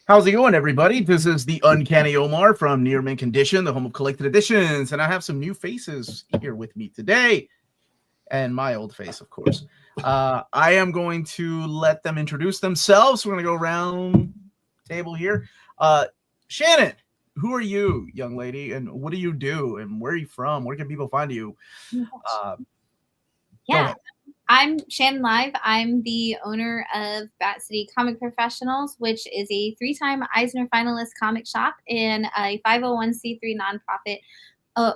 How's it going, everybody? This is the Uncanny Omar from Near Mint Condition, the home of collected editions, and I have some new faces here with me today, and my old face, of course. I am going to let them introduce themselves. We're going to go around the table here. Shannon, who are you, young lady, and what do you do, and where are you from? Where can people find you? Yeah. I'm Shannon Live. I'm the owner of Bat City Comic Professionals, which is a 3-time Eisner finalist comic shop and a 501c3 nonprofit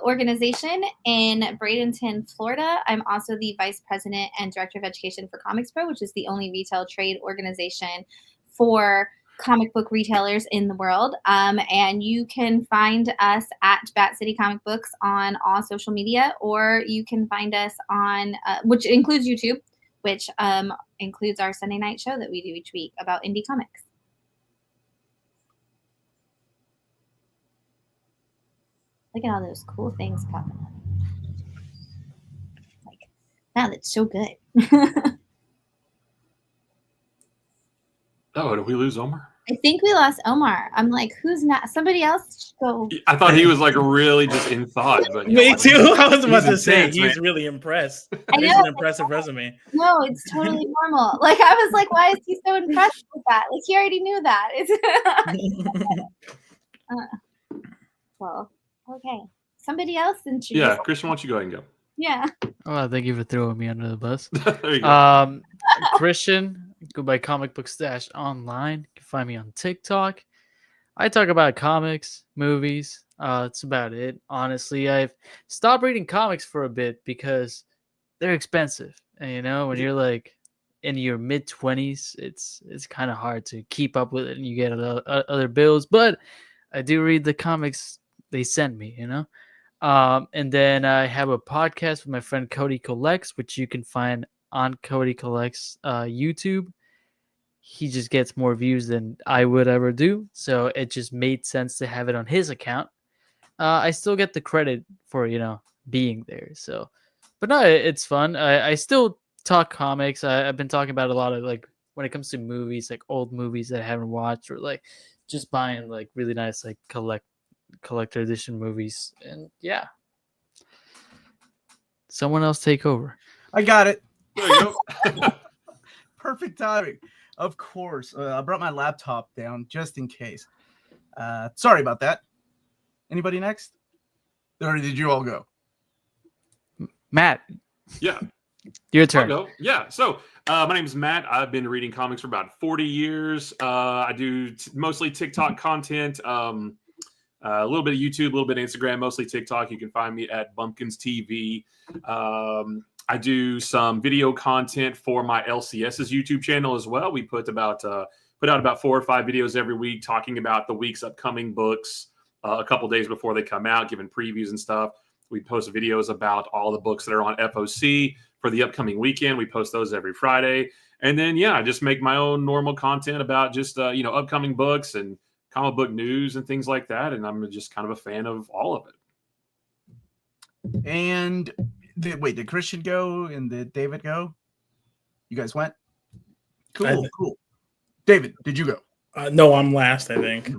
organization in Bradenton, Florida. I'm also the vice president and director of education for Comics Pro, which is the only retail trade organization for comic book retailers in the world. And you can find us at Bat City Comic Books on all social media, or you can find us on, which includes YouTube, which includes our Sunday night show that we do each week about indie comics. Look at all those cool things popping up. Like, wow, that's so good. Oh, did we lose Omar? I think we lost Omar. I'm like, who's not? Somebody else should go. I thought he was like really just in thought. But Me too. I was about to say intense, he's man. really impressed. I know, It's an impressive resume. No, it's totally normal. Like, I was like, why is he so impressed with that? Like, he already knew that. It's well, okay. Somebody else introduce. Yeah, Christian, why don't you go ahead and go? Yeah. Oh, thank you for throwing me under the bus. There you go. Christian, go by Comic Book Stash online. You can find me on TikTok. I talk about comics, movies. That's about it. Honestly, I've stopped reading comics for a bit because they're expensive. And you know, when you're like in your mid-20s, it's kind of hard to keep up with it, and you get other bills. But I do read the comics they send me, you know. And then I have a podcast with my friend Cody Collects, which you can find on Cody Collects YouTube. He just gets more views than I would ever do, so it just made sense to have it on his account. I still get the credit for, you know, being there. So, but no, it's fun. I still talk comics. I've been talking about a lot of, like, when it comes to movies, like old movies that I haven't watched, or like just buying like really nice like collector edition movies. And yeah, someone else take over. I got it. There you go. Perfect timing. Of course. I brought my laptop down just in case. Sorry about that. Anybody next? Or did you all go? Matt, Yeah. your turn. I'll go. Yeah. So my name is Matt. I've been reading comics for about 40 years. I do mostly TikTok content, a little bit of YouTube, a little bit of Instagram, mostly TikTok. You can find me at Bumpkins TV. I do some video content for my LCS's YouTube channel as well. We put out about 4 or 5 videos every week talking about the week's upcoming books a couple days before they come out, giving previews and stuff. We post videos about all the books that are on FOC for the upcoming weekend. We post those every Friday. And then, yeah, I just make my own normal content about just, upcoming books and comic book news and things like that. And I'm just kind of a fan of all of it. And did Christian go and did David go? You guys went? Cool. David, did you go? No, I'm last, I think.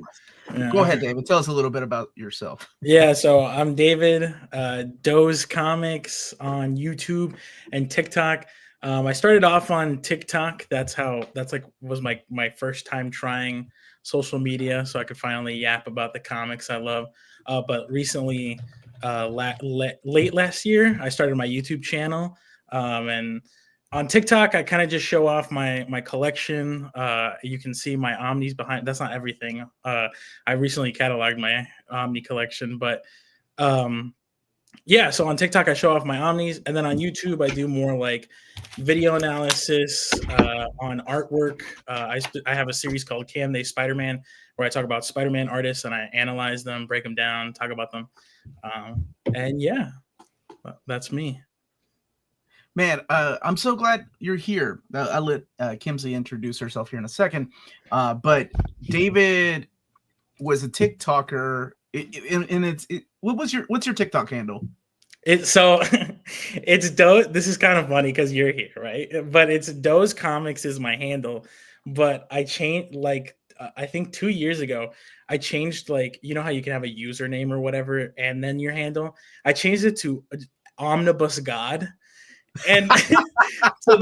Yeah. Go ahead, David. Tell us a little bit about yourself. Yeah, so I'm David, Doze Comics on YouTube and TikTok. I started off on TikTok. Was my first time trying social media, so I could finally yap about the comics I love. But recently, late last year, I started my YouTube channel, and on TikTok, I kind of just show off my collection. You can see my Omnis behind. That's not everything. I recently cataloged my Omni collection, but yeah. So on TikTok, I show off my Omnis, and then on YouTube, I do more like video analysis on artwork. I have a series called Can They Spider-Man, where I talk about Spider-Man artists and I analyze them, break them down, talk about them, and yeah, that's me. Man, I'm so glad you're here. I'll let Kimsey introduce herself here in a second. But David was a TikToker, what's your TikTok handle? It's Doze. This is kind of funny because you're here, right? But it's Doze Comics is my handle. But I changed, like, I think 2 years ago, I changed, like, you know how you can have a username or whatever and then your handle. I changed it to Omnibus God. And so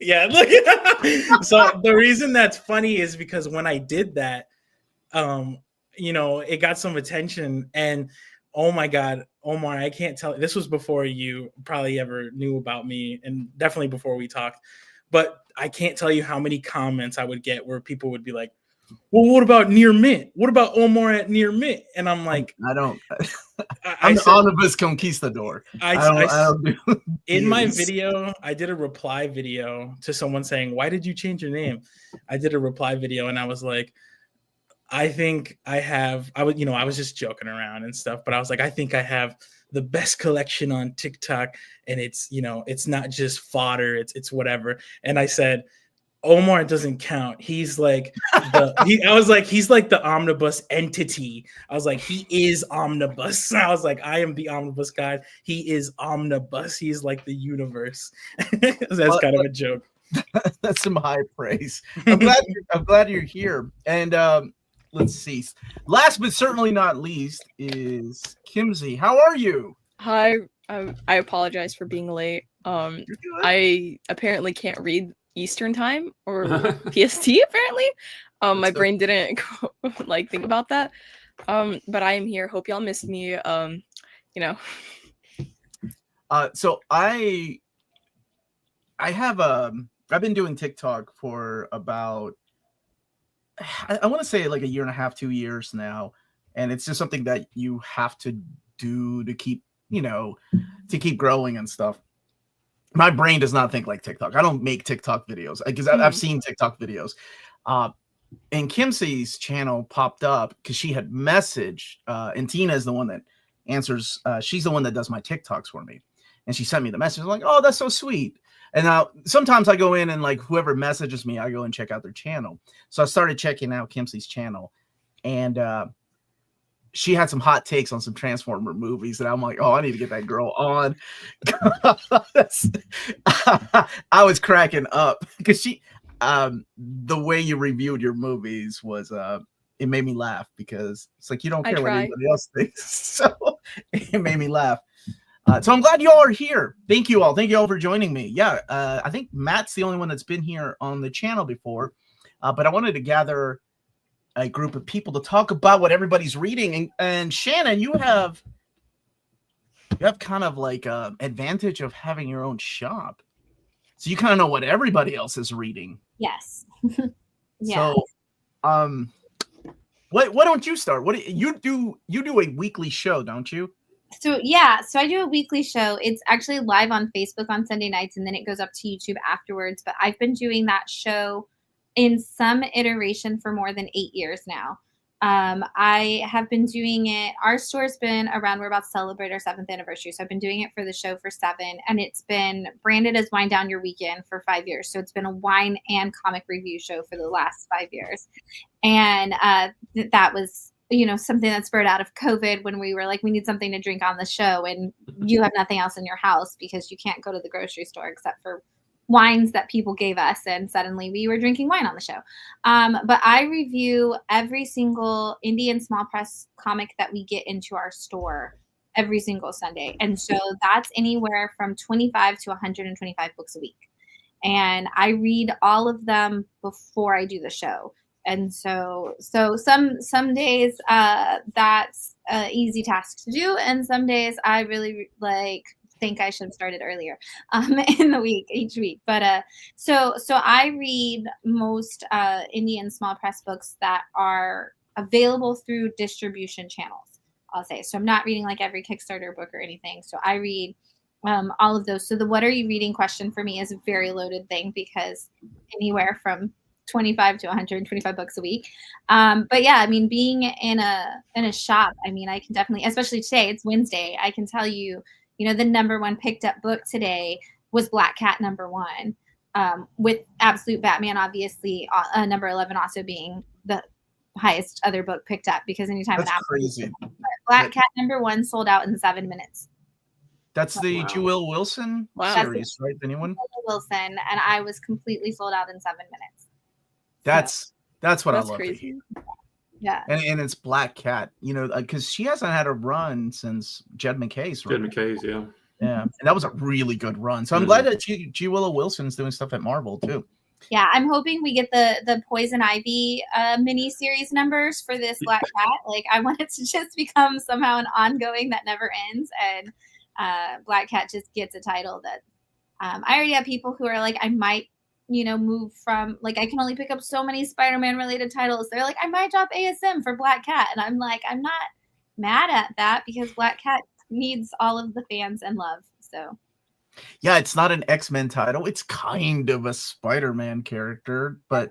yeah, look. So the reason that's funny is because when I did that, it got some attention, and oh my God, Omar, I can't tell. This was before you probably ever knew about me, and definitely before we talked. But I can't tell you how many comments I would get where people would be like, well, what about Near Mint? What about Omar at Near Mint? And I'm like, I don't. I'm the Omnibus Conquistador. I don't do in my video, I did a reply video to someone saying, why did you change your name? I did a reply video and I was like, I think I was just joking around and stuff, but I was like, I think I have the best collection on TikTok, and it's not just fodder, it's whatever. And I said, Omar doesn't count. He's like he's like the omnibus entity. I was like, he is omnibus. I was like, I am the omnibus guy. He is omnibus. He's like the universe. That's kind of a joke. That's some high praise. I'm glad you're here. And let's see. Last but certainly not least is Kimsey. How are you? Hi. I apologize for being late. I apparently can't read Eastern time or PST apparently. My brain didn't think about that. But I am here. Hope y'all missed me. So I have I've been doing TikTok for about I want to say like a year and a half, 2 years now, and it's just something that you have to do to keep growing and stuff. My brain does not think like TikTok. I don't make TikTok videos because I've seen TikTok videos. And Kimsey's channel popped up because she had messaged, and Tina is the one that answers. She's the one that does my TikToks for me. And she sent me the message. I'm like, oh, that's so sweet. And now sometimes I go in and like whoever messages me, I go and check out their channel. So I started checking out Kimsey's channel, and she had some hot takes on some Transformer movies, and I'm like, oh, I need to get that girl on. I was cracking up because she, the way you reviewed your movies was, it made me laugh because it's like you don't care what anybody else thinks, so it made me laugh. So I'm glad you all are here. Thank you all. Thank you all for joining me. Yeah, I think Matt's the only one that's been here on the channel before, but I wanted to gather a group of people to talk about what everybody's reading. And Shannon, you have kind of like a advantage of having your own shop, so you kind of know what everybody else is reading. Yes. Yeah. So, why don't you start? What you do? You do a weekly show, don't you? So I do a weekly show. It's actually live on Facebook on Sunday nights, and then it goes up to YouTube afterwards. But I've been doing that show in some iteration for more than 8 years now. I have been doing it. Our store's been around. We're about to celebrate our 7th anniversary. So I've been doing it for the show for 7, and it's been branded as Wine Down Your Weekend for 5 years. So it's been a wine and comic review show for the last 5 years. And that was, something that spurred out of COVID when we were like, we need something to drink on the show, and you have nothing else in your house because you can't go to the grocery store except for wines that people gave us, and suddenly we were drinking wine on the show. But I review every single indie and small press comic that we get into our store every single Sunday. And so that's anywhere from 25 to 125 books a week. And I read all of them before I do the show. And so some days that's an easy task to do, and some days I really think I should have started earlier in the week, each week. But so I read most indie and small press books that are available through distribution channels, I'll say. So I'm not reading like every Kickstarter book or anything. So I read all of those. So the what are you reading question for me is a very loaded thing, because anywhere from 25 to 125 books a week. But yeah, I mean, being in a shop, I mean, I can definitely, especially today, it's Wednesday, I can tell you, the number one picked up book today was Black Cat #1, with Absolute Batman, obviously, number 11 also being the highest other book picked up, because anytime that's crazy. Black Cat #1 sold out in 7 minutes. That's the Jewel Wilson series, right? Anyone? Wilson, and I was completely sold out in 7 minutes. That's That's what That's I love to crazy. hear. Yeah. And it's Black Cat, because she hasn't had a run since Jed McKay's run. Jed McKay's, yeah. Yeah, and that was a really good run. So I'm glad that G. Willow Wilson's doing stuff at Marvel too. Yeah, I'm hoping we get the Poison Ivy mini series numbers for this Black Cat. Like, I want it to just become somehow an ongoing that never ends, and Black Cat just gets a title that I already have people who are like, I might, move from, like, I can only pick up so many Spider-Man related titles. They're like, I might drop ASM for Black Cat, and I'm like, I'm not mad at that because Black Cat needs all of the fans and love. So. Yeah, it's not an X-Men title. It's kind of a Spider-Man character, but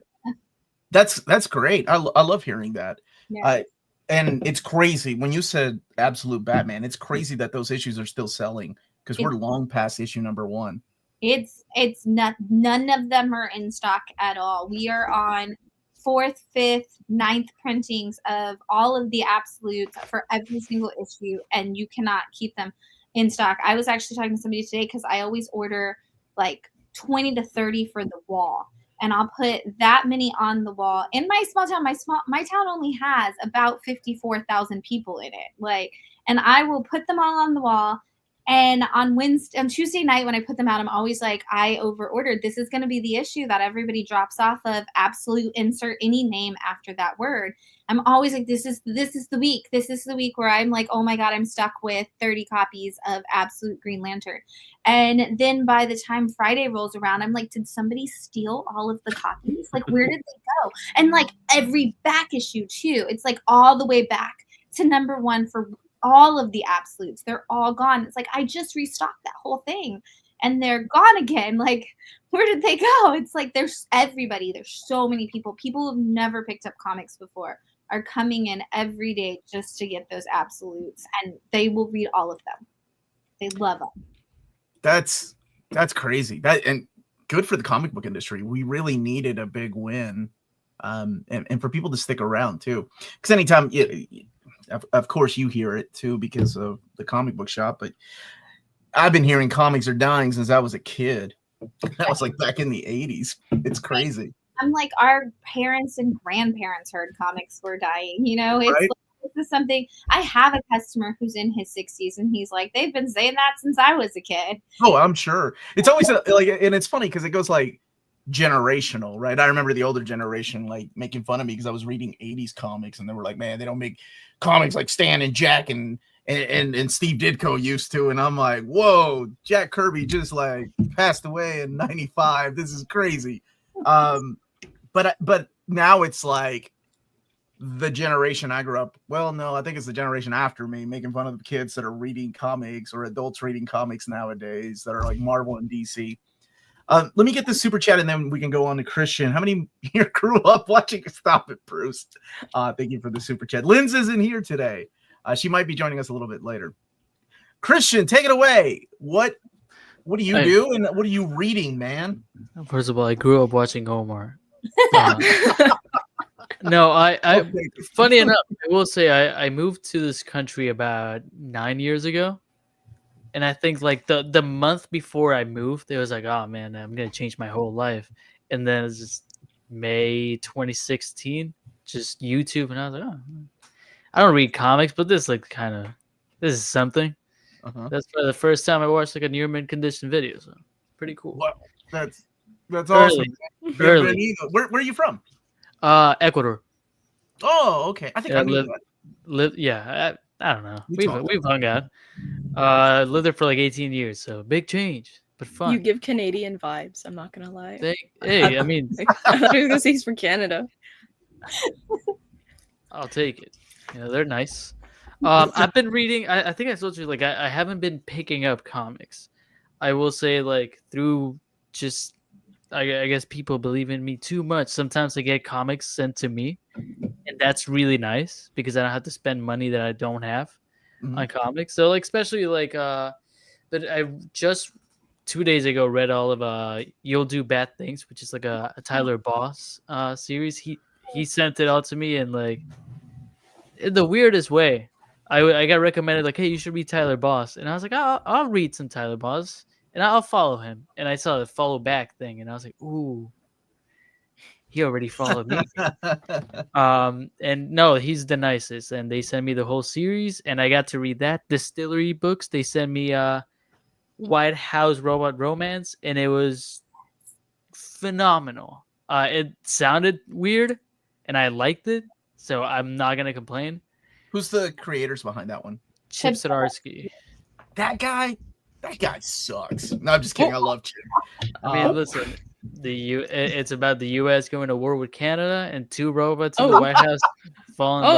that's great. I love hearing that. Yeah. And it's crazy when you said Absolute Batman. It's crazy that those issues are still selling because we're long past issue number 1. It's not, none of them are in stock at all. We are on 4th, 5th, 9th printings of all of the Absolutes for every single issue, and you cannot keep them in stock. I was actually talking to somebody today because I always order like 20 to 30 for the wall, and I'll put that many on the wall. In my small town, my town only has about 54,000 people in it. And I will put them all on the wall. And on Tuesday night when I put them out, I'm always like, I over-ordered. This is going to be the issue that everybody drops off of Absolute, insert any name after that word. I'm always like, this is the week. This is the week where I'm like, oh my God, I'm stuck with 30 copies of Absolute Green Lantern. And then by the time Friday rolls around, I'm like, did somebody steal all of the copies? Like, where did they go? And like every back issue too. It's like all the way back to number 1 for all of the Absolutes. They're all gone. It's like, I just restocked that whole thing and they're gone again. Like, where did they go? It's like, there's everybody. There's so many people who've never picked up comics before are coming in every day just to get those Absolutes, and they will read all of them. They love them. That's crazy. And good for the comic book industry. We really needed a big win. And for people to stick around too, because anytime of course you hear it too because of the comic book shop, but I've been hearing comics are dying since I was a kid. That was like back in the 80s. It's crazy. I'm like, our parents and grandparents heard comics were dying. It's right? like, this is something. I have a customer who's in his 60s, and he's like, they've been saying that since I was a kid. Oh, I'm sure. It's always like, and it's funny because it goes like generational, right? I remember the older generation like making fun of me because I was reading 80s comics, and they were like, man, they don't make comics like Stan and Jack and Steve Ditko used to. And I'm like, whoa, Jack Kirby just like passed away in 95. This is crazy. But now it's like the generation I grew up. Well, no, I think it's the generation after me making fun of the kids that are reading comics or adults reading comics nowadays that are like Marvel and DC. Let me get this super chat and then we can go on to Christian. How many here grew up watching Stop It, Bruce? Thank you for the super chat. Linz isn't here today. She might be joining us a little bit later. Christian, take it away. What do you do and what are you reading, man? First of all, I grew up watching Omar. No, I funny enough, I will say I moved to this country about 9 years ago. And I think like the month before I moved, it was like, oh man, I'm gonna change my whole life. And then it's just May 2016, just YouTube, and I was like, oh, I don't read comics, but this is something. That's for the first time I watched like a near mint condition video, so pretty cool. Wow, that's awesome. Early. Where are you from? Ecuador. Oh, okay. I think I knew that. Yeah, I don't know. We've hung out. Lived there for like 18 years, so big change, but fun. You give Canadian vibes. I'm not gonna lie. Hey, I mean, I thought he was gonna say he's from Canada. I'll take it. They're nice. I've been reading. I think I told you like I haven't been picking up comics. I will say like through just I guess people believe in me too much. Sometimes I get comics sent to me, and that's really nice because I don't have to spend money that I don't have on comics. So like especially like but I just 2 days ago read all of You'll Do Bad Things, which is like a Tyler Boss series. He sent it all to me, and like in the weirdest way, I got recommended like, hey, you should read Tyler Boss, and I was like, I'll read some Tyler Boss, and I'll follow him. And I saw the follow back thing, and I was like, ooh, He already followed me. And no, he's the nicest. And they sent me the whole series, and I got to read that. Distillery books. They sent me White House Robot Romance, and it was phenomenal. It sounded weird, and I liked it, so I'm not gonna complain. Who's the creators behind that one? Chip Zdarsky. That guy sucks. No, I'm just kidding. I love Chip. I mean, listen, it's about the U.S. going to war with Canada, and two robots in the Oh. White House falling in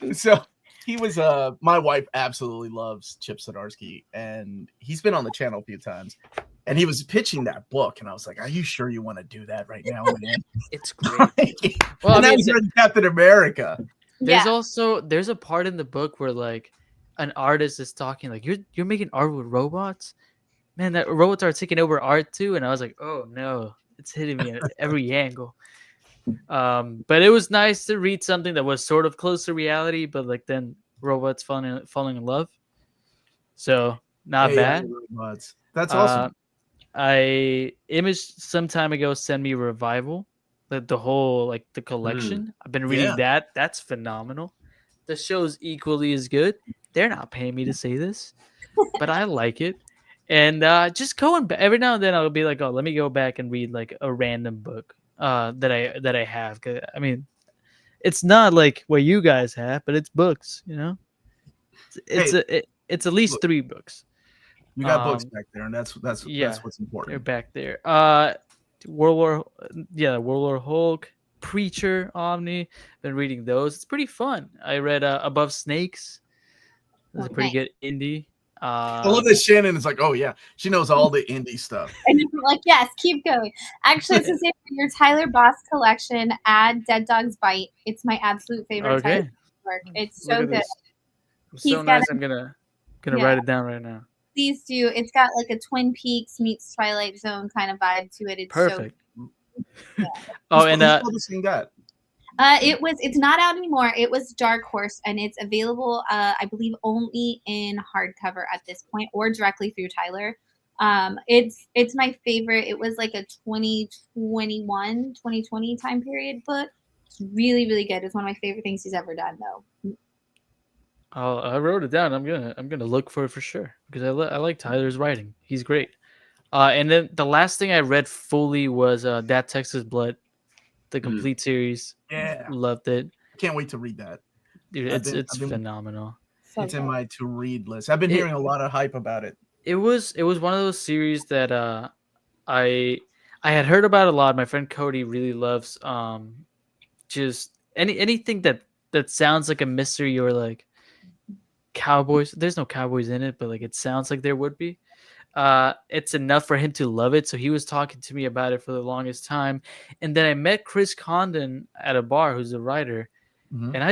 love. So he was my wife absolutely loves Chip Zdarsky, and he's been on the channel a few times. And he was pitching that book, and I was like, "Are you sure you want to do that right now, man?" It's great. Well, and I that mean, was written Captain America. There's a part in the book where like an artist is talking like you're making art with robots, man. That robots are taking over art too, and I was like, oh no, it's hitting me at every angle. But it was nice to read something that was sort of close to reality, but like then robots falling in love. So not bad. Robots. That's awesome. Image some time ago sent me Revival, the whole like the collection. I've been reading that. That's phenomenal. The show's equally as good. They're not paying me to say this, but I like it. And just going back every now and then, I'll be like, oh, let me go back and read like a random book that I have. 'Cause, I mean, it's not like what you guys have, but it's books. You know, it's at least 3 books. You got books back there, and that's what's important. They're back there. World War Hulk, Preacher, Omni. Been reading those. It's pretty fun. I read Above Snakes. It's a pretty good indie. I love that Shannon is like, oh yeah, she knows all the indie stuff. And I'm like, yes, keep going. Actually, it's the same for your Tyler Boss collection. Add Dead Dog's Bite. It's my absolute favorite type of work. It's so good. So nice. I'm gonna write it down right now. Please do. It's got like a Twin Peaks meets Twilight Zone kind of vibe to it. It's perfect. So, oh, and it's not out anymore. It was Dark Horse, and it's available, I believe, only in hardcover at this point, or directly through Tyler. It's my favorite. It was like a 2020 time period book. It's really, really good. It's one of my favorite things he's ever done, though. I wrote it down. I'm gonna look for it for sure because I like Tyler's writing. He's great. And then the last thing I read fully was That Texas Blood, the complete series. Yeah, loved it. Can't wait to read that. Dude, it's phenomenal. It's in my to read list. I've been hearing a lot of hype about it. It was one of those series that I had heard about a lot. My friend Cody really loves just anything that sounds like a mystery or like cowboys. There's no cowboys in it, but like it sounds like there would be. It's enough for him to love it. So he was talking to me about it for the longest time. And then I met Chris Condon at a bar, who's a writer. Mm-hmm. And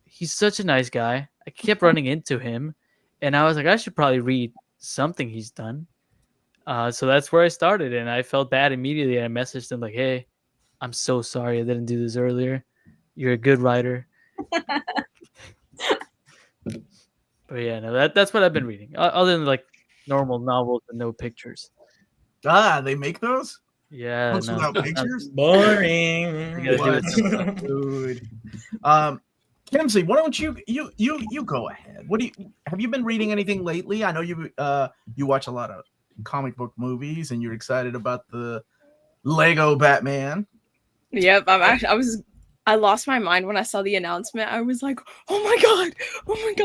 he's such a nice guy. I kept running into him and I was like, I should probably read something he's done. So that's where I started. And I felt bad immediately. I messaged him like, hey, I'm so sorry I didn't do this earlier. You're a good writer. But yeah, no, that's what I've been reading. Other than like normal novels and no pictures. They make those? Yeah. Books without pictures? Boring. Dude. Kenzie, why don't you go ahead? Have you been reading anything lately? I know you watch a lot of comic book movies and you're excited about the Lego Batman. Yep, I lost my mind when I saw the announcement. I was like, oh my god,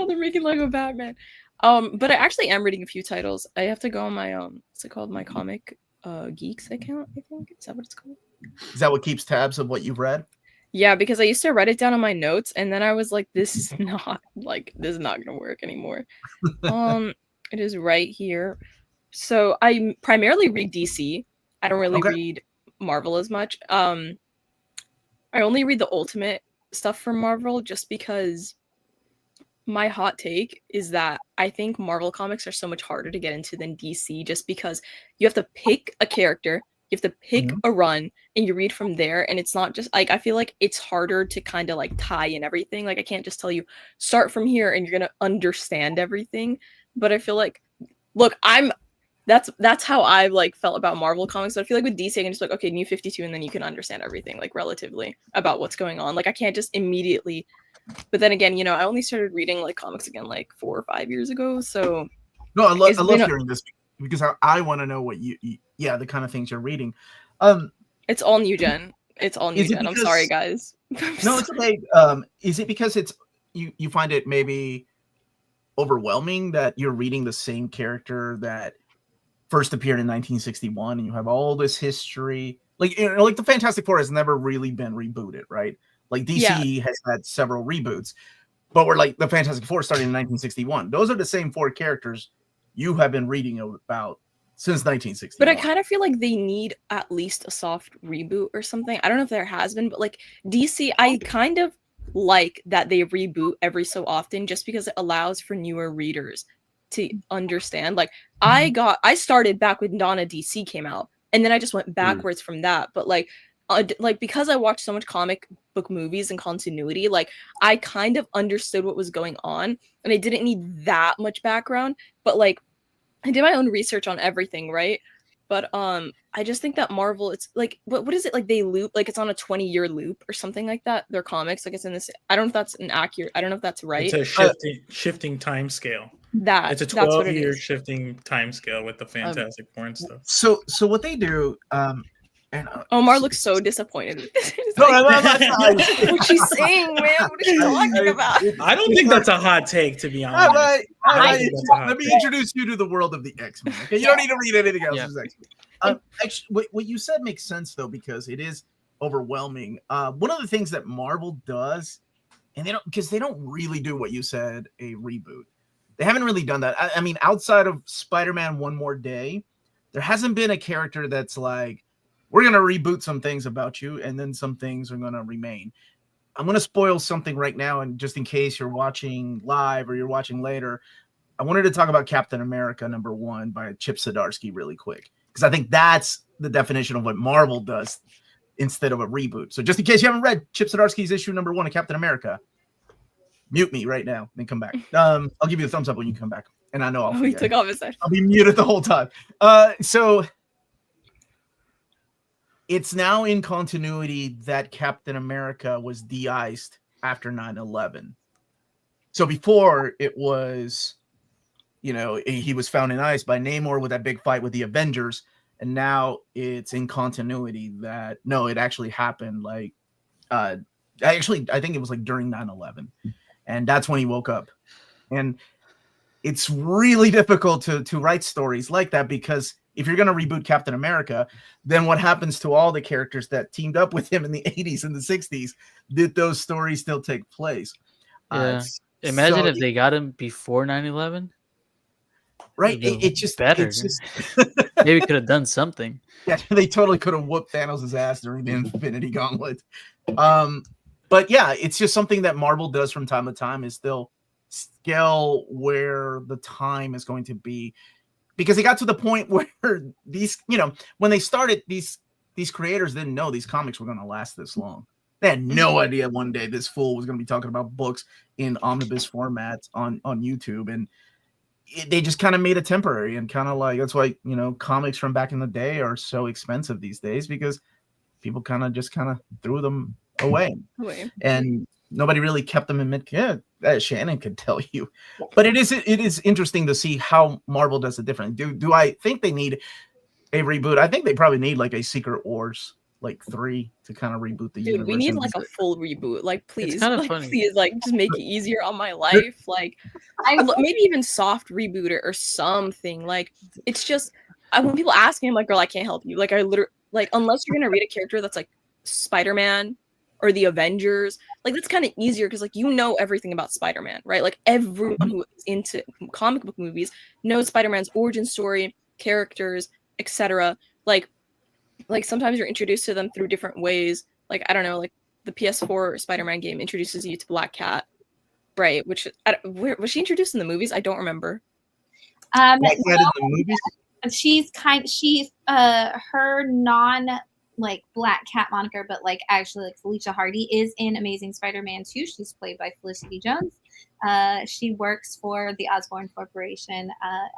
they're making Lego Batman. But I actually am reading a few titles. I have to go on my what's it called? My Comic Geeks account, I think. Is that what it's called? Is that what keeps tabs of what you've read? Yeah, because I used to write it down on my notes, and then I was like, this is not gonna work anymore. It is right here. So I primarily read DC. I don't really read Marvel as much. I only read the Ultimate stuff from Marvel just because my hot take is that I think Marvel comics are so much harder to get into than DC just because you have to pick a character, you have to pick a run, and you read from there. And it's not just like, I feel like it's harder to kind of like tie in everything. Like I can't just tell you start from here and you're going to understand everything. But I feel like, look, I'm that's how I like felt about Marvel comics. So I feel like with DC, I can just like, okay, New 52, and then you can understand everything like relatively about what's going on. Like I can't just immediately. But then again, I only started reading like comics again like 4 or 5 years ago. So no, I love hearing this because I want to know what you the kind of things you're reading. It's all new gen. It's all new gen. I'm sorry, guys. No, it's okay. Is it because it's you find it maybe overwhelming that you're reading the same character that first appeared in 1961 and you have all this history? Like like the Fantastic Four has never really been rebooted, right? Like DC has had several reboots, but we're like the Fantastic Four started in 1961. Those are the same 4 characters you have been reading about since 1961. But I kind of feel like they need at least a soft reboot or something. I don't know if there has been, but like DC, I kind of like that they reboot every so often just because it allows for newer readers to understand. Like I started back when Dawn of DC came out, and then I just went backwards from that. But like because I watched so much comic book movies and continuity, like I kind of understood what was going on, and I didn't need that much background. But like I did my own research on everything, right? But I just think that Marvel, it's like what is it, like they loop, like it's on a 20-year loop or something like that, their comics, like it's in this, I don't know if that's I don't know if that's right. It's a shifting time scale. It's a 12-year shifting time scale with the Fantastic Four and stuff. So what they do, and Omar looks so disappointed. No, what's she saying, man? What is she talking about? I don't think that's a hot take, to be honest. All right. Let me introduce you to the world of the X-Men. Okay, you don't need to read anything else. Yeah. Actually, what you said makes sense though, because it is overwhelming. One of the things that Marvel does, and they don't really do what you said, a reboot. They haven't really done that. I mean, outside of Spider-Man One More Day, there hasn't been a character that's like, we're going to reboot some things about you, and then some things are going to remain. I'm going to spoil something right now, and just in case you're watching live or you're watching later, I wanted to talk about Captain America #1 by Chip Zdarsky really quick, because I think that's the definition of what Marvel does instead of a reboot. So just in case you haven't read Chip Zdarsky's issue #1 of Captain America, mute me right now, then come back. I'll give you a thumbs up when you come back, and I know he took off his head. I'll be muted the whole time. So it's now in continuity that Captain America was de-iced after 9/11. So before it was, he was found in ice by Namor with that big fight with the Avengers, and now it's in continuity that no, it actually happened. Like, I think it was like during 9/11, and that's when he woke up. And it's really difficult to write stories like that, because if you're going to reboot Captain America, then what happens to all the characters that teamed up with him in the 80s and the 60s? Did those stories still take place? Yeah. Imagine if they got him before 9/11. Right? It just better. Maybe could have done something. Yeah, they totally could have whooped Thanos' ass during the Infinity Gauntlet. But yeah, it's just something that Marvel does from time to time, is they'll scale where the time is going to be. Because it got to the point where these, when they started, these creators didn't know these comics were going to last this long. They had no idea one day this fool was going to be talking about books in omnibus formats on YouTube. And they just kind of made it temporary, and kind of like, that's why, comics from back in the day are so expensive these days, because people kind of threw them away. And nobody really kept them in mid. Yeah, Shannon could tell you, but it is interesting to see how Marvel does it differently. Do I think they need a reboot? I think they probably need like a Secret Wars like 3 to kind of reboot the universe. We need like a full reboot. Like, please, funny. Please, like, just make it easier on my life. Like, maybe even soft reboot or something. Like, it's just when people ask me, I'm like, girl, I can't help you. Like, I literally, like, unless you're gonna read a character that's like Spider-Man or the Avengers, like that's kind of easier, because like everything about Spider-Man, right? Like everyone who is into comic book movies knows Spider-Man's origin story, characters, etc. Like sometimes you're introduced to them through different ways. Like, I don't know, like the PS4 Spider-Man game introduces you to Black Cat, right? Which where was she introduced in the movies? I don't remember. Black Cat in the movies? She's her like Black Cat moniker, but like actually like Felicia Hardy is in Amazing Spider-Man 2. She's played by Felicity Jones. She works for the Osborne Corporation,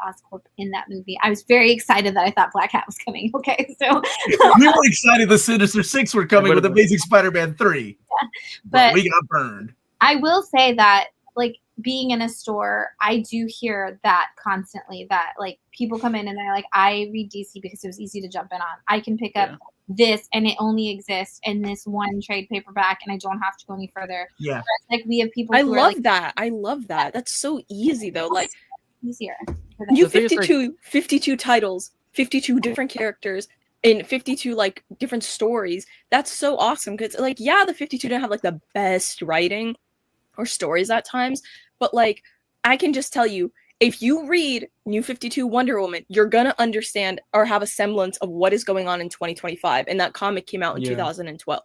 Oscorp, in that movie. I was very excited that I thought Black Cat was coming. Okay, so we were excited the Sinister Six were coming with Amazing Spider-Man 3. Yeah. But we got burned. I will say that, like, being in a store, I do hear that constantly, that like people come in and they're like, I read DC because it was easy to jump in on. I can pick up this and it only exists in this one trade paperback and I don't have to go any further. Yeah. Whereas, like, we have people I who love are, like, that. I love that. That's so easy though. Like, easier. You 52 titles, 52 different characters, in 52 like different stories. That's so awesome because, like, yeah, the 52 don't have like the best writing or stories at times, but like I can just tell you, if you read New 52 Wonder Woman, you're gonna understand or have a semblance of what is going on in 2025. And that comic came out in 2012,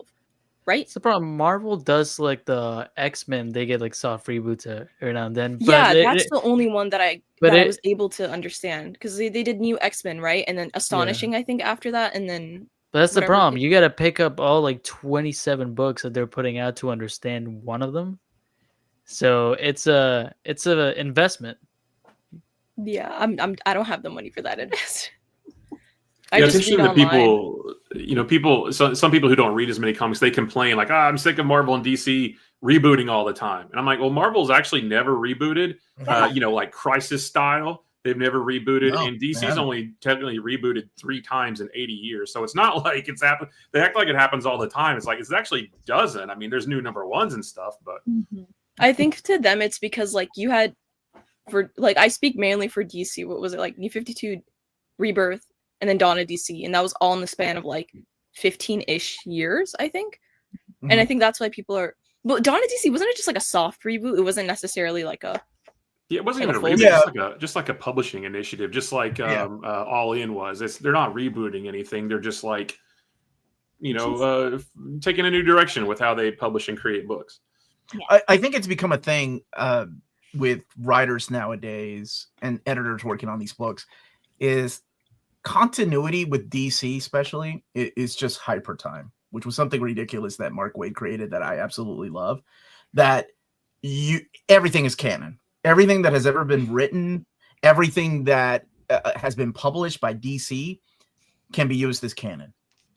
right? It's the problem. Marvel does like the X-Men; they get like soft reboots every now and then. But yeah, that's the only one that I was able to understand because they did New X-Men, right? And then Astonishing, I think, after that, and then. But that's the problem. You got to pick up all like 27 books that they're putting out to understand one of them. So it's a investment. Yeah, I don't have the money for that investment. It's interesting that people, some people who don't read as many comics, they complain like, I'm sick of Marvel and DC rebooting all the time. And I'm like, well, Marvel's actually never rebooted, like Crisis style. They've never rebooted, and DC's only technically rebooted 3 times in 80 years. So it's not like it's happened. They act like it happens all the time. It's like it actually doesn't. I mean, there's new #1s and stuff, but I think to them it's because like you had, for like I speak mainly for DC. What was it like? New 52, Rebirth, and then Dawn of DC, and that was all in the span of like 15-ish years, I think. And I think that's why people are. But Dawn of DC, wasn't it just like a soft reboot? It wasn't necessarily like a. Yeah, it wasn't even a reboot. Just like a publishing initiative, just like All In was. They're not rebooting anything. They're just like, taking a new direction with how they publish and create books. I think it's become a thing with writers nowadays and editors working on these books is continuity with DC, especially, is just hyper time, which was something ridiculous that Mark Waid created that I absolutely love. That everything is canon. Everything that has ever been written, everything that has been published by DC can be used as canon.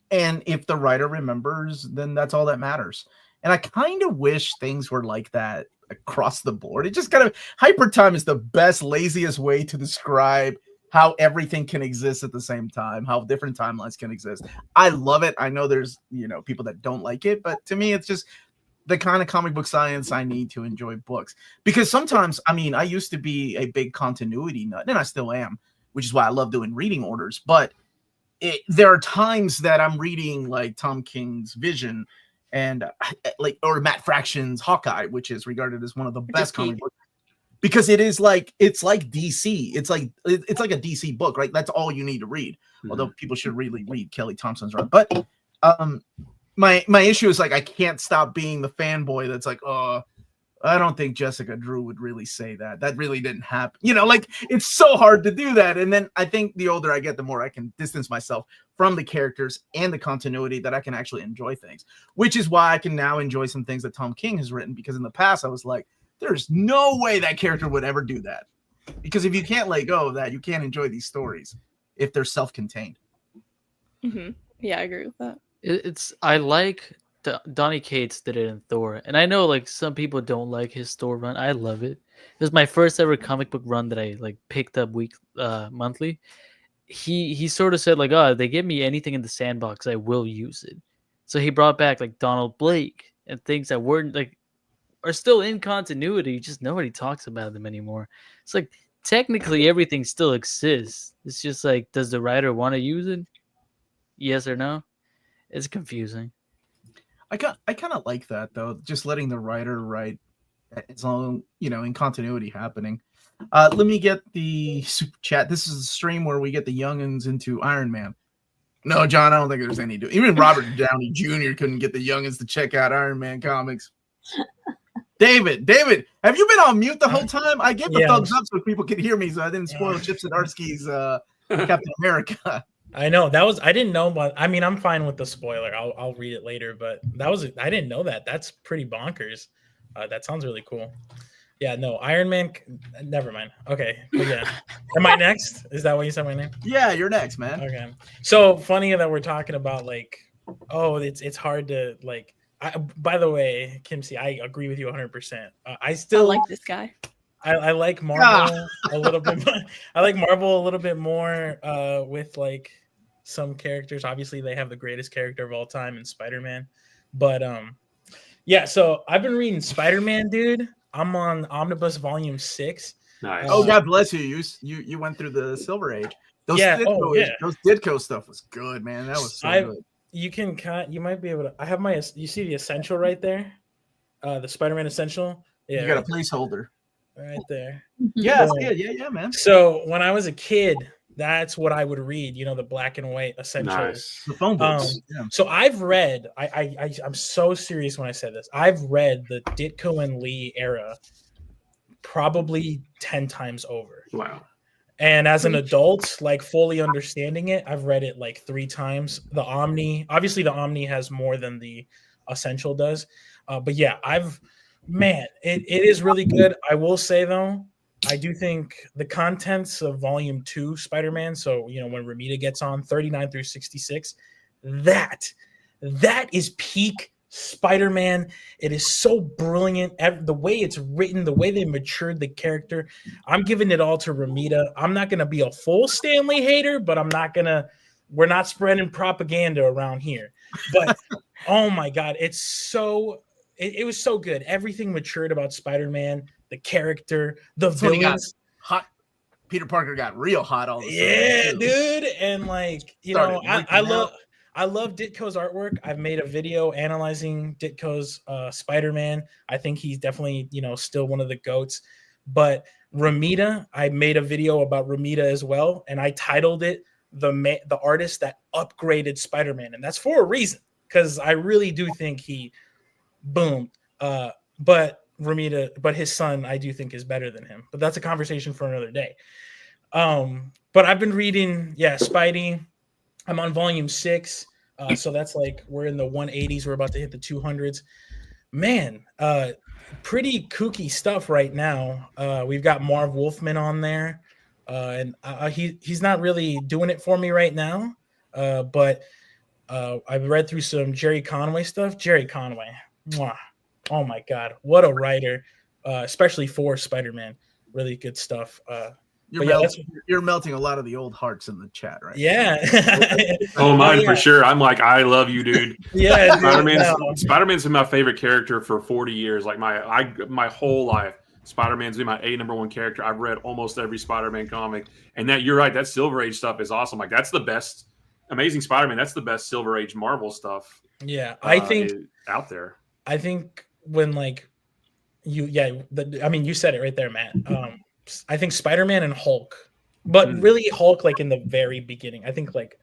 And if the writer remembers, then that's all that matters. And I kind of wish things were like that across the board. It just kind of, hyper time is the best, laziest way to describe how everything can exist at the same time, how different timelines can exist. I love it. I know there's, people that don't like it, but to me, it's just the kind of comic book science I need to enjoy books. Because sometimes, I used to be a big continuity nut, and I still am, which is why I love doing reading orders. But there are times that I'm reading like Tom King's Vision and or Matt Fraction's Hawkeye, which is regarded as one of the best comic books. Because it's like DC. It's like a DC book, right? That's all you need to read. Although people should really read Kelly Thompson's run. But my issue is like I can't stop being the fanboy that's like, oh, I don't think Jessica Drew would really say that. That really didn't happen. It's so hard to do that. And then I think the older I get, the more I can distance myself from the characters and the continuity that I can actually enjoy things. Which is why I can now enjoy some things that Tom King has written. Because in the past I was like, there's no way that character would ever do that. Because if you can't let go of that, you can't enjoy these stories if they're self-contained. Yeah, I agree with that. I like Donny Cates did it in Thor, and I know like some people don't like his Thor run. I love it. It was my first ever comic book run that I like picked up monthly. He sort of said like, oh, they give me anything in the sandbox, I will use it. So he brought back like Donald Blake and things that weren't like are still in continuity, just nobody talks about them anymore. It's like technically everything still exists. It's just like, does the writer want to use it? Yes or no? It's confusing. I kind of like that though, just letting the writer write its own, in continuity happening. Let me get the super chat. This is a stream where we get the youngins into Iron Man. No, John, I don't think there's any. Even Robert Downey Jr. couldn't get the youngins to check out Iron Man comics. David, have you been on mute the whole time? I gave the thumbs up so people could hear me, so I didn't spoil Chip Zdarsky's Captain America. I know that was I didn't know, but I mean I'm fine with the spoiler. I'll read it later, but I didn't know that. That's pretty bonkers. That sounds really cool. Yeah, no, Iron Man. Never mind. Okay, but yeah, am I next? Is that what you said my name? Yeah, you're next, man. Okay. So funny that we're talking about like, oh, it's hard to like. By the way, Kim C, I agree with you 100%. I still like this guy. I like Marvel a little bit. I like Marvel a little bit more with like some characters. Obviously, they have the greatest character of all time in Spider-Man. But yeah. So I've been reading Spider-Man, dude. I'm on Omnibus Volume 6. Nice. Oh, God bless you. You went through the Silver Age. Those Ditko stuff was good, man. That was so good. You can you might be able to. I have you see the Essential right there, the Spider-Man Essential. Yeah, you got a placeholder right there. Yeah, yeah, man. So when I was a kid, that's what I would read. You know, the black and white Essentials. Nice. The phone books. So I've read. I'm so serious when I say this. I've read the Ditko and Lee era probably 10 times over. Wow. And as an adult, like fully understanding it, I've read it like 3 times. The Omni has more than the Essential does. But yeah, it is really good. I will say though, I do think the contents of Volume 2 Spider-Man, so you know when Ramita gets on 39 through 66, that is peak Spider-Man. It is so brilliant. The way it's written, the way they matured the character. I'm giving it all to Ramita. I'm not going to be a full Stanley hater, but we're not spreading propaganda around here. But oh my God, it was so good. Everything matured about Spider-Man, the character, the villains. Hot. Peter Parker got real hot all the time. Yeah, dude. And like, you know, I love Ditko's artwork. I've made a video analyzing Ditko's Spider-Man. I think he's definitely, you know, still one of the GOATs. But Ramita, I made a video about Ramita as well, and I titled it the artist that upgraded Spider-Man, and that's for a reason, because I really do think he boomed. But his son, I do think is better than him. But that's a conversation for another day. But I've been reading, Spidey. I'm on Volume 6, so that's like we're in the 180s. We're about to hit the 200s. Man, pretty kooky stuff right now. We've got Marv Wolfman on there, and he's not really doing it for me right now. But I've read through some Jerry Conway stuff. Jerry Conway, mwah. Oh my God, what a writer, especially for Spider-Man. Really good stuff. You're melting a lot of the old hearts in the chat right now. Oh, mine for sure. I'm like, I love you, dude. Yeah, Spider-Man's been my favorite character for 40 years. Like my whole life, Spider-Man's been my #1 character. I've read almost every Spider-Man comic, and you're right. That Silver Age stuff is awesome. Like that's the best. Amazing Spider-Man. That's the best Silver Age Marvel stuff. Yeah, I think out there. I think when like you said it right there, Matt. I think Spider-Man and Hulk, but really Hulk like in the very beginning. I think like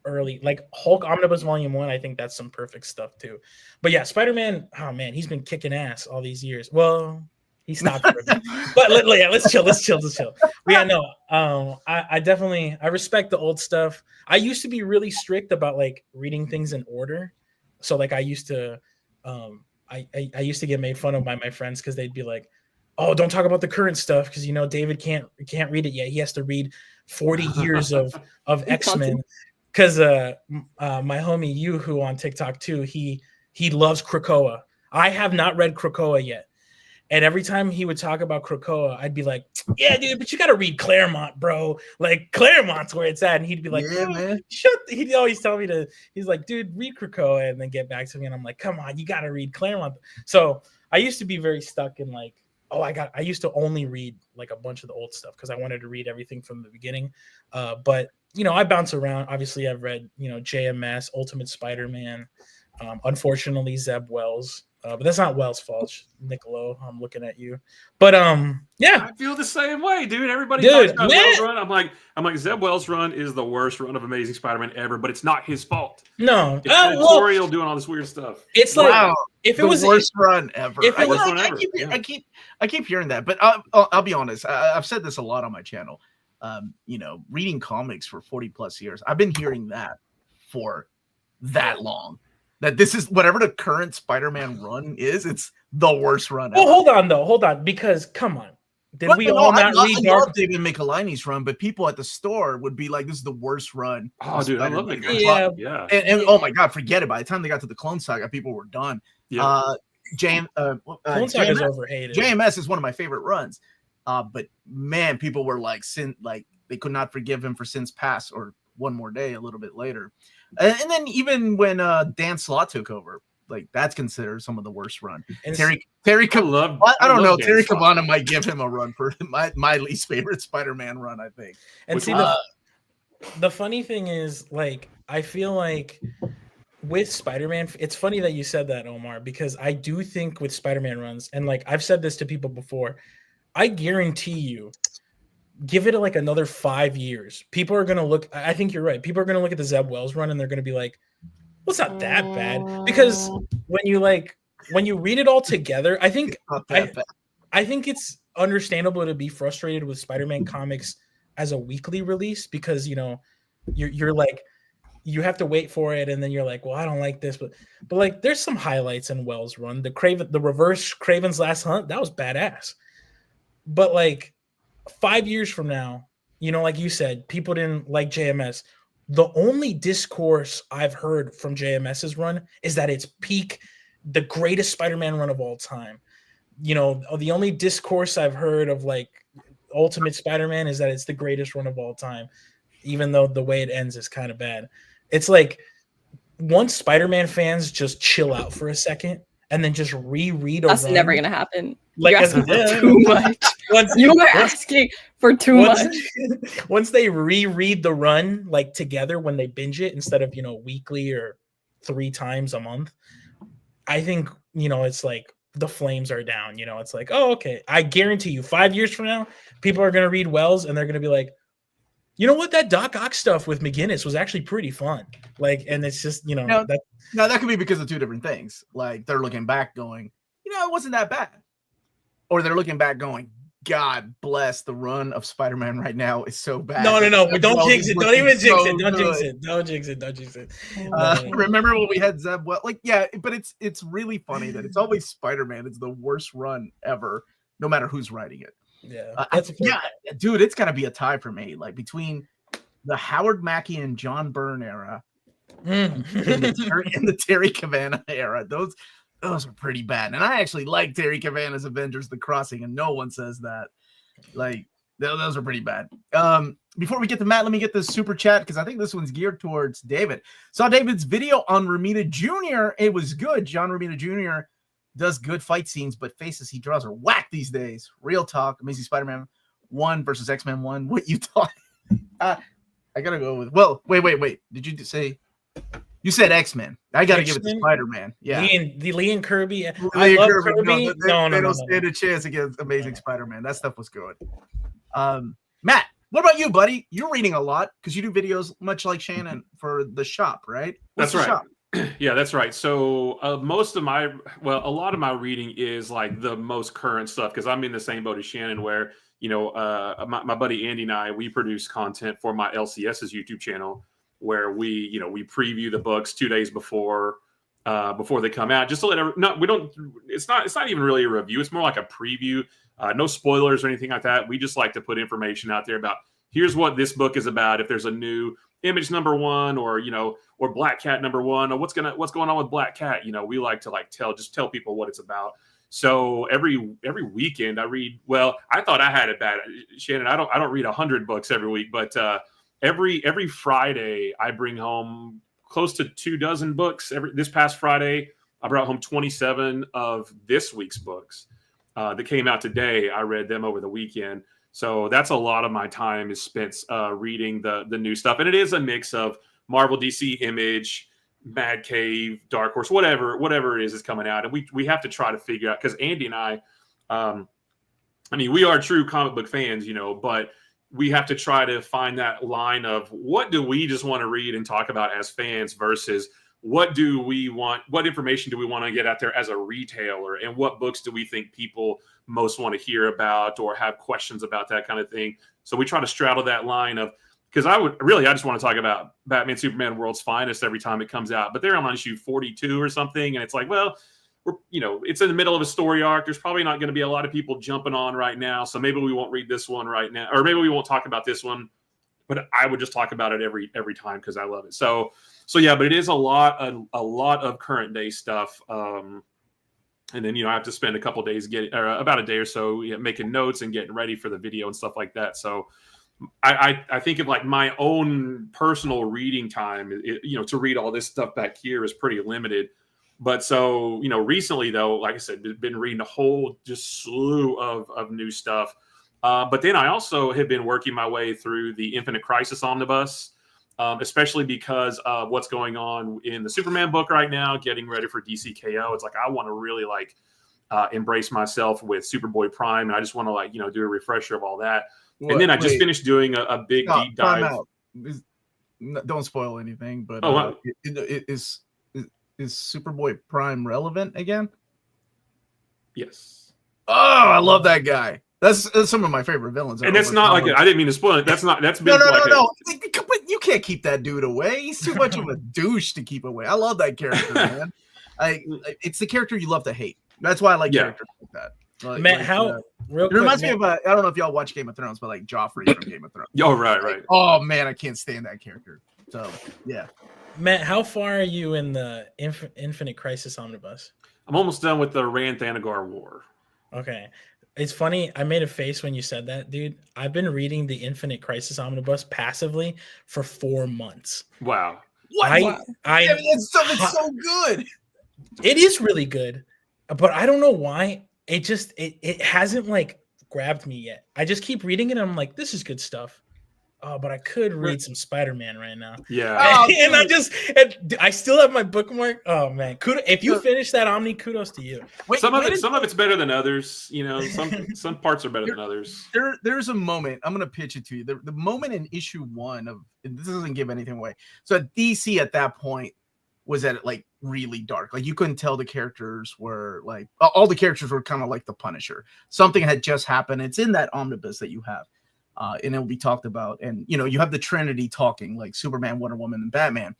early, like Hulk Omnibus Volume 1. I think that's some perfect stuff too. But yeah, Spider-Man. Oh man, he's been kicking ass all these years. Well, he stopped for a bit. But let's chill. But yeah, no. I respect the old stuff. I used to be really strict about like reading things in order. So like I used to, I used to get made fun of by my friends because they'd be like, oh, don't talk about the current stuff because, you know, David can't read it yet. He has to read 40 years of X-Men because my homie Yuhu on TikTok too, he loves Krakoa. I have not read Krakoa yet. And every time he would talk about Krakoa, I'd be like, yeah, dude, but you got to read Claremont, bro. Like Claremont's where it's at. And he'd be like, yeah, man, he'd always tell me he's like, dude, read Krakoa and then get back to me. And I'm like, come on, you got to read Claremont. So I used to be very stuck in like, I used to only read like a bunch of the old stuff because I wanted to read everything from the beginning. But, you know, I bounce around. Obviously, I've read, you know, JMS, Ultimate Spider-Man, unfortunately, Zeb Wells. But that's not Wells' fault. Niccolo, I'm looking at you. But yeah, I feel the same way, dude. Everybody talks about Wells' run. I'm like Zeb Wells' run is the worst run of Amazing Spider-Man ever, but it's not his fault. No, it's editorial doing all this weird stuff. It's like if it was the worst run ever. I keep hearing that, but I'll be honest. I've said this a lot on my channel. reading comics for 40 plus years. I've been hearing that for that long. That this is whatever the current Spider-Man run is, it's the worst run ever. Oh, hold on, because come on. Did we all not read I Dark? love David Michelinie's run, but people at the store would be like, this is the worst run. Oh, dude, I love that guy. Yeah. Yeah. And oh my God, forget it. By the time they got to the Clone Saga, people were done. Yeah. Clone Saga is overhated. JMS is one of my favorite runs. But man, people were like, they could not forgive him for Sins Past or One More Day a little bit later. And then even when Dan Slott took over, like that's considered some of the worst run. And Terry I don't know. Dan Terry Slott. Cabana might give him a run for my least favorite Spider-Man run, I think. And Which see, one? the funny thing is, like, I feel like with Spider-Man, it's funny that you said that, Omar, because I do think with Spider-Man runs, and like I've said this to people before, I guarantee you, give it like another 5 years. People are going to look, I think you're right. People are going to look at the Zeb Wells run and they're going to be like, well, it's not that bad. Because when you read it all together, I think I think it's understandable to be frustrated with Spider-Man comics as a weekly release because, you're like, you have to wait for it. And then you're like, well, I don't like this, but like, there's some highlights in Wells' run. The reverse Craven's Last Hunt, that was badass. But like 5 years from now, like you said, people didn't like JMS. The only discourse I've heard from JMS's run is that it's peak, the greatest Spider-Man run of all time. The only discourse I've heard of like Ultimate Spider-Man is that it's the greatest run of all time, even though the way it ends is kind of bad. It's like once Spider-Man fans just chill out for a second and then just reread a That's run, never going to happen. like You're asking for too much. You're asking for too much. Once they reread the run like together when they binge it instead of weekly or 3 times a month, I think it's like the flames are down. It's like, oh, okay. I guarantee you 5 years from now, people are going to read Wells and they're going to be like, you know what, that Doc Ock stuff with McGinnis was actually pretty fun. Like, and it's just now that could be because of two different things. Like they're looking back going, it wasn't that bad. Or they're looking back going, God bless, the run of Spider-Man right now is so bad. No. Don't jinx it. Don't even jinx it. Don't jinx good. it. Don't jinx it. Don't jinx it. Remember when we had Zeb? Well, like, yeah, but it's really funny that it's always Spider-Man. It's the worst run ever, no matter who's writing it. Yeah. Dude, it's gotta be a tie for me. Like between the Howard Mackie and John Byrne era and the Terry Cabana era, those are pretty bad. And I actually like Terry Cabana's Avengers: The Crossing, and no one says that. Like those are pretty bad. Before we get to Matt, let me get this super chat because I think this one's geared towards David. Saw David's video on Romita Jr. It was good. John Romita Jr. does good fight scenes, but faces he draws are whack these days. Real talk. Amazing Spider-Man 1 versus X-Men 1. What you thought? I gotta go with. Well, wait. Did you say? You said X-Men. I gotta give it to Spider-Man. Yeah, Lee and Kirby. I love Kirby. No, they don't stand a chance against Amazing Spider-Man. That stuff was good. Matt, what about you, buddy? You're reading a lot because you do videos much like Shannon for the shop, right? That's right. Yeah, that's right. So a lot of my reading is like the most current stuff because I'm in the same boat as Shannon where, my buddy Andy and I, we produce content for my LCS's YouTube channel where we preview the books 2 days before they come out. Just to it's not even really a review. It's more like a preview. No spoilers or anything like that. We just like to put information out there about here's what this book is about. If there's a new Image #1 or Black Cat #1 or what's going on with Black Cat, we like to tell people what it's about. So every weekend I read. Well, I thought I had it bad, Shannon. I don't read 100 books every week, but every Friday I bring home close to 24 books. This past Friday I brought home 27 of this week's books that came out today. I read them over the weekend. So that's a lot of my time is spent reading the new stuff. And it is a mix of Marvel, DC, Image, Mad Cave, Dark Horse, whatever it is coming out. And we have to try to figure out, because Andy and I we are true comic book fans, but we have to try to find that line of what do we just want to read and talk about as fans versus what do we want? What information do we want to get out there as a retailer, and what books do we think people most want to hear about or have questions about, that kind of thing. So we try to straddle that line of, because I just want to talk about Batman, Superman, World's Finest every time it comes out, but they're on issue 42 or something, and it's like, well, it's in the middle of a story arc. There's probably not going to be a lot of people jumping on right now, so maybe we won't read this one right now, or maybe we won't talk about this one. But I would just talk about it every time because I love it. So yeah, but it is a lot of current day stuff. And then I have to spend a couple of days about a day or so making notes and getting ready for the video and stuff like that. So I think of like my own personal reading time, to read all this stuff back here is pretty limited. But so, recently though, like I said, been reading a whole just slew of new stuff. But then I also have been working my way through the Infinite Crisis Omnibus, especially because of what's going on in the Superman book right now, getting ready for DCKO. It's like I want to really embrace myself with Superboy Prime, and I just want to do a refresher of all that. And then I just finished doing a big deep dive. Don't spoil anything, but wow. Is Superboy Prime relevant again? Yes. Oh, I love that guy. That's some of my favorite villains. And that's not like I didn't mean to spoil it. That's been no. You can't keep that dude away. He's too much of a douche to keep away. I love that character, man. It's the character you love to hate. That's why I like characters like that. Matt, real quick, it reminds me of I don't know if y'all watch Game of Thrones, but like Joffrey from Game of Thrones. Oh, right. Oh man, I can't stand that character. So yeah. Matt, how far are you in the Infinite Crisis Omnibus? I'm almost done with the Rand Thanagar War. Okay. It's funny. I made a face when you said that, dude. I've been reading the Infinite Crisis Omnibus passively for 4 months. Wow. What? I mean, that stuff is so good. It is really good, but I don't know why. It hasn't grabbed me yet. I just keep reading it. And I'm like, this is good stuff. Oh, but I could read some Spider-Man right now. Yeah. And I still have my bookmark. Oh man. If you finish that Omni, kudos to you. Some of it's better than others. Some parts are better than others. There's a moment. I'm gonna pitch it to you. The moment in issue 1 of this doesn't give anything away. So DC at that point was at really dark. You couldn't tell the characters were all the characters were kind of like the Punisher. Something had just happened. It's in that omnibus that you have. And it'll be talked about, and you have the Trinity talking, like Superman, Wonder Woman, and Batman.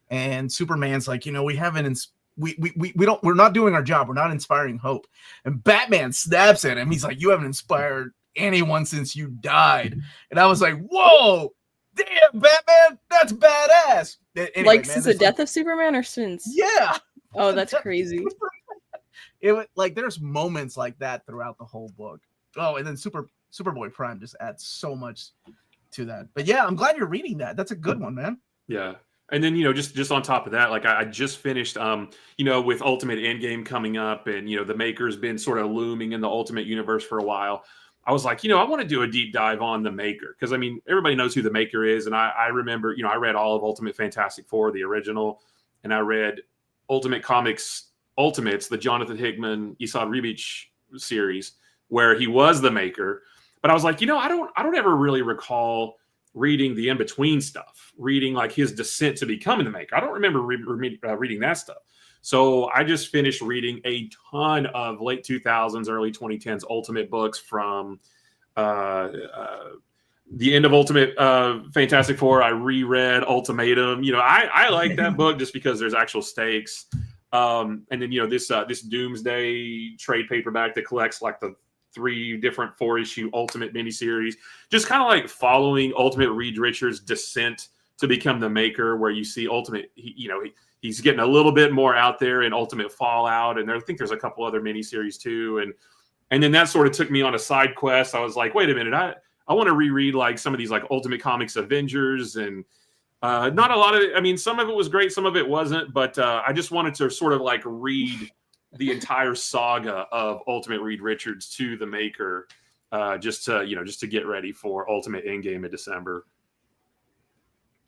And Superman's like, we haven't, we're not doing our job. We're not inspiring hope. And Batman snaps at him. He's like, you haven't inspired anyone since you died. And I was like, whoa, damn, Batman, that's badass. Anyway, since the death of Superman, or since? Yeah. Oh, that's crazy. There's moments like that throughout the whole book. Oh, and then Superboy Prime just adds so much to that. But yeah, I'm glad you're reading that. That's a good one, man. Yeah. And then, just on top of that, I just finished, with Ultimate Endgame coming up, and, the Maker's been sort of looming in the Ultimate universe for a while. I was like, I want to do a deep dive on the Maker. Because, everybody knows who the Maker is. And I remember, I read all of Ultimate Fantastic Four, the original. And I read Ultimate Comics Ultimates, the Jonathan Hickman, Esad Ribic series, where he was the Maker. But I was like, I don't ever really recall reading the in-between stuff, reading his descent to becoming the Maker. I don't remember reading that stuff. So I just finished reading a ton of late 2000s, early 2010s Ultimate books from the end of Ultimate Fantastic Four. I reread Ultimatum. I like that book just because there's actual stakes. And then, this Doomsday trade paperback that collects the 3 different 4-issue Ultimate miniseries, just kind of following Ultimate Reed Richards' descent to become the Maker, where you see Ultimate, he's getting a little bit more out there in Ultimate Fallout, and I think there's a couple other miniseries too, and then that sort of took me on a side quest. I was like, wait a minute, I want to reread some of these Ultimate Comics Avengers, and not a lot of it. Some of it was great, some of it wasn't, but I just wanted to sort of read the entire saga of Ultimate Reed Richards to the Maker, just to get ready for Ultimate Endgame in December.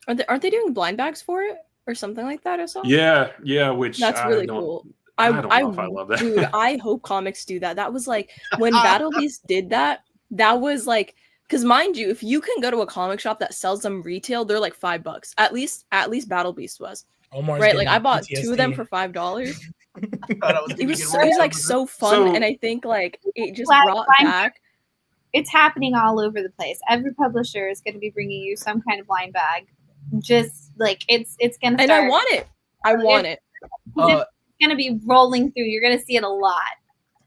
Aren't they doing blind bags for it or something like that? Or something? Yeah, which that's really cool. I don't know if I love that. Dude, I hope comics do that. That was when Battle Beast did that. That was because mind you, if you can go to a comic shop that sells them retail, they're $5. At least Battle Beast was. Omar's right? Like getting I bought 2 of them PTSD. for $5. Thought I was It gonna was get so, rid it was of like it. so fun, So- and I think like it just Glad brought I'm- back. It's happening all over the place. Every publisher is going to be bringing you some kind of blind bag. Just like it's going to And start. I want it. I want it. Uh, It's going to be rolling through. You're going to see it a lot.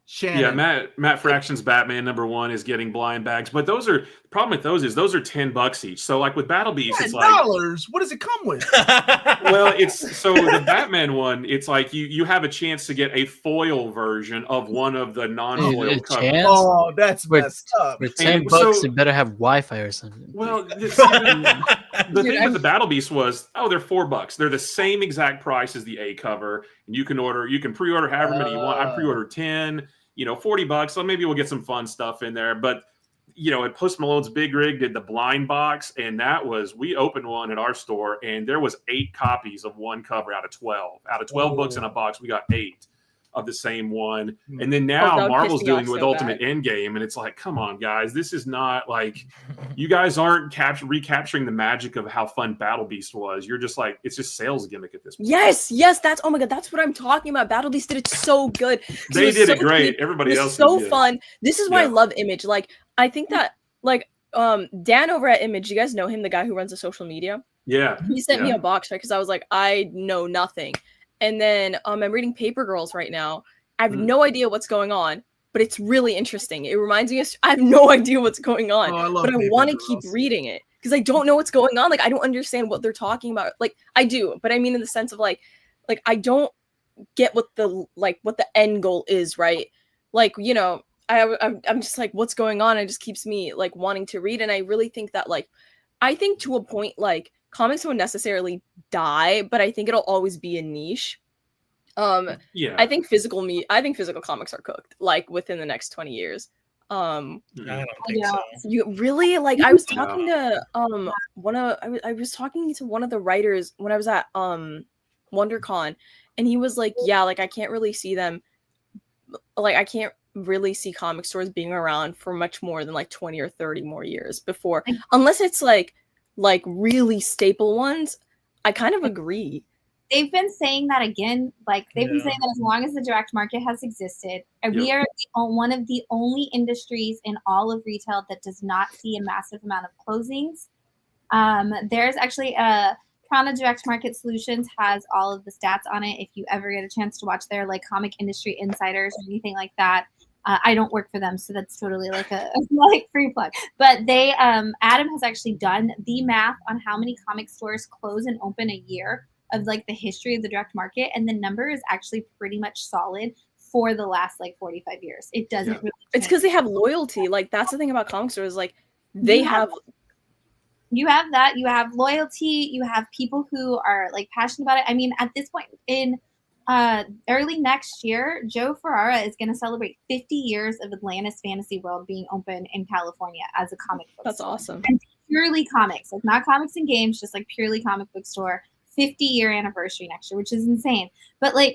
Shannon. Yeah, Matt Fraction's Batman #1 is getting blind bags, but those are the problem with those is those are $10 each. So like with Battle Beast, it's like $10. What does it come with? well, it's so the Batman one, it's like you have a chance to get a foil version of one of the non-foil A covers. chance? Oh, that's With- messed up. For And $10, so- it better have Wi-Fi or something. Well, the Dude, thing with the Battle Beast was, they're $4. They're the same exact price as the A cover, and you can pre-order however many you want. I pre-ordered 10, $40. So maybe we'll get some fun stuff in there. But at Post Malone's Big Rig did the blind box, and we opened one at our store, and there was 8 copies of one cover out of 12. Out of 12 books in a box, we got 8 of the same one. And then that now would Marvel's piss me off doing with so Ultimate bad. Endgame, and it's like, come on, guys, this is not like you guys aren't recapturing the magic of how fun Battle Beast was. You're just like, it's just sales gimmick at this point. Yes, that's oh my god, that's what I'm talking about. Battle Beast did it so good. 'Cause They was did so it great. cheap, Everybody it was else so did good. fun. This is why I Yeah. love Image. Like I think that Dan over at Image, you guys know him, the guy who runs the social media. Yeah. He sent me Yeah. a box, right? Because I was like, I know nothing. And then I'm reading Paper Girls right now. I have no idea what's going on, but it's really interesting. It reminds me of I have no idea what's going on, Oh, I love but I Paper want to keep Girls. reading it because I don't know what's going on. Like I don't understand what they're talking about. Like I do, but I mean in the sense of like I don't get what the end goal is, right? Like I'm just like, what's going on? It just keeps me like wanting to read, and I really think that I think to a point comics won't necessarily die, but I think it'll always be a niche. Yeah. I think physical comics are cooked within the next 20 years. I don't think so. You really I was talking to I was talking to one of the writers when I was at WonderCon, and he was like, yeah, I can't really see them I can't really see comic stores being around for much more than 20 or 30 more years before, unless it's really staple ones. I kind of agree. They've been saying that again. They've been saying that as long as the direct market has existed, and we are one of the only industries in all of retail that does not see a massive amount of closings. There's actually Prana Direct Market Solutions has all of the stats on it. If you ever get a chance to watch their comic industry insiders or anything like that. I don't work for them, so that's totally a free plug. But they, Adam has actually done the math on how many comic stores close and open a year of the history of the direct market, and the number is actually pretty much solid for the last 45 years. It doesn't really change. It's because they have loyalty. That's the thing about comic stores. They have you have that. You have loyalty. You have people who are passionate about it. I mean, at this point in early next year, Joe Ferrara is going to celebrate 50 years of Atlantis Fantasy World being open in California as a comic book That's store. awesome. And purely comics, not comics and games, just purely comic book store. 50-year anniversary next year, which is insane. But when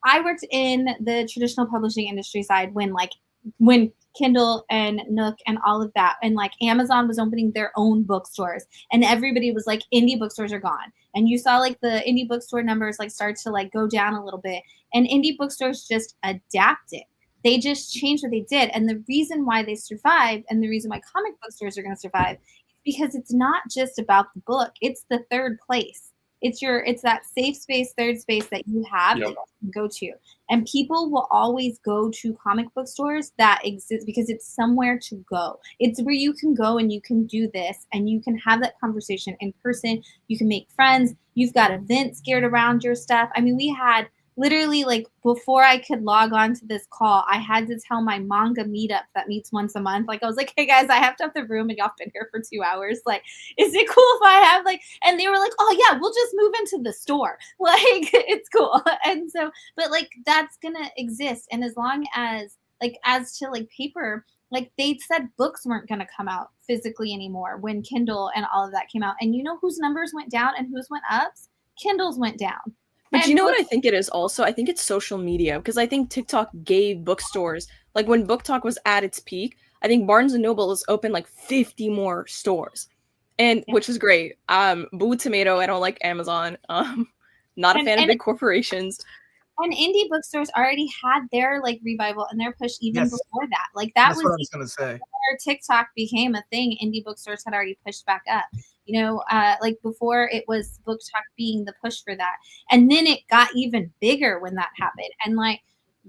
I worked in the traditional publishing industry side, when Kindle and Nook and all of that, and Amazon was opening their own bookstores, and everybody was indie bookstores are gone, and you saw the indie bookstore numbers start to go down a little bit, and indie bookstores just adapted. They just changed what they did, and the reason why they survived, and the reason why comic bookstores are going to survive, because it's not just about the book. It's the third place. It's that safe space, third space that you have that you can go to. And people will always go to comic book stores that exist because it's somewhere to go. It's where you can go and you can do this and you can have that conversation in person. You can make friends. You've got events geared around your stuff. I mean, we had literally before I could log on to this call, I had to tell my manga meetup that meets once a month. I was like, hey guys, I have to have the room and y'all been here for 2 hours. Is it cool if I have and they were like, oh yeah, we'll just move into the store. It's cool. And so, but that's gonna exist. And as long as as to paper, they said books weren't gonna come out physically anymore when Kindle and all of that came out. And you know whose numbers went down and whose went up? Kindle's went down. But you know what I think it is also? I think it's social media, because I think TikTok gave bookstores, when Book Talk was at its peak, I think Barnes & Noble has opened 50 more stores. and which is great. Boo tomato. I don't like Amazon. Not a fan of big corporations. And indie bookstores already had their like revival and their push even before that. Like that's what I was gonna say. Before TikTok became a thing, indie bookstores had already pushed back up. You know, like before it was BookTok being the push for that. And then it got even bigger when that happened. And like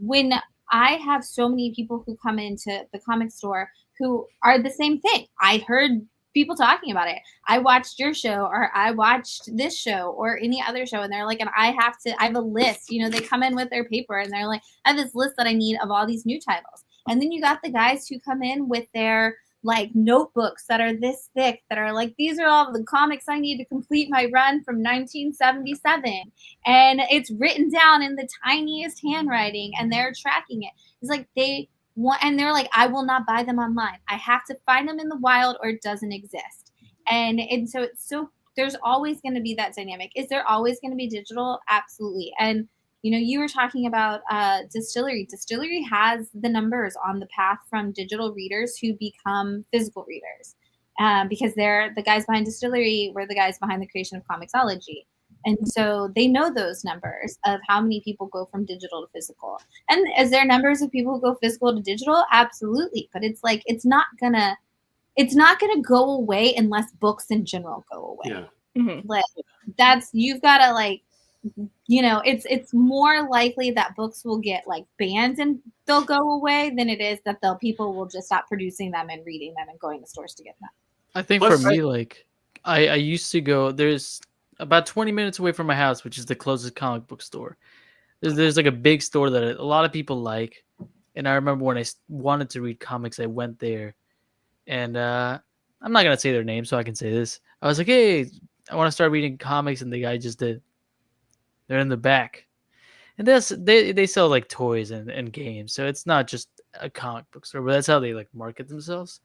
when I have so many people who come into the comic store who are the same thing. I heard people talking about it. I watched your show or I watched this show or any other show. And they're like, and I have a list, you know, they come in with their paper and they're like, I have this list that I need of all these new titles. And then you got the guys who come in with their like notebooks that are this thick that are like, these are all the comics I need to complete my run from 1977. And it's written down in the tiniest handwriting and they're tracking it. It's like and they're like, I will not buy them online. I have to find them in the wild or it doesn't exist. And so there's always going to be that dynamic. Is there always going to be digital? Absolutely. And, you know, you were talking about Distillery. Distillery has the numbers on the path from digital readers who become physical readers because they're the guys behind Distillery were the guys behind the creation of Comixology. And so they know those numbers of how many people go from digital to physical. And is there numbers of people who go physical to digital? Absolutely. But it's like, it's not gonna go away unless books in general go away. Yeah. Mm-hmm. Like you've got to like, you know, it's more likely that books will get like banned and they'll go away than it is that people will just stop producing them and reading them and going to stores to get them. I think for me, like I used to go, there's about 20 minutes away from my house, which is the closest comic book store. There's like a big store that a lot of people like. And I remember when I wanted to read comics, I went there. And I'm not going to say their name, so I can say this. I was like, hey, I want to start reading comics. And the guy just did. They're in the back. And they sell like toys and games. So it's not just a comic book store, but that's how they like market themselves.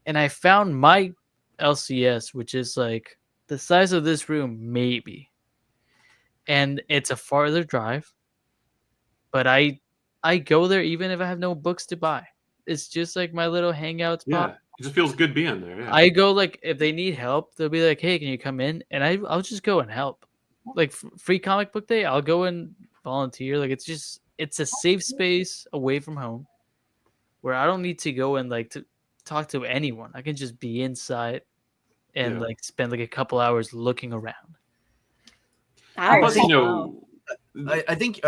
And I found my LCS, which is like the size of this room, maybe. And it's a farther drive. But I go there even if I have no books to buy. It's just like my little hangout spot. Yeah, it just feels good being there. Yeah. I go like if they need help, they'll be like, "Hey, can you come in?" And I'll just go and help. Like free comic book day, I'll go and volunteer. Like it's a safe space away from home where I don't need to go and like to talk to anyone. I can just be inside and like spend like a couple hours looking around. Plus, you know, I think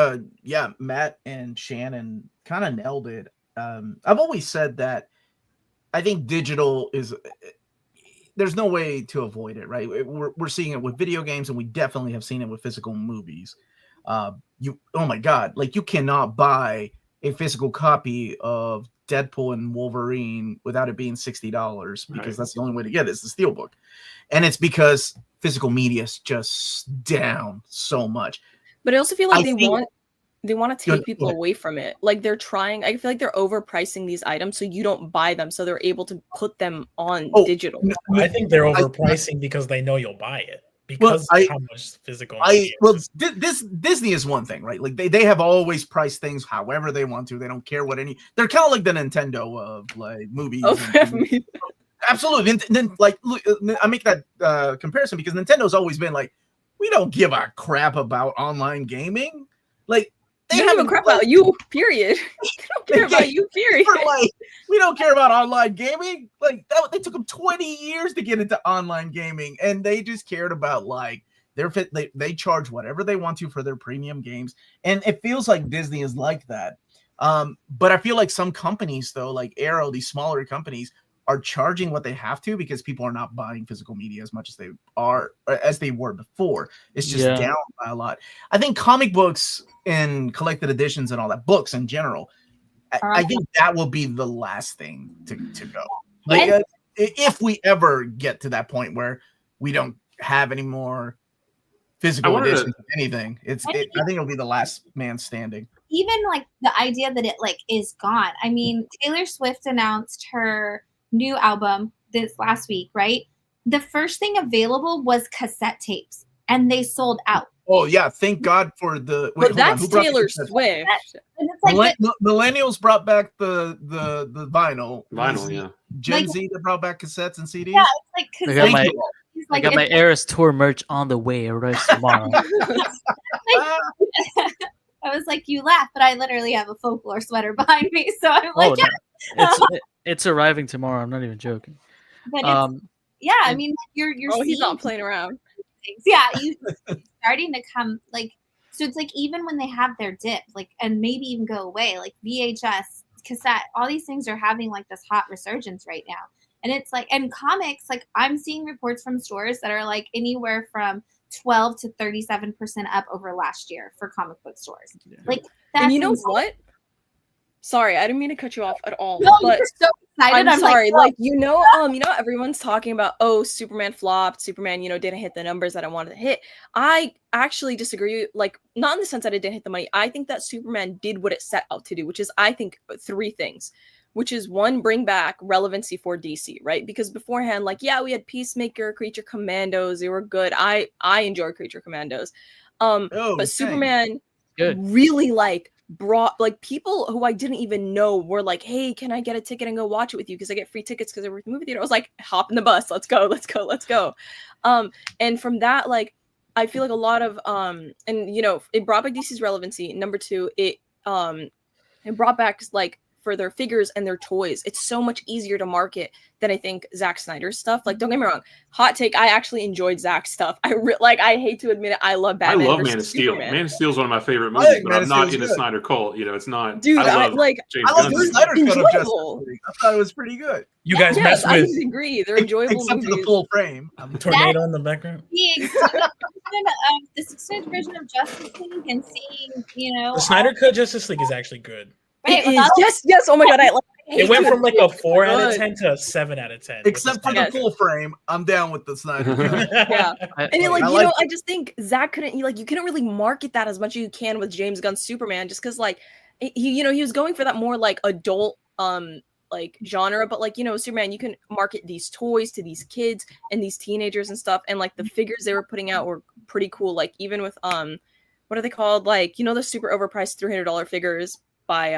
Matt and Shannon kind of nailed it. I've always said that I think digital is there's no way to avoid it, right? We're seeing it with video games, and we definitely have seen it with physical movies. Oh my God, like you cannot buy a physical copy of Deadpool and Wolverine without it being $60 because that's the only way to get it. It's the steelbook, and it's because physical media is just down so much. But I also feel like they want to take people away from it. Like they're trying. I feel like they're overpricing these items so you don't buy them, so they're able to put them on digital. I think they're overpricing because they know you'll buy it because of how much physical. Disney is one thing, right? Like they have always priced things however they want to. They don't care what they're kind of like the Nintendo of like movies. Absolutely. And then like I make that comparison because Nintendo's always been like, we don't give a crap about online gaming. Like they don't give a crap about you, period. They don't care about you, period. Like, we don't care about online gaming. Like they took them 20 years to get into online gaming, and they just cared about like they charge whatever they want to for their premium games, and it feels like Disney is like that. But I feel like some companies though, like Arrow, these smaller companies, are charging what they have to because people are not buying physical media as much as they were before. It's just down by a lot. I think comic books and collected editions and all that, books in general, I think that will be the last thing to go. Like if we ever get to that point where we don't have any more physical editions of anything, I think it'll be the last man standing. Even like the idea that it like is gone. I mean, Taylor Swift announced her new album this last week, right? The first thing available was cassette tapes, and they sold out. Oh yeah, thank God for the. But that's Taylor Swift. And it's like millennials brought back the vinyl. Vinyl, yeah. Gen Z that brought back cassettes and CDs. Yeah, it's like I got my Eras Tour merch on the way. It arrives tomorrow. I was like, you laugh, but I literally have a folklore sweater behind me, so I'm like, it's arriving tomorrow. I'm not even joking. But I mean, you're he's not playing around. Things. Yeah, you starting to come like, so it's like even when they have their dip, like, and maybe even go away, like VHS, cassette, all these things are having like this hot resurgence right now. And it's like, and comics, like I'm seeing reports from stores that are like anywhere from 12 to 37% up over last year for comic book stores. Yeah. Like, that's and you know what? Sorry, I didn't mean to cut you off at all. No, but you're so excited. I'm sorry. Like, everyone's talking about, oh, Superman flopped. Superman, didn't hit the numbers that I wanted to hit. I actually disagree. Like, not in the sense that it didn't hit the money. I think that Superman did what it set out to do, which is, I think, 3 things. Which is 1, bring back relevancy for DC, right? Because beforehand, like, yeah, we had Peacemaker, Creature Commandos. They were good. I enjoy Creature Commandos. But Superman really, like, brought, like, people who I didn't even know were like, hey, can I get a ticket and go watch it with you? Because I get free tickets because I work at the movie theater. I was like, hop in the bus. Let's go. And from that, like, I feel like a lot of, it brought back DC's relevancy. Number 2, it brought back, like, for their figures and their toys. It's so much easier to market than I think Zack Snyder's stuff. Like, don't get me wrong, hot take, I actually enjoyed Zack's stuff. I hate to admit it, I love Batman. I love Man of Steel. Man of Steel is one of my favorite movies, but I'm not in the Snyder cult. It's not. Dude, I love the Snyder cut of Justice League. I thought it was pretty good. You guys mess with. I agree. They're enjoyable except movies. For the full frame. Tornado in the background. The extended version of Justice League and seeing, the Snyder cut Justice League is actually good. Right, yes. Oh my god, it went from like a 4 out of 10 to a 7 out of 10. Except for the full frame, I'm down with the Snyder cut. Yeah, I just think Zack couldn't. You couldn't really market that as much as you can with James Gunn's Superman, just because like he was going for that more like adult like genre, but like Superman, you can market these toys to these kids and these teenagers and stuff, and like the figures they were putting out were pretty cool. Like even with what are they called? Like the super overpriced $300 figures by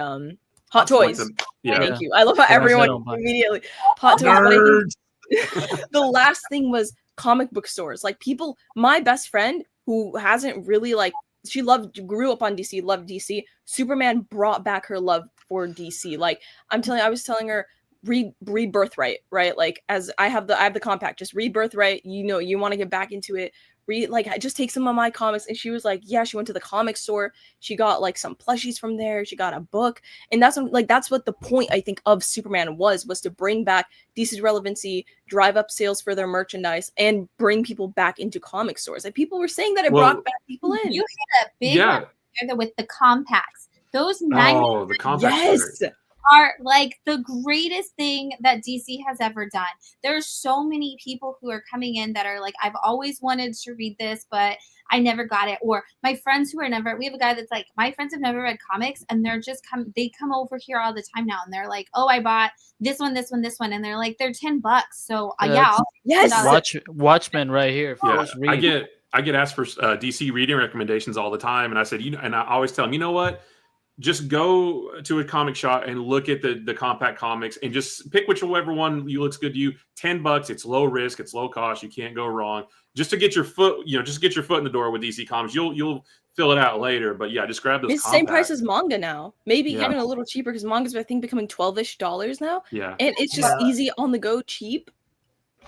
Hot Toys. Yeah. Thank you. I love how everyone immediately Hot Toys. The last thing was comic book stores. Like people, my best friend who hasn't really like, she grew up on DC, loved DC. Superman brought back her love for DC. Like I was telling her, read Birthright, right? Like as I have the compact, just read Birthright. You want to get back into it. I just take some of my comics. And she was like, yeah, she went to the comic store. She got like some plushies from there. She got a book. And that's what the point I think of Superman was to bring back DC's relevancy, drive up sales for their merchandise, and bring people back into comic stores. Like people were saying that it brought back people in. You hit a big one with the compacts. Those the compacts. Yes. Are like the greatest thing that DC has ever done. There's so many people who are coming in that are like, I've always wanted to read this, but I never got it. Or my friends who are we have a guy that's like, my friends have never read comics, and they come over here all the time now, and they're like, oh, I bought this one, and they're like, they're $10. So Watchmen right here. I get asked for DC reading recommendations all the time, and I said, and I always tell them, you know what? Just go to a comic shop and look at the compact comics and just pick whichever one looks good to you. $10, it's low risk, it's low cost, you can't go wrong. Just to get your foot, in the door with DC Comics. You'll fill it out later, but just grab those. It's the same price as manga now. Maybe even a little cheaper because manga's I think becoming $12-ish now. Yeah, and it's just easy on the go, cheap.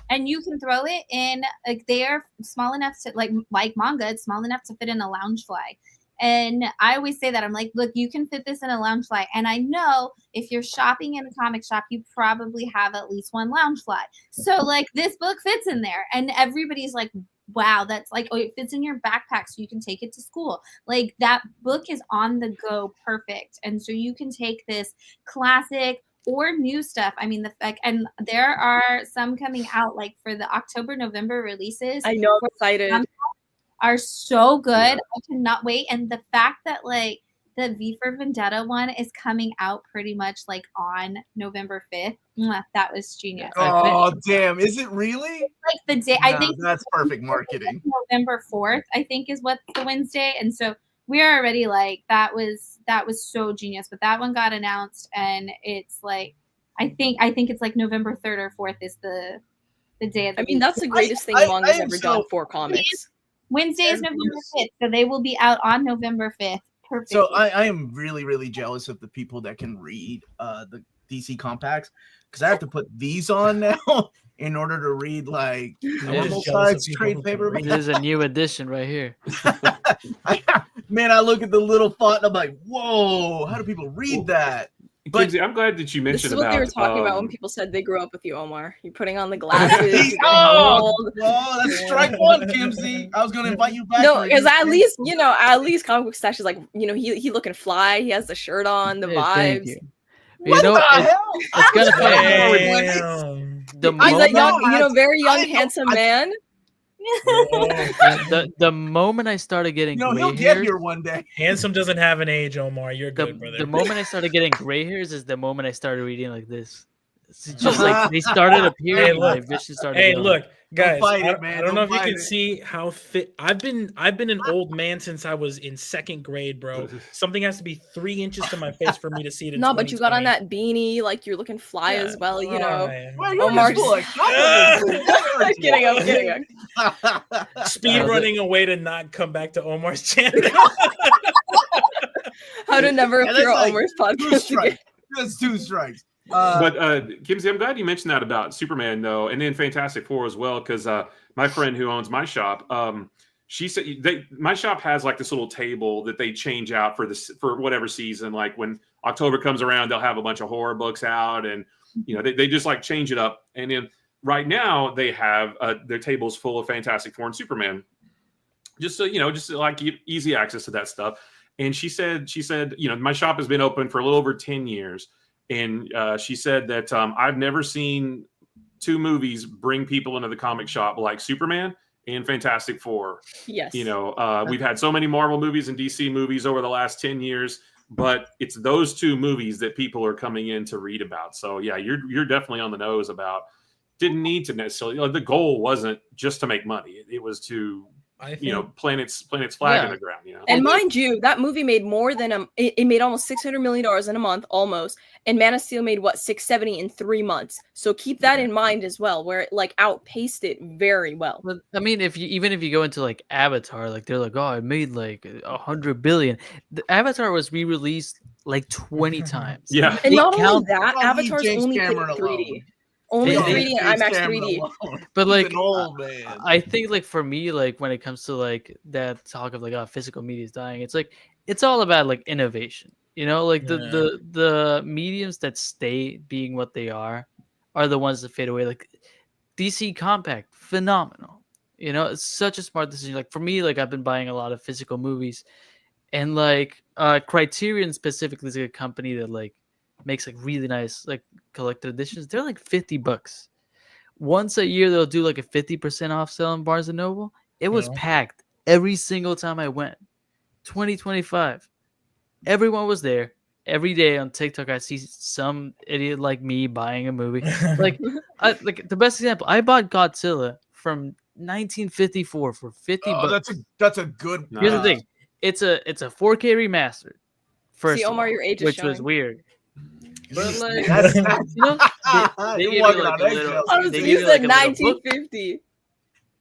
And you can throw it in. Like they are small enough to like manga. It's small enough to fit in a Loungefly. And I always say that I'm like, look, you can fit this in a Loungefly. And I know if you're shopping in a comic shop, you probably have at least one Loungefly. So like this book fits in there, and everybody's like, wow, that's like, oh, it fits in your backpack so you can take it to school. Like that book is on the go perfect. And so you can take this classic or new stuff. I mean, and there are some coming out like for the October, November releases. I know, I'm excited. Are so good. I cannot wait. And the fact that like the V for Vendetta one is coming out pretty much like on November 5th. That was genius. Oh, damn. Is it really? Like the day, I think that's perfect marketing. November 4th, I think, is what the Wednesday. And so we're already like, that was so genius. But that one got announced, and it's like, I think it's like November 3rd or 4th is the the day of the I mean, week. that's the greatest thing I manga's am ever so- done for comics. Wednesday is November 5th, so they will be out on November 5th. Perfect. So I am really, really jealous of the people that can read the DC compacts, because I have to put these on now in order to read like normal size trade paperback. This is a new edition right here. Man, I look at the little font and I'm like, whoa, how do people read that? But Kimsey, I'm glad that you This mentioned is what about they were talking about when um, people said they grew up with you, Omar. You're putting on the glasses. You're getting oh, old. well, that's strike one, Kimsey. I was going to invite you back. No, for because these at least comic book stash is like, he looking fly. He has the shirt on, the Hey, thank vibes. you. What You know, the it's hell? kind of funny. Damn. The I He's a moment, young, very young, I know- handsome man. the moment I started getting He'll gray get hairs, here one day. Handsome doesn't have an age, Omar. You're good, brother. the moment I started getting gray hairs is the moment I started reading like this. It's just like they started appearing, Hey, and my look. vision started. Hey, going. look, guys. fight I, it, man. I don't know Don't if you fight can it. see how fit I've been an old man since I was in second grade, bro. Something has to be 3 inches to my face for me to see it in No, but you got on 2020. that beanie, like you're looking fly Yeah. as well, you Oh, know. man. Well, you're Omar just full of just- compliments. I'm kidding, I'm kidding. Speed running away to not come back to Omar's channel. How to never Yeah, appear that's on like Omar's 2 podcast again. strikes. That's 2 strikes. but Kimsey, I'm glad you mentioned that about Superman though, and then Fantastic Four as well, because my friend who owns my shop, she said my shop has like this little table that they change out for whatever season. Like when October comes around, they'll have a bunch of horror books out, and they just like change it up. And then right now they have their tables full of Fantastic Four and Superman, just so just like easy access to that stuff. And she said, my shop has been open for a little over 10 years. And she said that I've never seen 2 movies bring people into the comic shop like Superman and Fantastic Four. Yes. We've had so many Marvel movies and DC movies over the last 10 years, but it's those 2 movies that people are coming in to read about. So yeah, you're definitely on the nose about, didn't need to necessarily, the goal wasn't just to make money. It was to, plant its flag in the ground, And mind you, that movie made more than it made almost $600 million in a month, almost. And Man of Steel made what, 670 in 3 months. So keep that in mind as well, where it like outpaced it very well. But I mean, if you go into like Avatar, like they're like, oh, it made like 100 billion. The Avatar was re-released like 20 times. Yeah. And It not only counts- that, Well, Avatar's James only played Cameron 3D. alone. Only Yeah. 3D and James IMAX Cameron 3D. alone. But He's like, an old man. I think like for me, like when it comes to like that talk of like, oh, physical media is dying, it's like it's all about like innovation. Like the mediums that stay being what they are the ones that fade away. Like DC Compact, phenomenal. It's such a smart decision. Like for me, like I've been buying a lot of physical movies, and like Criterion specifically is a company that like makes like really nice like collected editions. They're like $50. Once a year they'll do like a 50% off sale in Barnes and Noble. It was packed every single time I went. 2025. Everyone was there. Every day on TikTok I see some idiot like me buying a movie. Like like the best example, I bought Godzilla from 1954 for $50. That's a good. Here's the thing. It's a 4K remastered. First, See, Omar, your age is which was showing. weird. But like, That's, they you're gave you walking like on a little. eggshells. Oh, They so gave you you said like a little book. 1950.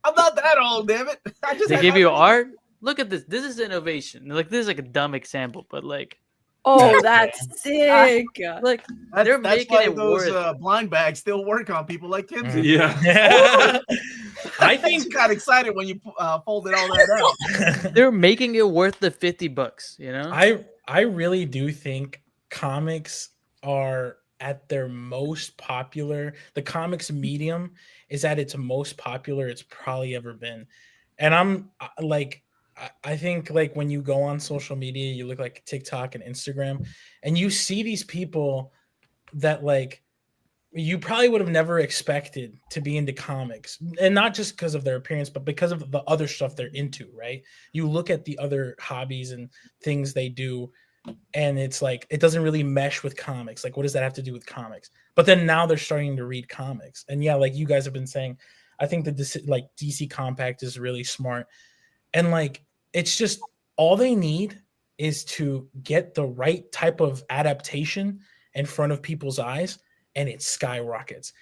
I'm not that old, damn it. I just They had give you my- art. Look at this. This is innovation. Like this is like a dumb example, but like Oh, that's sick. like That's, they're that's making why it those worth. blind bags still work on people like Kimsey. Yeah. I I think got excited when you folded all that out. They're making it worth the $50. I really do think comics are at their most popular. The comics medium is at its most popular it's probably ever been. And I'm like, I think like when you go on social media, you look like TikTok and Instagram, and you see these people that like you probably would have never expected to be into comics, and not just because of their appearance, but because of the other stuff they're into, right? You look at the other hobbies and things they do, and it's like it doesn't really mesh with comics. Like, what does that have to do with comics? But then now they're starting to read comics, and yeah, like you guys have been saying, I think that like DC Compact is really smart, and like it's just all they need is to get the right type of adaptation in front of people's eyes, and it skyrockets.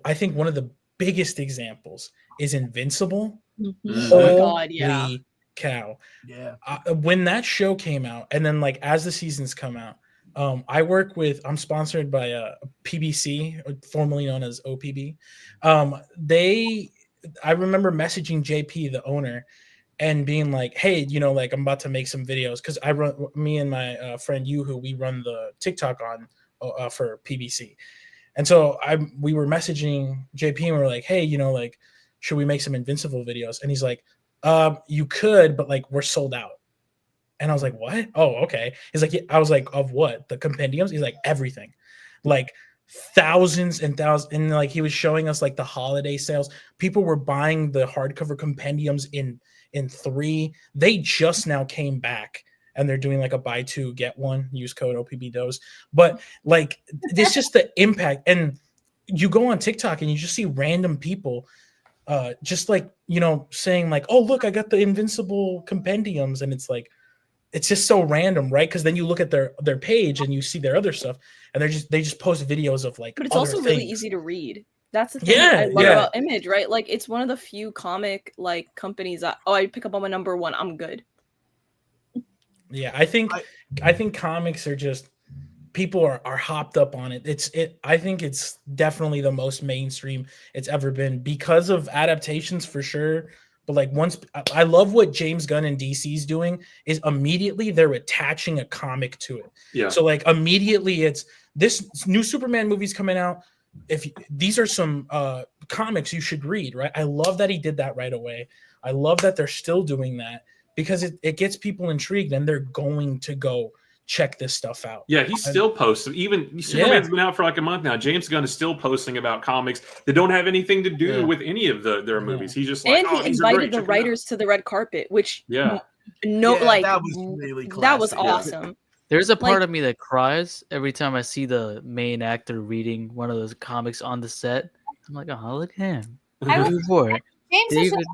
I think one of the biggest examples is Invincible. Mhm. Oh my Holy God, yeah. cow. Yeah. When that show came out, and then like as the seasons come out, I'm sponsored by PBC, formerly known as OPB. I remember messaging JP, the owner, and being like, hey, like I'm about to make some videos, because me and my friend Yuhu, we run the TikTok on for PBC. And so we were messaging JP and we were like, hey, like, should we make some Invincible videos? And he's like, you could, but like we're sold out. And I was like, what? Oh, okay. He's like, yeah. I was like, of what? The compendiums? He's like, everything. Like thousands and thousands. And like he was showing us like the holiday sales. People were buying the hardcover compendiums in 3. They just now came back. And they're doing like a buy 2 get 1, use code OPBDOS. But like it's just the impact. And you go on TikTok and you just see random people just like, saying like, oh, look, I got the Invincible compendiums. And it's like, it's just so random, right? Because then you look at their page and you see their other stuff, and they just post videos of like. But it's other also really things. easy to read. That's the thing Yeah, I love about Image, right? Like it's one of the few comic like companies that I pick up on my number 1, I'm good. Yeah, I think comics are just, people are hopped up on it. I think it's definitely the most mainstream it's ever been because of adaptations for sure. But like I love what James Gunn and DC's doing is immediately they're attaching a comic to it. Yeah. So like immediately it's this new Superman movie's coming out. These are some comics you should read, right? I love that he did that right away. I love that they're still doing that because it gets people intrigued and they're going to go check this stuff out. Yeah, he's still posting. Even Superman's been out for like a month now. James Gunn is still posting about comics that don't have anything to do with any of their movies. He's just like, and he invited the writers to the red carpet, which like that was really classic. That was awesome. There's a part of me that cries every time I see the main actor reading one of those comics on the set. I'm like, oh, look at him. I for it. James was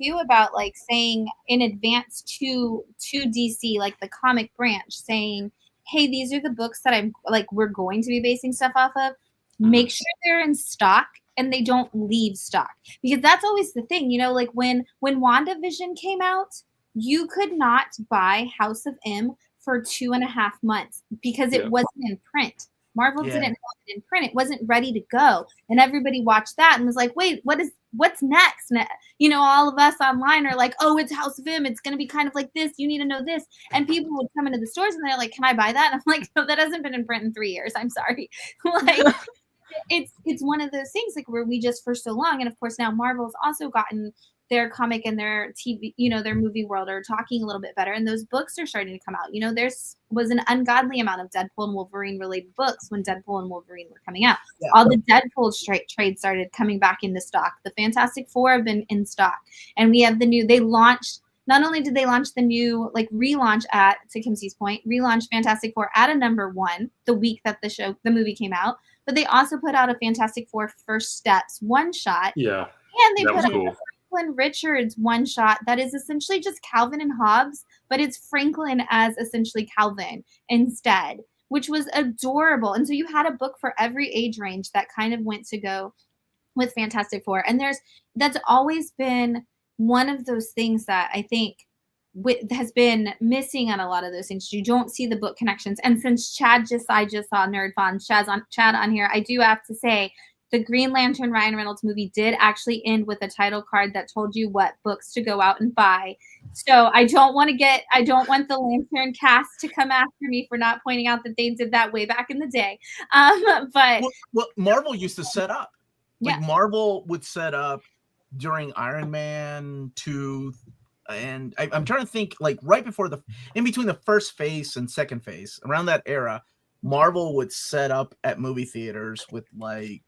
too about like saying in advance to DC, like the comic branch, saying, hey, these are the books that we're going to be basing stuff off of. Make sure they're in stock and they don't leave stock, because that's always the thing, like when WandaVision came out, you could not buy House of M for 2.5 months because it wasn't in print. Marvel didn't have it in print. It wasn't ready to go. And everybody watched that and was like, wait, what's next? And, all of us online are like, oh, it's House of M. It's going to be kind of like this. You need to know this. And people would come into the stores and they're like, can I buy that? And I'm like, no, that hasn't been in print in 3 years. I'm sorry. Like, it's one of those things like where we just for so long. And of course, now Marvel's also gotten their comic and their TV, their movie world are talking a little bit better. And those books are starting to come out. There was an ungodly amount of Deadpool and Wolverine related books when Deadpool and Wolverine were coming out. Yeah. All the Deadpool trades started coming back into stock. The Fantastic Four have been in stock. And we have not only did they launch the new, relaunch to Kimsey's point, relaunch Fantastic Four at a number 1 the week that the movie came out, but they also put out a Fantastic Four First Steps one-shot. Yeah. And they put out Franklin Richards one-shot that is essentially just Calvin and Hobbes, but it's Franklin as essentially Calvin instead, which was adorable. And so you had a book for every age range that kind of went to go with Fantastic Four. And that's always been one of those things that I think has been missing on a lot of those things. You don't see the book connections. And since I just saw NerdFon, Chad on here, I do have to say, the Green Lantern Ryan Reynolds movie did actually end with a title card that told you what books to go out and buy. So I don't want the Lantern cast to come after me for not pointing out that they did that way back in the day. But Marvel used to set up. Marvel would set up during Iron Man 2, and I'm trying to think right before in between the first phase and second phase, around that era. Marvel would set up at movie theaters with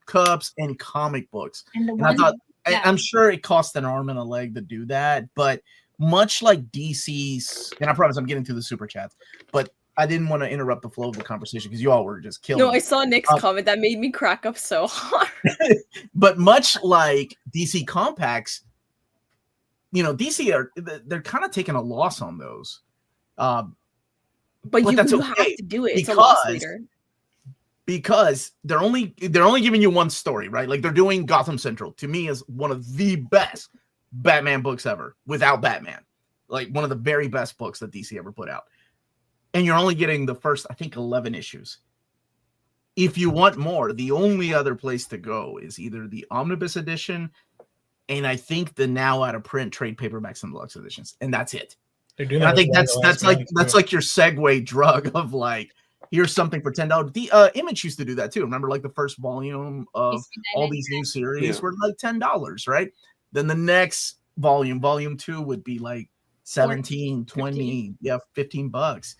cups and comic books. And I thought, I'm sure it cost an arm and a leg to do that, but much like DC's, and I promise I'm getting to the super chats, but I didn't want to interrupt the flow of the conversation because you all were just killing. No, I saw Nick's comment that made me crack up so hard. But much like DC Compacts, DC they're kind of taking a loss on those. But you that's have to do it. It's a loss leader. because they're only giving you one story, right? Like they're doing Gotham Central. To me, is one of the best Batman books ever without Batman. Like one of the very best books that DC ever put out. And you're only getting the first, I think, 11 issues. If you want more, the only other place to go is either the Omnibus edition and I think the now out of print trade paperbacks and deluxe editions. And that's it. And I think that's like your segue drug of like, here's something for $10. The Image used to do that too. Remember, like the first volume of all these new series were like $10, right? Then the next volume 2, would be like 17, 20, 15 bucks.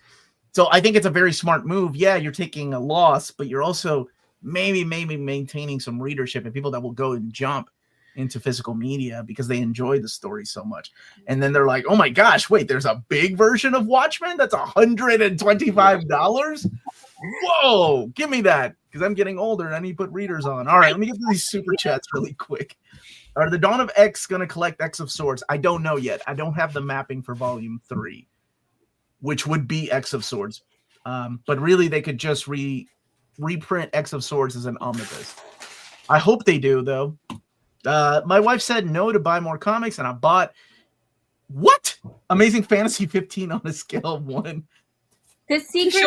So I think it's a very smart move. Yeah, you're taking a loss, but you're also maybe maintaining some readership and people that will go and jump into physical media because they enjoy the story so much. And then they're like, oh my gosh, wait, there's a big version of Watchmen that's $125. Whoa, give me that, because I'm getting older and I need to put readers on. All right, let me get to these super chats really quick. Are the Dawn of X going to collect X of Swords? I don't know yet. I don't have the mapping for volume 3, which would be X of Swords. But really, they could just reprint X of Swords as an omnibus. I hope they do, though. My wife said no to buy more comics, and I bought what? Amazing Fantasy 15 on a scale of 1. The secret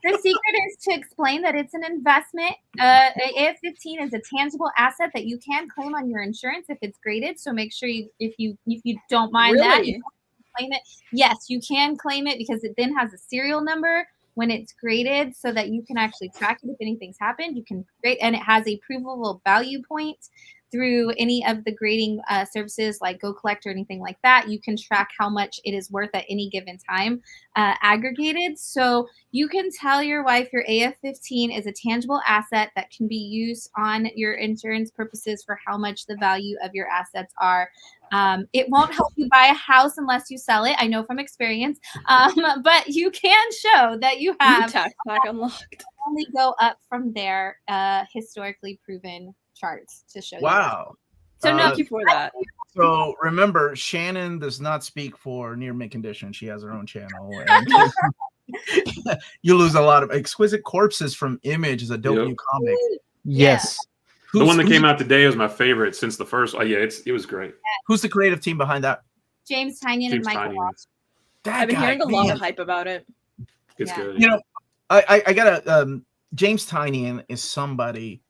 is to explain that it's an investment. AF-15 is a tangible asset that you can claim on your insurance if it's graded. So make sure if you don't mind that, you claim it. Yes, you can claim it because it then has a serial number when it's graded, so that you can actually track it if anything's happened. You can grade, and it has a provable value point through any of the grading services like Go Collect or anything like that. You can track how much it is worth at any given time, aggregated. So you can tell your wife your AF-15 is a tangible asset that can be used on your insurance purposes for how much the value of your assets are. It won't help you buy a house unless you sell it. I know from experience, but you can show that you have tax pack unlocked. Only go up from there, historically proven charts to show you. Wow. So thank you for that. So remember, Shannon does not speak for Near Mint Condition. She has her own channel. You lose a lot of Exquisite Corpses from Image is a dope new comic. Yes. The one that came out today was my favorite since the first. Oh yeah, it was great. Who's the creative team behind that? James Tynion and Michael Walsh. I've been hearing a lot of hype about it. It's good. You know, I gotta James Tynion is somebody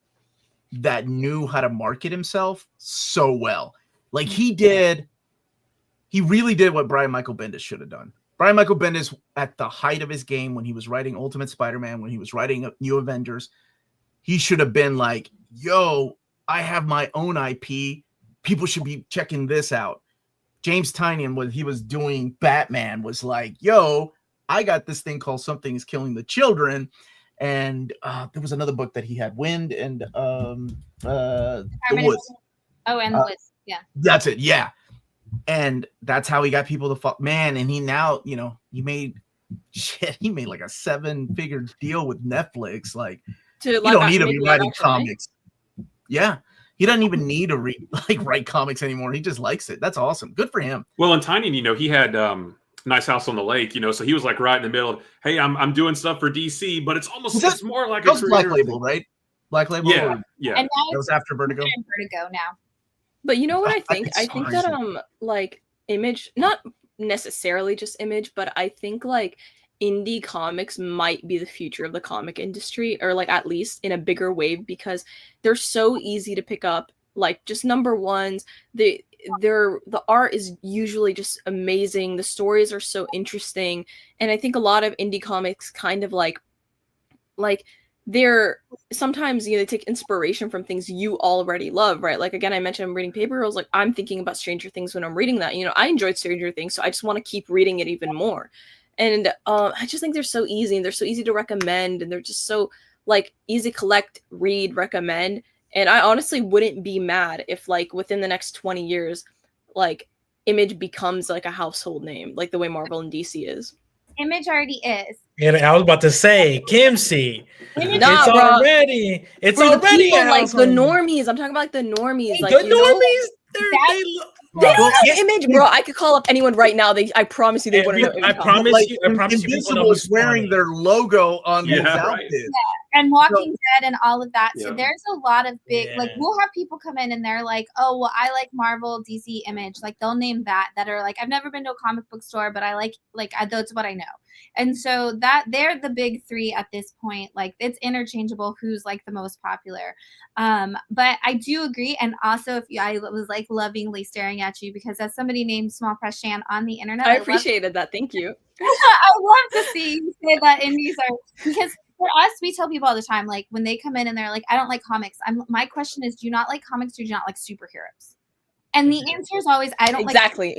that knew how to market himself so well. Like he really did what Brian Michael Bendis should have done. Brian Michael Bendis, at the height of his game, when he was writing Ultimate Spider-Man, when he was writing New Avengers, he should have been like, yo, I have my own IP. People should be checking this out. James Tynion, when he was doing Batman, was like, yo, I got this thing called Something is Killing the Children. And there was another book that he had, Wind and The Woods. Oh, and The Woods, yeah. That's it, yeah. And that's how he got people to fuck, man. And he now, you know, he made like a 7-figure deal with Netflix. Like, you don't need to be writing comics. Yeah. He doesn't even need to write comics anymore. He just likes it. That's awesome. Good for him. Well, and Tynion, you know, he had Nice House on the Lake, you know, so he was like right in the middle of, hey, I'm doing stuff for DC, but it's more like a Black Label, right? Black Label. Yeah. And that was after Vertigo. Vertigo now. But you know what I think? I think that like Image, not necessarily just Image, but I think like indie comics might be the future of the comic industry, or like at least in a bigger wave, because they're so easy to pick up. Like just number ones, the art is usually just amazing. The stories are so interesting, and I think a lot of indie comics kind of like they're sometimes, you know, they take inspiration from things you already love, right? Like again, I mentioned I'm reading Paper Girls. Like I'm thinking about Stranger Things when I'm reading that. You know, I enjoyed Stranger Things, so I just want to keep reading it even more. And I just think they're so easy, and they're so easy to recommend, and they're just so like easy to collect, read, recommend. And I honestly wouldn't be mad if like within the next 20 years, like Image becomes like a household name, like the way Marvel and DC is. Image already is. And I was about to say, Kimsey. It's already like the normies. I'm talking about like the normies. Like the normies. They don't have Image, bro. I could call up anyone right now. I promise you, they wouldn't know. I promise you. Invincible is wearing their logo on his outfit. and Walking Dead and all of that. So Yeah. there's a lot of big, like, Yeah. we'll have people come in and they're like, oh, well, I like Marvel, DC, Image. Like, they'll name that are like, I've never been to a comic book store, but I like that's what I know. And so that they're the big three at this point. Like, it's interchangeable who's like the most popular. But I do agree. And also, I was like lovingly staring at you because as somebody named Small Press Shan on the internet, I appreciated that. Thank you. I love to see you say that indies are, because for us, we tell people all the time, like when they come in and they're like, I don't like comics. My question is, do you not like comics or do you not like superheroes? And the answer is always, I don't Exactly.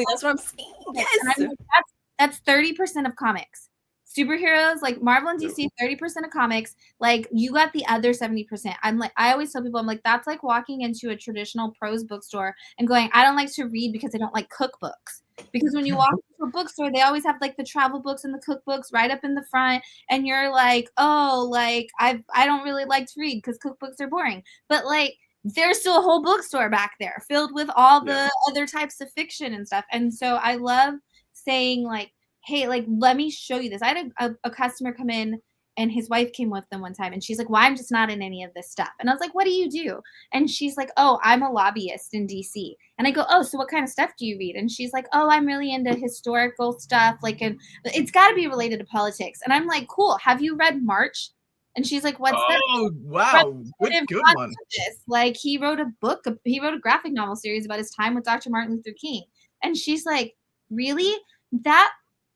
That's what I'm saying. Yes. Yes. And I'm like, that's 30% of comics. Superheroes, like Marvel and DC, 30% of comics. Like, you got the other 70%. I'm like, I always tell people, I'm like, that's like walking into a traditional prose bookstore and going, I don't like to read because I don't like cookbooks. Because when you walk into a bookstore, they always have like the travel books and the cookbooks right up in the front, and you're like, oh, like I don't really like to read because cookbooks are boring. But like, there's still a whole bookstore back there filled with all the other types of fiction and stuff. And so I love saying like, hey, like, let me show you this. I had a customer come in and his wife came with them one time and she's like, well, I'm just not in any of this stuff. And I was like, what do you do? And she's like, oh, I'm a lobbyist in DC. And I go, oh, so what kind of stuff do you read? And she's like, oh, I'm really into historical stuff. Like, and it's got to be related to politics. And I'm like, cool. Have you read March? And she's like, what's that? Oh, wow. Good one. Like, he wrote a graphic novel series about his time with Dr. Martin Luther King. And she's like, really? That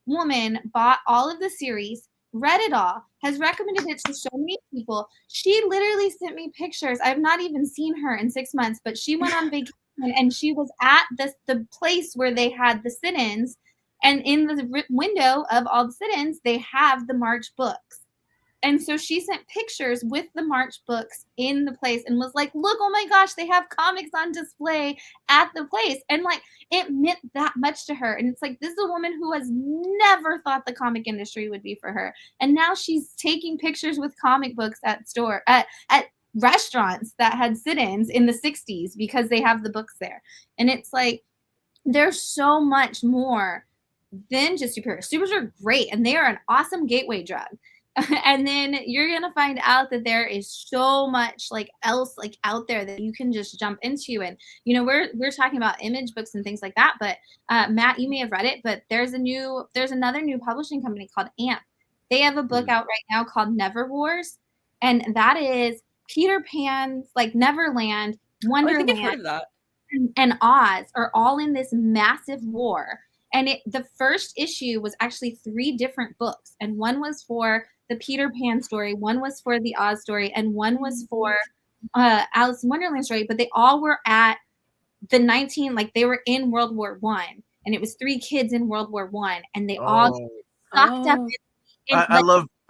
woman bought all of the series, read it all, has recommended it to so many people. She literally sent me pictures. I've not even seen her in 6 months, but she went on vacation and she was at the place where they had the sit-ins, and in the window of all the sit-ins, they have the March books. And so she sent pictures with the March books in the place and was like, look, oh my gosh, they have comics on display at the place. And like, it meant that much to her. And it's like, this is a woman who has never thought the comic industry would be for her. And now she's taking pictures with comic books at restaurants that had sit-ins in the 60s because they have the books there. And it's like, there's so much more than just superheroes. Superheroes are great and they are an awesome gateway drug. And then you're going to find out that there is so much like else like out there that you can just jump into. And, you know, we're talking about Image books and things like that. But Matt, you may have read it, but there's another new publishing company called AMP. They have a book out right now called Never Wars. And that is Peter Pan's like Neverland, Wonderland, I think I've heard of that. and Oz are all in this massive war. And the first issue was actually 3 different books. And one was for the Peter Pan story, one was for the Oz story, and one was for Alice in Wonderland story. But they all were at they were in World War I. And it was 3 kids in World War I. And they all sucked up. I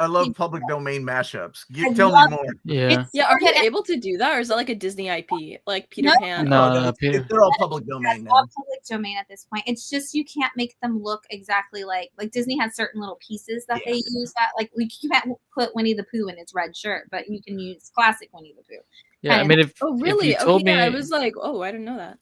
love public domain mashups. Tell me more. Yeah. Are you able to do that, or is that like a Disney IP, like Peter Pan? No, they're all public domain now. All public domain at this point. It's just you can't make them look exactly like Disney has certain little pieces that they use that like you can't put Winnie the Pooh in his red shirt, but you can use classic Winnie the Pooh. Yeah, I mean, if really? if you told me, I was like, oh, I didn't know that.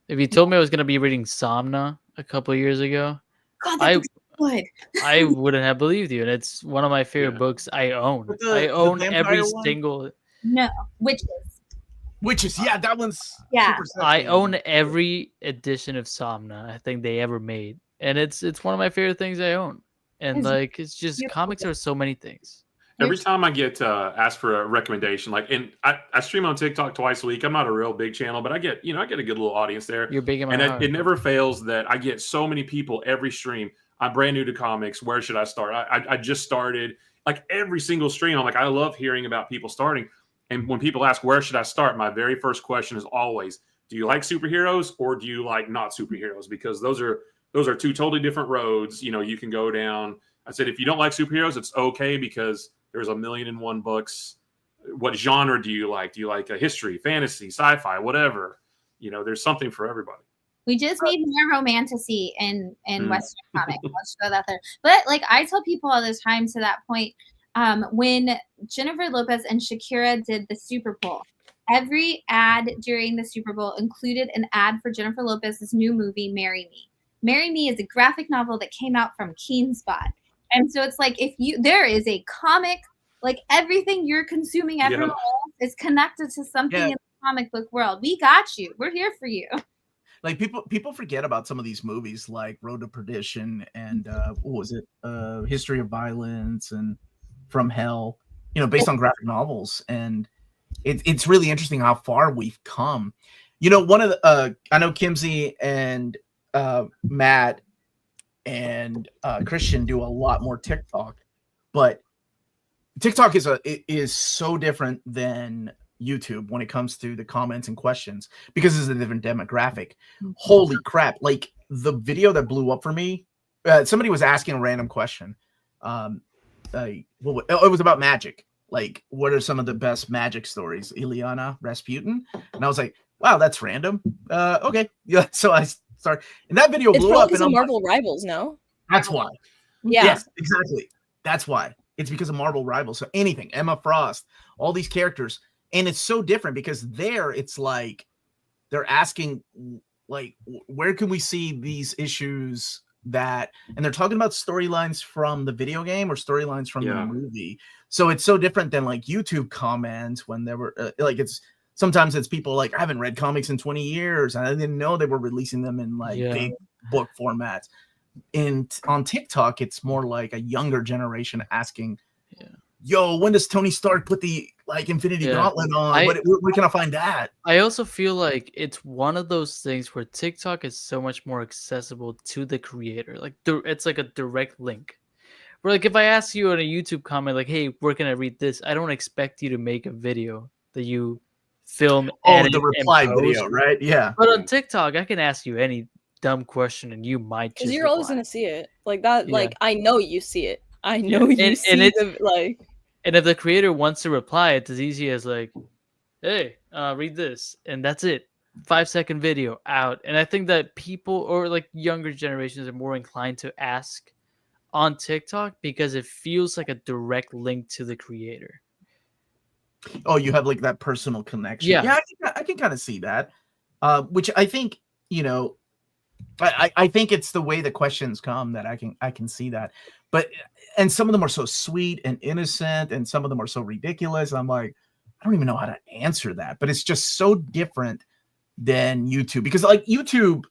If you told me I was gonna be reading Somna a couple of years ago, God, that looks good. I wouldn't have believed you, and it's one of my favorite books I own. I own every single. No, Witches. Yeah, that one's super sexy. I own every edition of Somna I think they ever made, and it's one of my favorite things I own. And like, it's just comics are so many things. Every time I get asked for a recommendation, like, and I stream on TikTok twice a week. I'm not a real big channel, but I get a good little audience there. You're big in my heart. It never fails that I get so many people every stream. I'm brand new to comics. Where should I start? I just started. Like every single stream, I'm like, I love hearing about people starting. And when people ask where should I start, my very first question is always, do you like superheroes or do you like not superheroes? Because those are 2 totally different roads. You know, you can go down. I said, if you don't like superheroes, it's okay because there's 1,000,001 books. What genre do you like? Do you like a history, fantasy, sci-fi, whatever? You know, there's something for everybody. We just need more romantasy in Western comics. Let's throw that there. But like I tell people all the time to that point, when Jennifer Lopez and Shakira did the Super Bowl, every ad during the Super Bowl included an ad for Jennifer Lopez's new movie, Marry Me. Marry Me is a graphic novel that came out from Keen Spot. And so it's like there is a comic Like everything you're consuming Yeah. everywhere else is connected to something Yeah. in the comic book world. We got you. We're here for you. Like people forget about some of these movies like Road to Perdition and what was it? History of Violence and From Hell, you know, based on graphic novels. And it's really interesting how far we've come. You know, one of the I know Kimsey and Matt and Christian do a lot more TikTok, but TikTok is so different than YouTube when it comes to the comments and questions because it's a different demographic. Holy crap. Like the video that blew up for me, somebody was asking a random question. It was about magic. Like, what are some of the best magic stories? Ilyana Rasputin. And I was like, wow, that's random. Okay. Yeah. So I started, and that video It's blew probably up. because And of I'm like, Marvel Rivals, no? that's why. Yeah. Yes, exactly. That's why. It's because of Marvel Rivals. So anything, Emma Frost, all these characters. And it's so different because there it's like they're asking, like, where can we see these issues that, and they're talking about storylines from the video game or storylines from the movie. So it's so different than like YouTube comments when there were like, sometimes it's people like, I haven't read comics in 20 years and I didn't know they were releasing them in like big book formats. And on TikTok, it's more like a younger generation asking, yo, when does Tony Stark put the like Infinity Gauntlet on? Where can I find that? I also feel like it's one of those things where TikTok is so much more accessible to the creator. Like it's like a direct link. Where like if I ask you on a YouTube comment, like, hey, where can I read this? I don't expect you to make a video that you film. Oh, the reply video, right? Yeah. But on TikTok, I can ask you any dumb question and you might just because you're always gonna see it like that. Like I know you see it. I know you see the like. And if the creator wants to reply, it's as easy as like, hey, read this, and that's it. 5-second video out. And I think that people or like younger generations are more inclined to ask on TikTok because it feels like a direct link to the creator. Oh, you have like that personal connection. Yeah, I can kind of see that. Which I think, you know, I think it's the way the questions come that I can see that. But and some of them are so sweet and innocent, and some of them are so ridiculous. I'm like, I don't even know how to answer that. But it's just so different than YouTube because like YouTube,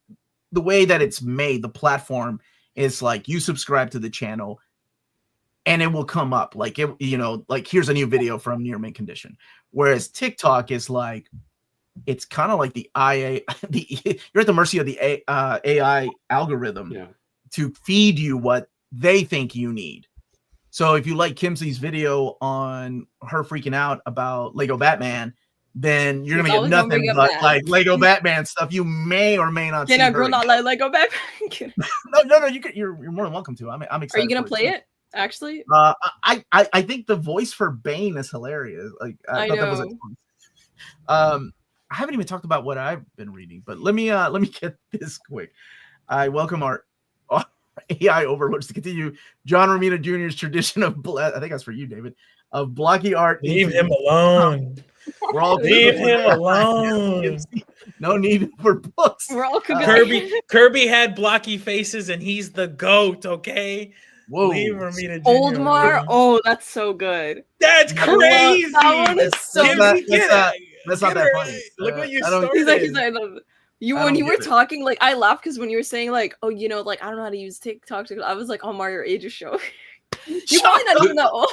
the way that it's made, the platform is like you subscribe to the channel and it will come up like it, you know, like here's a new video from Near Mint Condition. Whereas TikTok is like, it's kind of like you're at the mercy of the AI algorithm to feed you what they think you need. So if you like Kimsey's video on her freaking out about Lego Batman, then you're gonna get nothing but like Lego Batman stuff. You may or may not. Can a girl not like Lego Batman? No. You're more than welcome to. I'm excited. Are you gonna play it? Actually, I think the voice for Bane is hilarious. Like I thought know. that was I haven't even talked about what I've been reading, but let me get this quick. I welcome our AI overlords to continue John Romita Jr.'s tradition of I think that's for you, David, of blocky art. Leave him alone. We're all leave him alone. No need for books. We're all Kirby had blocky faces, and he's the GOAT. Okay. Whoa. Leave Romita Jr. Oldmar. Oh, that's so good. That's crazy. That one is so good. That's not that funny. Look what you started. He's like, I love it. When you were talking, like, I laughed because when you were saying, like, oh, you know, like, I don't know how to use TikTok, I was like, Omar, your age is showing. You probably not even know.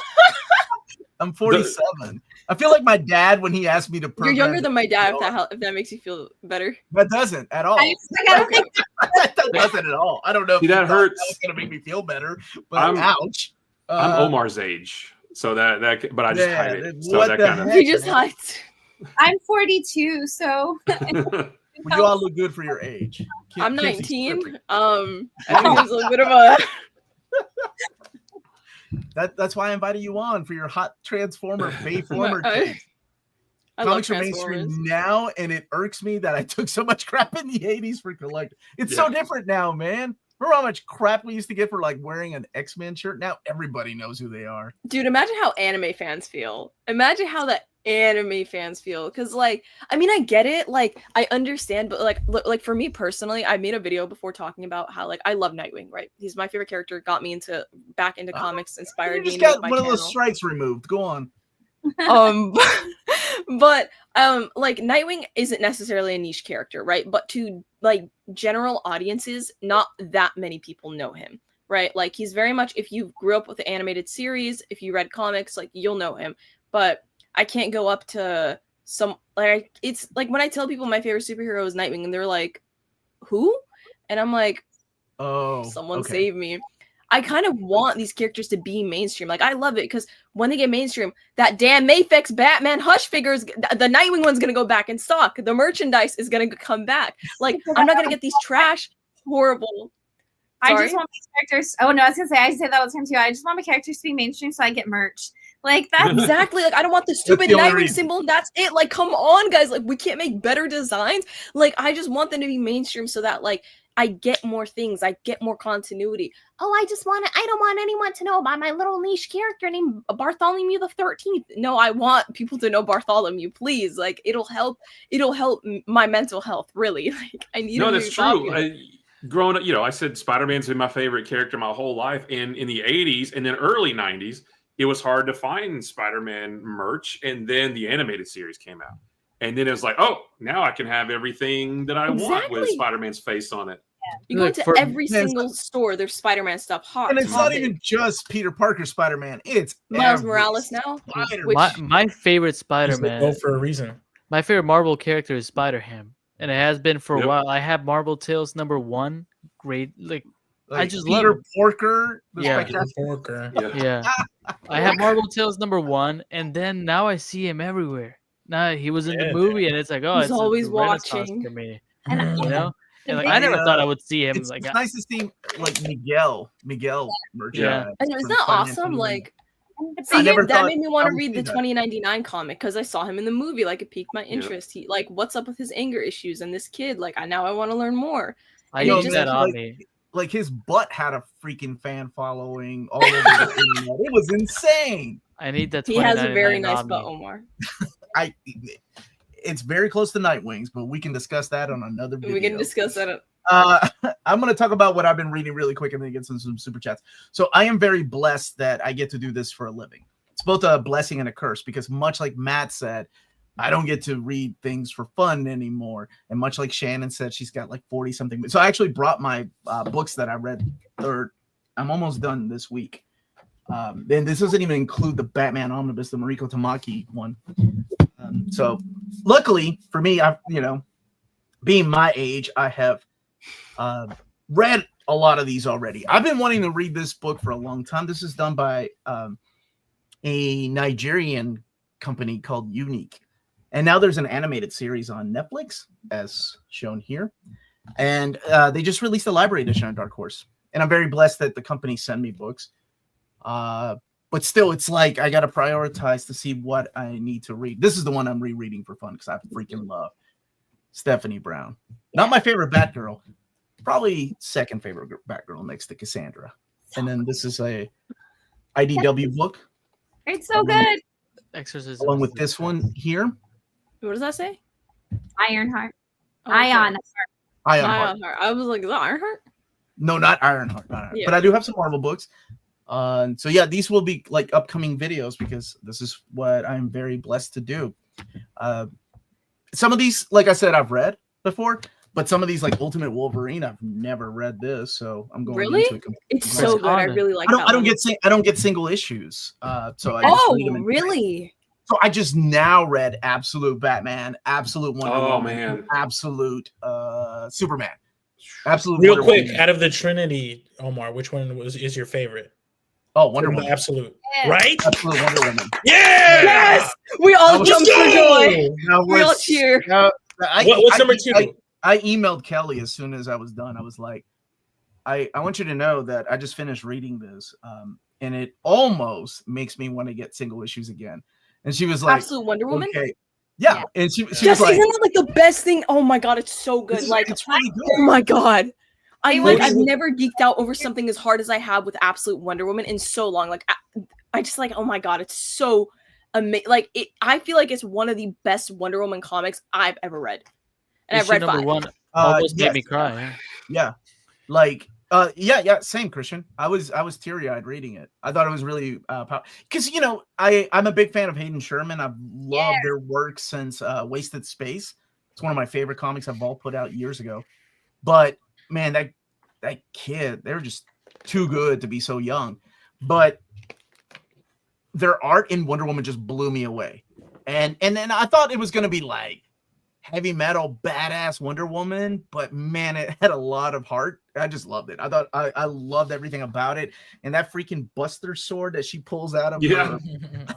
I'm 47. I feel like my dad when he asked me to. You're younger than my dad. If that makes you feel better. That doesn't at all. That doesn't at all. I don't know. See, that hurts. That's gonna make me feel better. But ouch. I'm Omar's age, so that. But I just hide it. So that kind of. He just hides. I'm 42, so. Well, you all look good for your age. I'm 19. I think there's a little bit of a. That's why I invited you on for your hot Transformer Bayformer. Comics are mainstream now, and it irks me that I took so much crap in the 80s for collecting. It's so different now, man. Remember how much crap we used to get for like wearing an X-Men shirt? Now everybody knows who they are. Dude, imagine how anime fans feel. Imagine how that anime fans feel, because like I mean I get it, like I understand, but like for me personally, I made a video before talking about how like I love Nightwing, right? He's my favorite character, got me back into comics, inspired You me just to make got my one of channel. those strikes removed. Go on. But like Nightwing isn't necessarily a niche character, right? But to like general audiences, not that many people know him, right? Like he's very much, if you grew up with the animated series, if you read comics, like you'll know him. But I can't go up to some, like, it's like when I tell people my favorite superhero is Nightwing and they're like, who? And I'm like, Oh, someone okay. save me. I kind of want these characters to be mainstream. Like, I love it because when they get mainstream, that damn Mafex Batman Hush figures, the Nightwing one's going to go back in stock. The merchandise is going to come back. Like, I'm not going to get these trash, horrible. I just want my characters. Oh, no, I was going to say, I say that all the time too. I just want my characters to be mainstream so I get merch. Like, that's exactly. Like, I don't want the stupid the only Nightwing reason. symbol. That's it. Like, come on, guys. Like, we can't make better designs. Like, I just want them to be mainstream so that, like, I get more things. I get more continuity. Oh, I don't want anyone to know about my little niche character named Bartholomew the 13th. No, I want people to know Bartholomew, please. Like, it'll help my mental health, really. Like, I need No, to that's be true. popular. Growing up, I said Spider-Man's been my favorite character my whole life. And in the 80s and then early 90s, it was hard to find Spider-Man merch. And then the animated series came out. And then it was like, oh, now I can have everything that I want with Spider-Man's face on it. You go into every single store, there's Spider-Man stuff. And it's not even just Peter Parker Spider-Man. It's Miles Morales now. My favorite Spider-Man. Go for a reason. My favorite Marvel character is Spider-Ham, and it has been for a while. I have Marvel Tales #1. Great, like I just love Peter Porker. Yeah. Peter Porker. Yeah. I have Marvel Tales #1, and then now I see him everywhere. Now he was in the movie, and it's like, oh, he's it's always a renaissance watching for me. And You know, and like I never thought I would see him. It's Like, nice to see like Miguel merch. Yeah. And isn't that awesome? Like, I never that thought made me want I to would read see the that. 2099 comic because I saw him in the movie. Like, it piqued my interest. He like, what's up with his anger issues and this kid? Like, now I want to learn more. I And it need just- that on like, me. Like his butt had a freaking fan following all over the internet. It was insane. I need that. He has a very 2099 nice on butt, me. Omar. It's very close to Nightwings, but we can discuss that on another video. We can discuss that. I'm going to talk about what I've been reading really quick and then get some super chats. So I am very blessed that I get to do this for a living. It's both a blessing and a curse because much like Matt said, I don't get to read things for fun anymore. And much like Shannon said, she's got like 40 something. So I actually brought my books that I read, or I'm almost done this week. Then this doesn't even include the Batman Omnibus, the Mariko Tamaki one. So luckily for me, I've, being my age, I have read a lot of these already. I've been wanting to read this book for a long time. This is done by a Nigerian company called Unique. And now there's an animated series on Netflix, as shown here. And they just released a library edition on Dark Horse. And I'm very blessed that the company send me books. But still, it's like I got to prioritize to see what I need to read. This is the one I'm rereading for fun because I freaking love Stephanie Brown. Not my favorite Batgirl. Probably second favorite Batgirl next to Cassandra. And then this is a IDW book. It's so good. Exorcism. Along with this one here. What does that say? Ironheart. Oh, okay. Ironheart. Ironheart. I was like, is that Ironheart? No, not Ironheart. Not Ironheart. Yeah. But I do have some Marvel books. So yeah, these will be like upcoming videos because this is what I'm very blessed to do. Some of these, like I said, I've read before, but some of these, like Ultimate Wolverine, I've never read this, so I'm going Really? into it. It's so good. I really like that. I don't get single issues. So I just read them in really? So I just now read Absolute Batman, Absolute Wonder Woman, man. Absolute Superman. Absolute Real Wonder quick, Woman. out of the Trinity, Omar, which one is your favorite? Oh, Wonder From the Woman. Absolute. Yeah. Right? Absolute Wonder Woman. Yeah! Yes! We all Let's jumped for joy. Now, We all cheer. What's number two? I emailed Kelly as soon as I was done. I was like, I want you to know that I just finished reading this, and it almost makes me want to get single issues again. And she was like, Absolute Wonder Woman? okay. Yeah. And she Jesse, was like, isn't that like the best thing? Oh my god, it's so good. Like, it's really good. oh my god. Really? I've never geeked out over something as hard as I have with Absolute Wonder Woman in so long. Like I just like, oh my god, it's so like it. I feel like it's one of the best Wonder Woman comics I've ever read, and I've Issue read number 5. one almost made yes. me cry. Yeah. Yeah. Like, yeah, same, Christian. I was teary-eyed reading it. I thought it was really because I'm a big fan of Hayden Sherman. I've loved their work since Wasted Space. It's one of my favorite comics I've all put out years ago. But man, that kid, they're just too good to be so young. But their art in Wonder Woman just blew me away. And then I thought it was gonna be like heavy metal badass Wonder Woman, but man, it had a lot of heart. I just loved it. I thought I loved everything about it. And that freaking Buster sword that she pulls out of her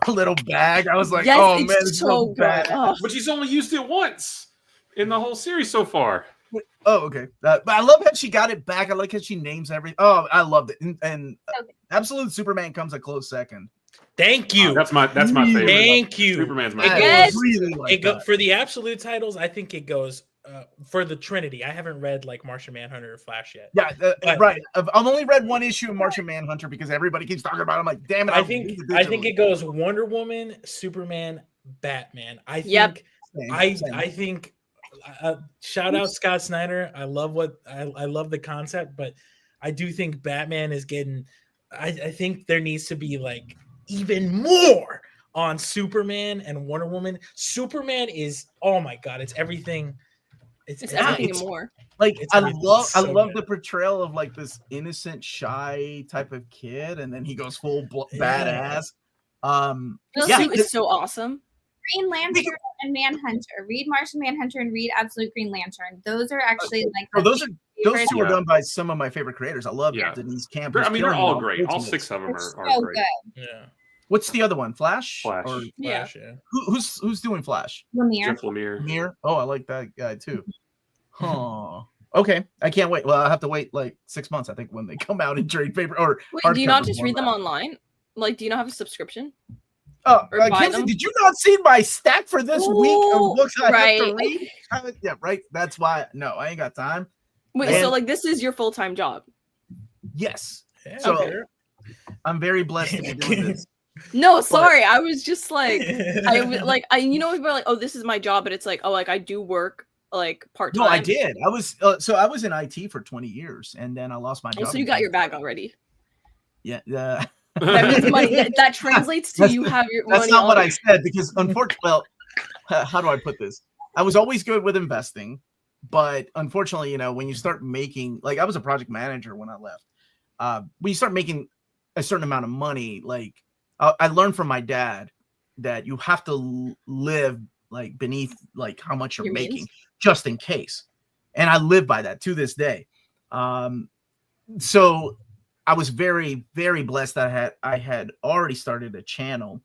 little bag, I was like, Yes, oh it's man, it's so good. bad. Oh. But she's only used it once in the whole series so far. Oh, okay. But I love how she got it back. I like how she names everything. Oh, I loved it. And Absolute Superman comes a close second. Thank you. That's my favorite. Thank you. Superman's my It favorite. Yes. Really like that. For the absolute titles, I think it goes for the Trinity. I haven't read like Martian Manhunter or Flash yet. Yeah, But- right. I've only read one issue of Martian Manhunter because everybody keeps talking about it. I'm like, damn it. I think it goes Wonder Woman, Superman, Batman. I think I think shout out Scott Snyder. I love I love the concept, but I do think Batman is getting I think there needs to be like even more on Superman and Wonder Woman. Superman is, oh my god, it's everything. It's everything and more. Like It's I everything. love So good. the portrayal of like this innocent, shy type of kid, and then he goes full Yeah. badass. The Yeah, suit is so awesome. Green Lantern and Manhunter. Read Martian Manhunter and read Absolute Green Lantern. Those are actually like those favorite. two are done by some of my favorite creators. I love Denise Camp. I mean, they're all great. All 6 of them It's are so great. good. Yeah. What's the other one? Flash? Flash. Or Yeah. Flash, yeah. who's doing Flash? Lemire. Jeff Lemire. Lemire? Oh, I like that guy too. Huh. Okay, I can't wait. Well, I have to wait like 6 months, I think, when they come out in trade paper or. Wait, do you not hardcover just read them format. online? Like, do you not have a subscription? Oh, or buy Kenzie, them? did you not see my stack for this week Ooh, of books I have to right. read? Yeah, right. That's why. No, I ain't got time. Wait, And- so like this is your full-time job? Yes. Yeah, So Okay. I'm very blessed to be doing this. No, sorry. I was just like, you know, people are like, oh, this is my job, but it's like, oh, like I do work like part time. No, I did. I was I was in IT for 20 years, and then I lost my job. Oh, so you got your bag already. Yeah. That means money. That translates to you have your money. That's not what I already. said because unfortunately, well, how do I put this? I was always good with investing, but unfortunately, you know, when you start making, like, I was a project manager when I left. When you start making a certain amount of money, like I learned from my dad that you have to live like beneath like how much you're Your means? making, just in case. And I live by that to this day. So I was very, very blessed that I had already started a channel.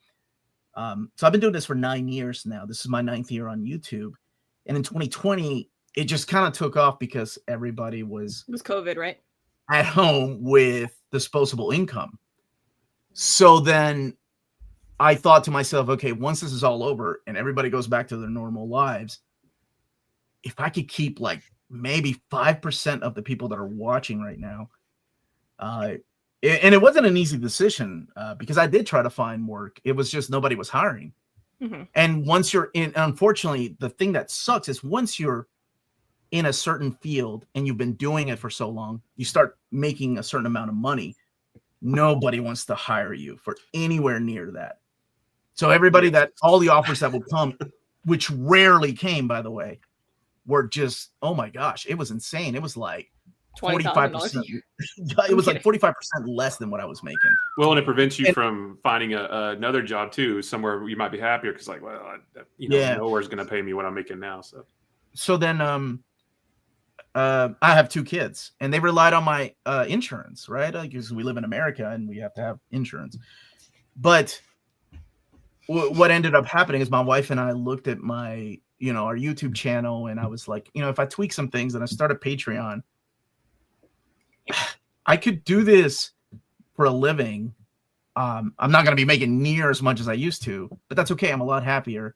So I've been doing this for 9 years now. This is my 9th year on YouTube. And in 2020, it just kind of took off because everybody was It was COVID, right? at home with disposable income. So then I thought to myself, okay, once this is all over and everybody goes back to their normal lives, if I could keep like maybe 5% of the people that are watching right now, and it wasn't an easy decision because I did try to find work. It was just nobody was hiring. Mm-hmm. And once you're in, unfortunately, the thing that sucks is once you're in a certain field and you've been doing it for so long, you start making a certain amount of money. Nobody wants to hire you for anywhere near that. So everybody all the offers that would come, which rarely came, by the way, were just, oh my gosh, it was insane. It was like 45%. It was like 45% less than what I was making. Well, and it prevents you from finding another job too, somewhere you might be happier because, like, well, nowhere's going to pay me what I'm making now. So then, I have 2 kids, and they relied on my insurance, right? Because we live in America and we have to have insurance. But what ended up happening is my wife and I looked at my, our YouTube channel, and I was like, if I tweak some things and I start a Patreon, I could do this for a living. I'm not going to be making near as much as I used to, but that's okay. I'm a lot happier.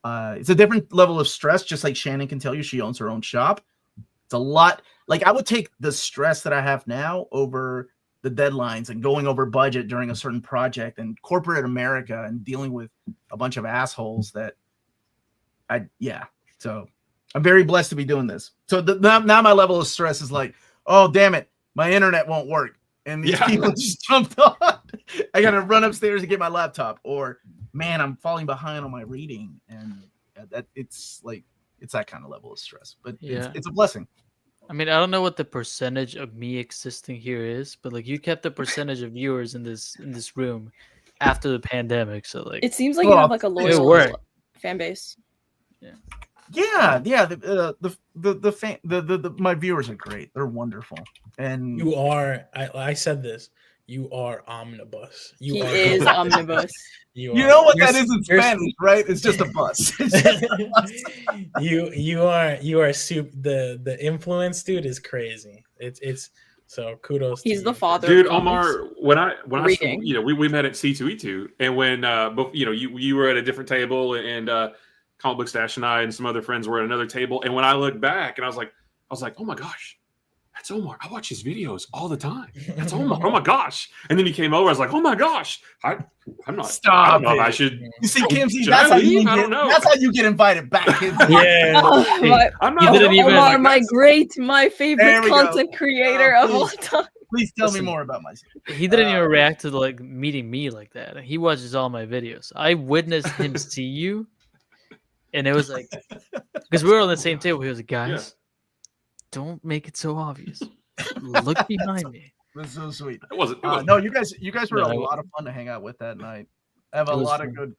It's a different level of stress, just like Shannon can tell you. She owns her own shop. It's a lot. Like, I would take the stress that I have now over the deadlines and going over budget during a certain project and corporate America and dealing with a bunch of assholes that so I'm very blessed to be doing this. So now my level of stress is like, oh damn it, my internet won't work, and these people just jumped on. I gotta run upstairs to get my laptop, or man, I'm falling behind on my reading, and that it's that kind of level of stress. But it's a blessing. I mean, I don't know what the percentage of me existing here is, but like you kept the percentage of viewers in this room after the pandemic, so like it seems like you have like a loyal fan base. Yeah. The my viewers are great. They're wonderful, and you are. I said this. You are omnibus. He is omnibus. You know what that is in Spanish, right? It's just a bus. You are the influence, dude, is crazy. It's so kudos. He's the father, dude. Omar, when I we met at C2E2, and when you were at a different table, and Comic Book Stash and I and some other friends were at another table, and when I looked back, and I was like, oh my gosh. That's Omar. I watch his videos all the time. That's Omar. Oh my gosh! And then he came over. I was like, oh my gosh! I'm not. Stop. I don't know if I should. You see, Kimsey, that's how you get invited back. Yeah. I'm not. Omar, my favorite content creator of all time. Please tell me more about myself. He didn't even react to like meeting me like that. He watches all my videos. I witnessed him see you, and it was like, because we were on the same table. He was like, guys. Don't make it so obvious. Look behind me. That's so sweet. It wasn't no, you guys were a lot of fun to hang out with that night. I have a lot of good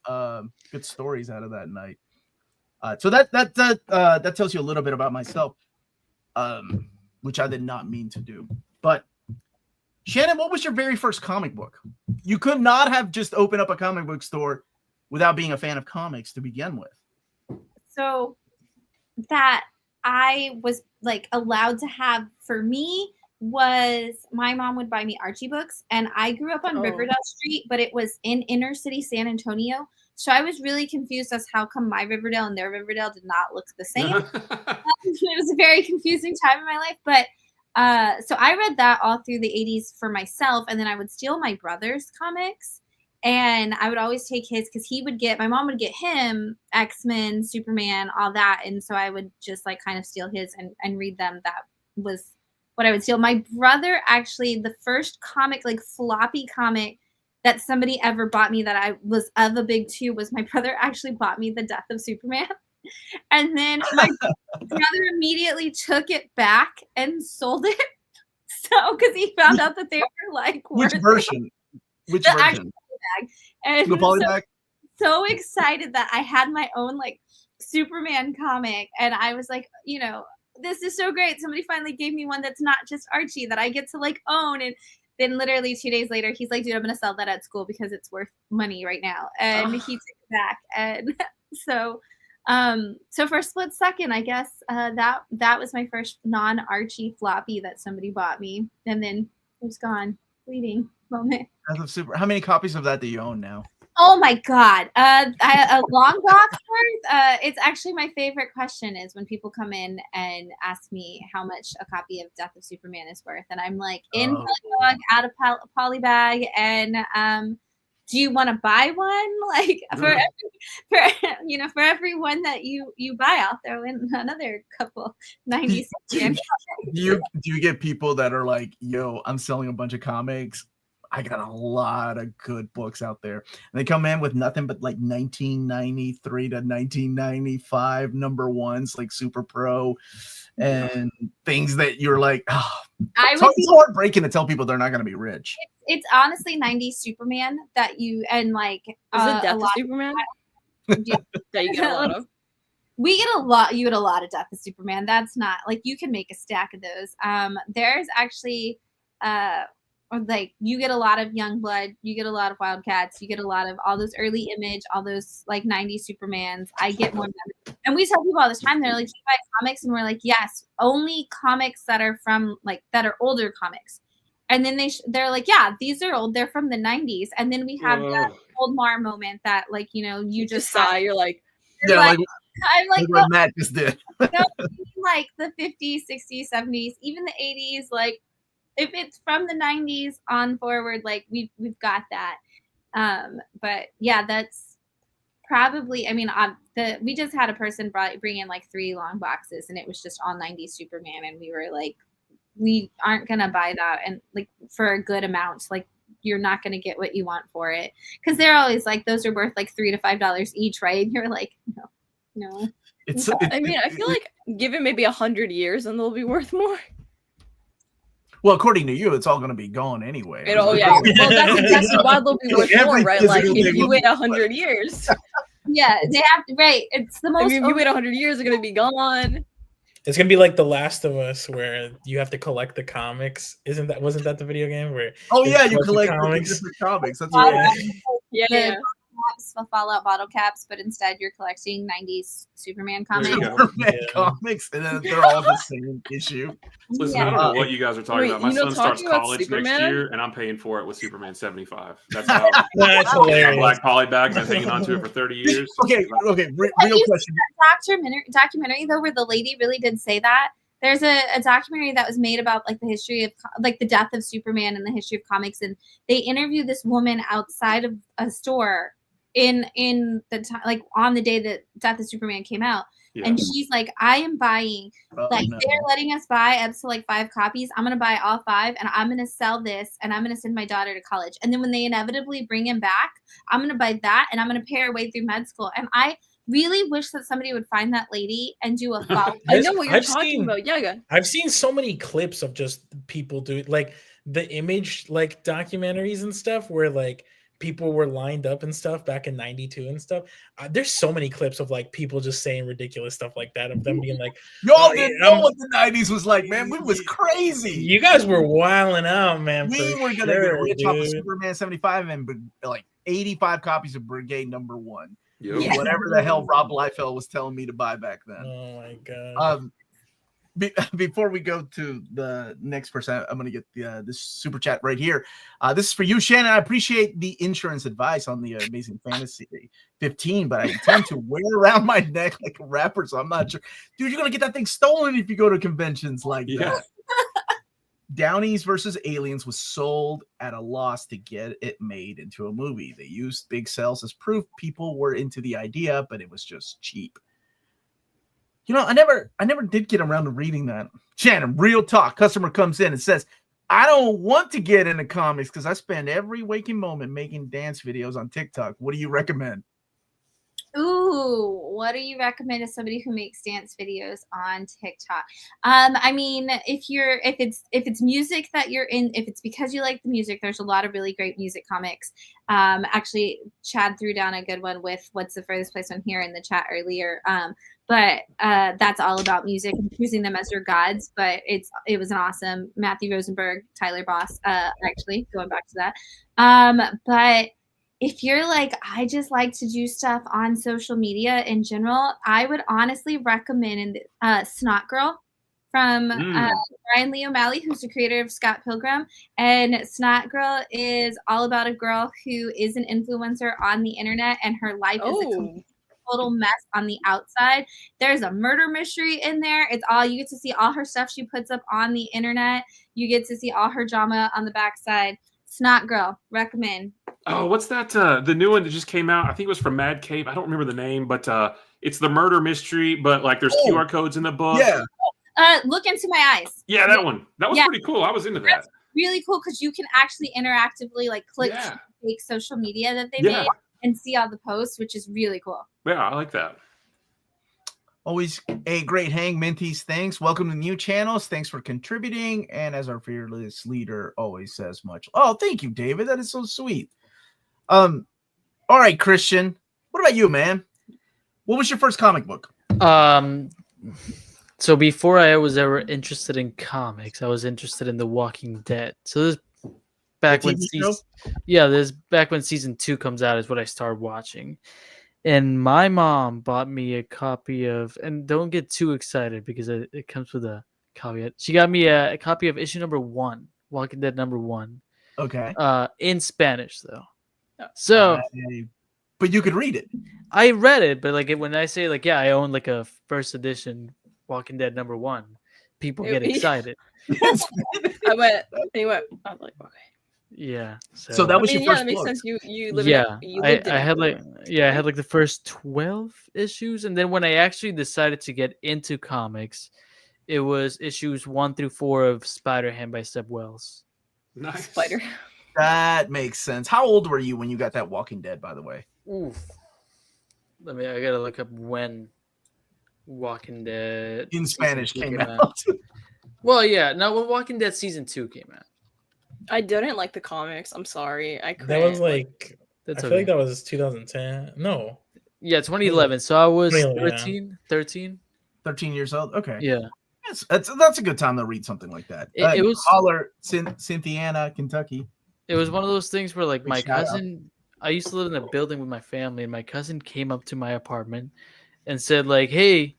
stories out of that night. So that tells you a little bit about myself, which I did not mean to do. But Shannon, what was your very first comic book? You could not have just opened up a comic book store without being a fan of comics to begin with. So that I was like allowed to have for me was my mom would buy me Archie books, and I grew up on Riverdale Street, but it was in inner city San Antonio. So I was really confused as how come my Riverdale and their Riverdale did not look the same. It was a very confusing time in my life, but so I read that all through the 80s for myself, and then I would steal my brother's comics. And I would always take his because my mom would get him X-Men, Superman, all that. And so I would just like kind of steal his and read them. That was what I would steal. My brother actually, the first comic, like floppy comic that somebody ever bought me that I was of a big two was my brother actually bought me The Death of Superman. And then my brother immediately took it back and sold it. So, because he found out that they were like, which version? Bag. And the poly bag? So excited that I had my own like Superman comic, and I was like, this is so great. Somebody finally gave me one that's not just Archie that I get to like own. And then literally 2 days later, he's like, dude, I'm gonna sell that at school because it's worth money right now. And he took it back. And so for a split second, I guess that was my first non-Archie floppy that somebody bought me, and then it was gone. Fleeting moment. How many copies of that do you own now? Oh my God. A long box worth. It's actually my favorite question is when people come in and ask me how much a copy of Death of Superman is worth. And I'm like, in polybag, out of polybag. And do you want to buy one? Like for every one that you buy, I'll throw in another couple 90s. Do you get people that are like, yo, I'm selling a bunch of comics. I got a lot of good books out there. And they come in with nothing but like 1993 to 1995 number ones, like Super Pro and things that you're like, it's heartbreaking to tell people they're not going to be rich. It's honestly 90s Superman that you, and like, is it Death of Superman? That you get a lot of? We get a lot. You get a lot of Death of Superman. That's not like you can make a stack of those. There's actually, like you get a lot of Youngblood, you get a lot of Wildcats, you get a lot of all those early Image, all those like 90s Supermans. I get more of them. And we tell people all the time, they're like, do you buy comics? And we're like, yes, only comics that are from like that are older comics. And then they're like, yeah, these are old. They're from the 90s. And then we have that old Mar moment that like, you just sigh. You're like, I'm like what no, Matt just did. Like the 50s, 60s, 70s, even the 80s, like if it's from the 90s on forward, like we've got that. But yeah, probably, I mean, we just had a person bring in like 3 long boxes, and it was just all 90s Superman, and we were like, we aren't gonna buy that, and like for a good amount, like you're not gonna get what you want for it, because they're always like those are worth like $3 to $5 each, right? And you're like, no. I mean, I feel like given maybe 100 years, and they'll be worth more. Well, according to you, it's all going to be gone anyway. Well, that's exactly why they'll be worth more, right? Like if you wait 100 years. Yeah, they have to, right. It's the most. If you wait 100 years, they're gonna be gone. It's gonna be like The Last of Us, where you have to collect the comics. Wasn't that the video game where? Oh yeah, you collect different comics. That's right. Yeah. Fallout bottle caps, but instead you're collecting 90s Superman comics. Comics, and then they're all the same issue. Listen, I don't know what you guys are talking about. My son starts college next year, and I'm paying for it with Superman 75. That's how. That's hilarious. Black poly bag. I've been hanging on to it for 30 years. Okay. Real question. Documentary though, where the lady really did say that. There's a documentary that was made about like the history of like the death of Superman and the history of comics, and they interviewed this woman outside of a store in the time, like on the day that Death of Superman came out. Yeah. And she's like, I am buying, they're letting us buy up to like 5 copies. I'm going to buy all 5, and I'm going to sell this, and I'm going to send my daughter to college. And then when they inevitably bring him back, I'm going to buy that, and I'm going to pay her way through med school. And I really wish that somebody would find that lady and do a follow. I know what you're talking about. Yeah. I've seen so many clips of just people doing like the Image like documentaries and stuff where like people were lined up and stuff back in 92 and stuff. There's so many clips of like people just saying ridiculous stuff like that, of them being like, y'all didn't know what the 90s was like, man. We was crazy. You guys were wilding out, man. We were gonna get rich off of Superman 75 and like 85 copies of Brigade number 1. Yep. Whatever the hell Rob Liefeld was telling me to buy back then. Oh my god. Before we go to the next person, I'm going to get this super chat right here. This is for you, Shannon. I appreciate the insurance advice on the Amazing Fantasy 15, but I intend to wear around my neck like a rapper, so I'm not sure. Dude, you're going to get that thing stolen if you go to conventions like that. Downey's versus Aliens was sold at a loss to get it made into a movie. They used big sales as proof people were into the idea, but it was just cheap. You know, I never did get around to reading that. Shannon, real talk. Customer comes in and says, I don't want to get into comics because I spend every waking moment making dance videos on TikTok. What do you recommend? Ooh, what do you recommend to somebody who makes dance videos on TikTok? I mean, if it's music that you're in, if it's because you like the music, there's a lot of really great music comics. Actually, Chad threw down a good one with What's the Furthest Place on Here in the chat earlier. But that's all about music and choosing them as your gods. But it was an awesome Matthew Rosenberg, Tyler Boss, actually going back to that. But if you're like, I just like to do stuff on social media in general, I would honestly recommend Snot Girl from Brian Lee O'Malley, who's the creator of Scott Pilgrim. And Snot Girl is all about a girl who is an influencer on the internet, and her life is a total mess on the outside. There's a murder mystery in there. You get to see all her stuff she puts up on the internet. You get to see all her drama on the backside. Snot Girl, recommend. Oh, what's that? The new one that just came out. I think it was from Mad Cave. I don't remember the name, but it's the murder mystery. But like, there's QR codes in the book. Yeah. Look Into My Eyes. Yeah, that one. That was pretty cool. I was into that. That's really cool because you can actually interactively like click fake social media that they made and see all the posts, which is really cool. Yeah, I like that. Always a great hang, Minties. Thanks. Welcome to new channels. Thanks for contributing. And as our fearless leader always says much. Oh, thank you, David. That is so sweet. All right, Christian. What about you, man? What was your first comic book? So before I was ever interested in comics, I was interested in The Walking Dead. So this back when back when season 2 comes out is what I started watching. And my mom bought me a copy of, and don't get too excited because it comes with a caveat. She got me a copy of issue number 1, Walking Dead number 1. Okay. In Spanish though. So, but you could read it. I read it, but like when I say like, I own like a first edition Walking Dead number 1, people get excited. I was like, okay. Yeah. So that I was mean, your yeah, first that makes book. sense. You live Yeah, in you I, lived in I had Ecuador. I had like the first 12 issues, and then when I actually decided to get into comics, it was issues 1 through 4 of Spider-Ham by Seb Wells. Nice. Spider. That makes sense. How old were you when you got that Walking Dead, by the way? Oof. I gotta look up when Walking Dead In season Spanish 2 came out. Well, yeah, no, when Walking Dead season 2 came out. I didn't like the comics. I'm sorry. I couldn't. That was like That's I okay. feel like that was 2010. No, Yeah, 2011. So I was 2011, 13. 13 years old? Okay. Yeah. That's a good time to read something like that. It was Holler, Cynthiana, Kentucky. It was one of those things where, like, Big my shout out. cousin, I used to live in a building with my family, and my cousin came up to my apartment and said, like, "Hey,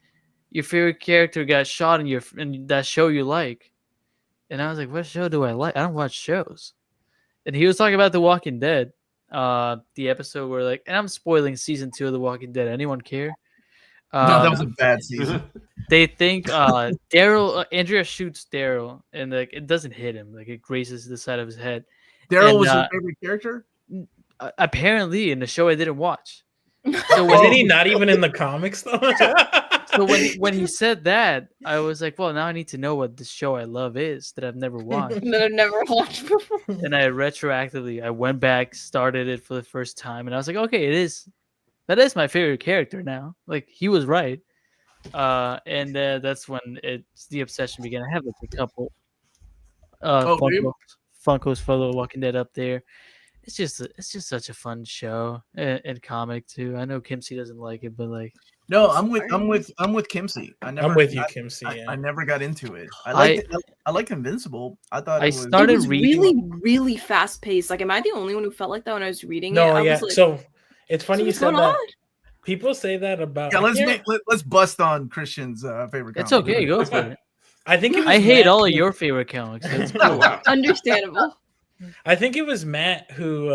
your favorite character got shot in that show you like." And I was like, "What show do I like? I don't watch shows." And he was talking about The Walking Dead, the episode where, like, and I'm spoiling season 2 of The Walking Dead. Anyone care? No, that was a bad season. They think Daryl, Andrea shoots Daryl, and like it doesn't hit him, like it grazes the side of his head. Daryl And, was your favorite character? Apparently, in the show I didn't watch. so wasn't he not even in the comics though? So when he said that, I was like, well, now I need to know what this show I love is that I've never watched. that I've never watched before. And I went back, started it for the first time, and I was like, okay, that is my favorite character now. Like, he was right. And that's when the obsession began. I have like a couple Funkos for The Walking Dead up there. It's just such a fun show and comic too. I know Kimsey doesn't like it, but like, No, I'm with Kimsey. I'm with you, Kimsey. I never got into it. I liked Invincible. I thought I it was. started It was reading. really, really fast paced. Like, am I the only one who felt like that when I was reading it? No, I yeah. was like, So it's funny you what's said going that. on? People say that about. Yeah, I can't- let's bust on Christian's favorite. It's comic. okay, go for it. I think it was I hate Matt all of who- your favorite comics. It's Oh, cool. wow. Understandable. I think it was Matt who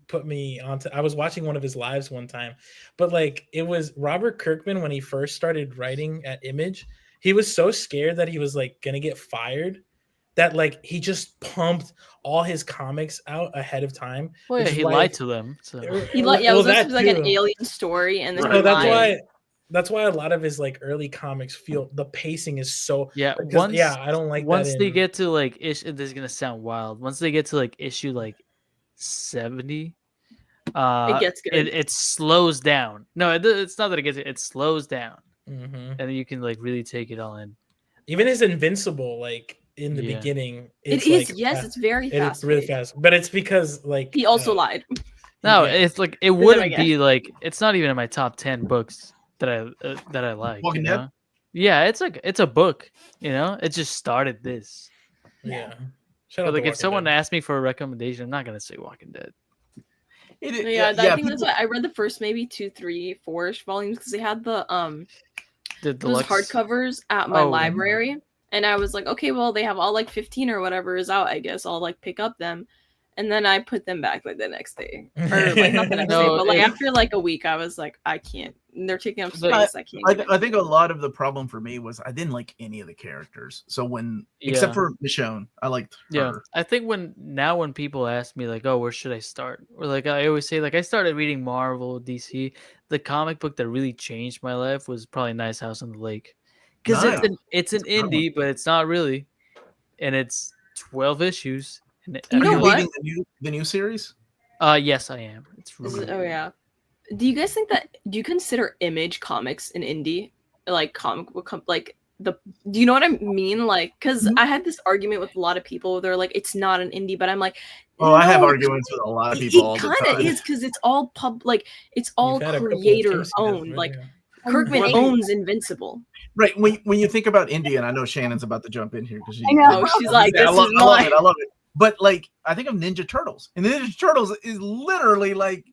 put me onto. I was watching one of his lives one time, but like it was Robert Kirkman when he first started writing at Image. He was so scared that he was like gonna get fired that like he just pumped all his comics out ahead of time. Well, yeah, which is he why- lied to them. So He like, yeah, it was that supposed to be like an too. alien story, and then Right. he So that's lied. why. That's why a lot of his like early comics feel the pacing is so. yeah, Because, I don't like once that. they get to like this is gonna sound wild. Once they get to like issue like 70, It gets good. it slows down. No, it's not that it slows down, Mhm. and then you can like really take it all in. Even his Invincible, like in the Yeah. beginning, It it's is, like, yes, it's very fast. it's really fast, but it's because like He also lied. No, yeah. it's like it then I wouldn't guess. be like it's not even in my top 10 books that I like. Walking you Dead? know? Yeah, it's like it's a book. You know, it just started this. Yeah. Shout But out like to if someone Walking Dead. asked me for a recommendation, I'm not gonna say Walking Dead. Yeah, I think that's why I read the first maybe 2, 3, 4-ish volumes because they had the The those deluxe hardcovers at my Oh, library, and I was like, okay, well they have all like 15 or whatever is out. I guess I'll like pick up them, and then I put them back like the next day, or like not the next day, No, but like it- after like a week, I was like, I can't. They're taking up But space. I can't. I think a lot of the problem for me was I didn't like any of the characters. So except Yeah. for Michonne, I liked her. Yeah, I think when people ask me like, "Oh, where should I start?" or like I always say, like I started reading Marvel, DC. The comic book that really changed my life was probably Nice House on the Lake, because Nice. it's an That's a good one. indie, but it's not really, and it's 12 issues. And You Are know you what? reading the new series? Yes, I am. It's Is really it- oh yeah. Do you guys think that? Do you consider Image Comics an indie, like comic book? Do you know what I mean? Like, because Mhm. I had this argument with a lot of people. They're like, it's not an indie, but I'm like, Oh, I have no, arguments with a lot of people all It the kind of time. is because it's all it's all You've had a couple of creator Kimsey owned. does, Like yeah. Kirkman Well, owns Invincible. Right. When you think about indie, and I know Shannon's about to jump in here because I know. Oh, she's like, I this love, is I love mine. it. I love it. But like, I think of Ninja Turtles, and Ninja Turtles is literally like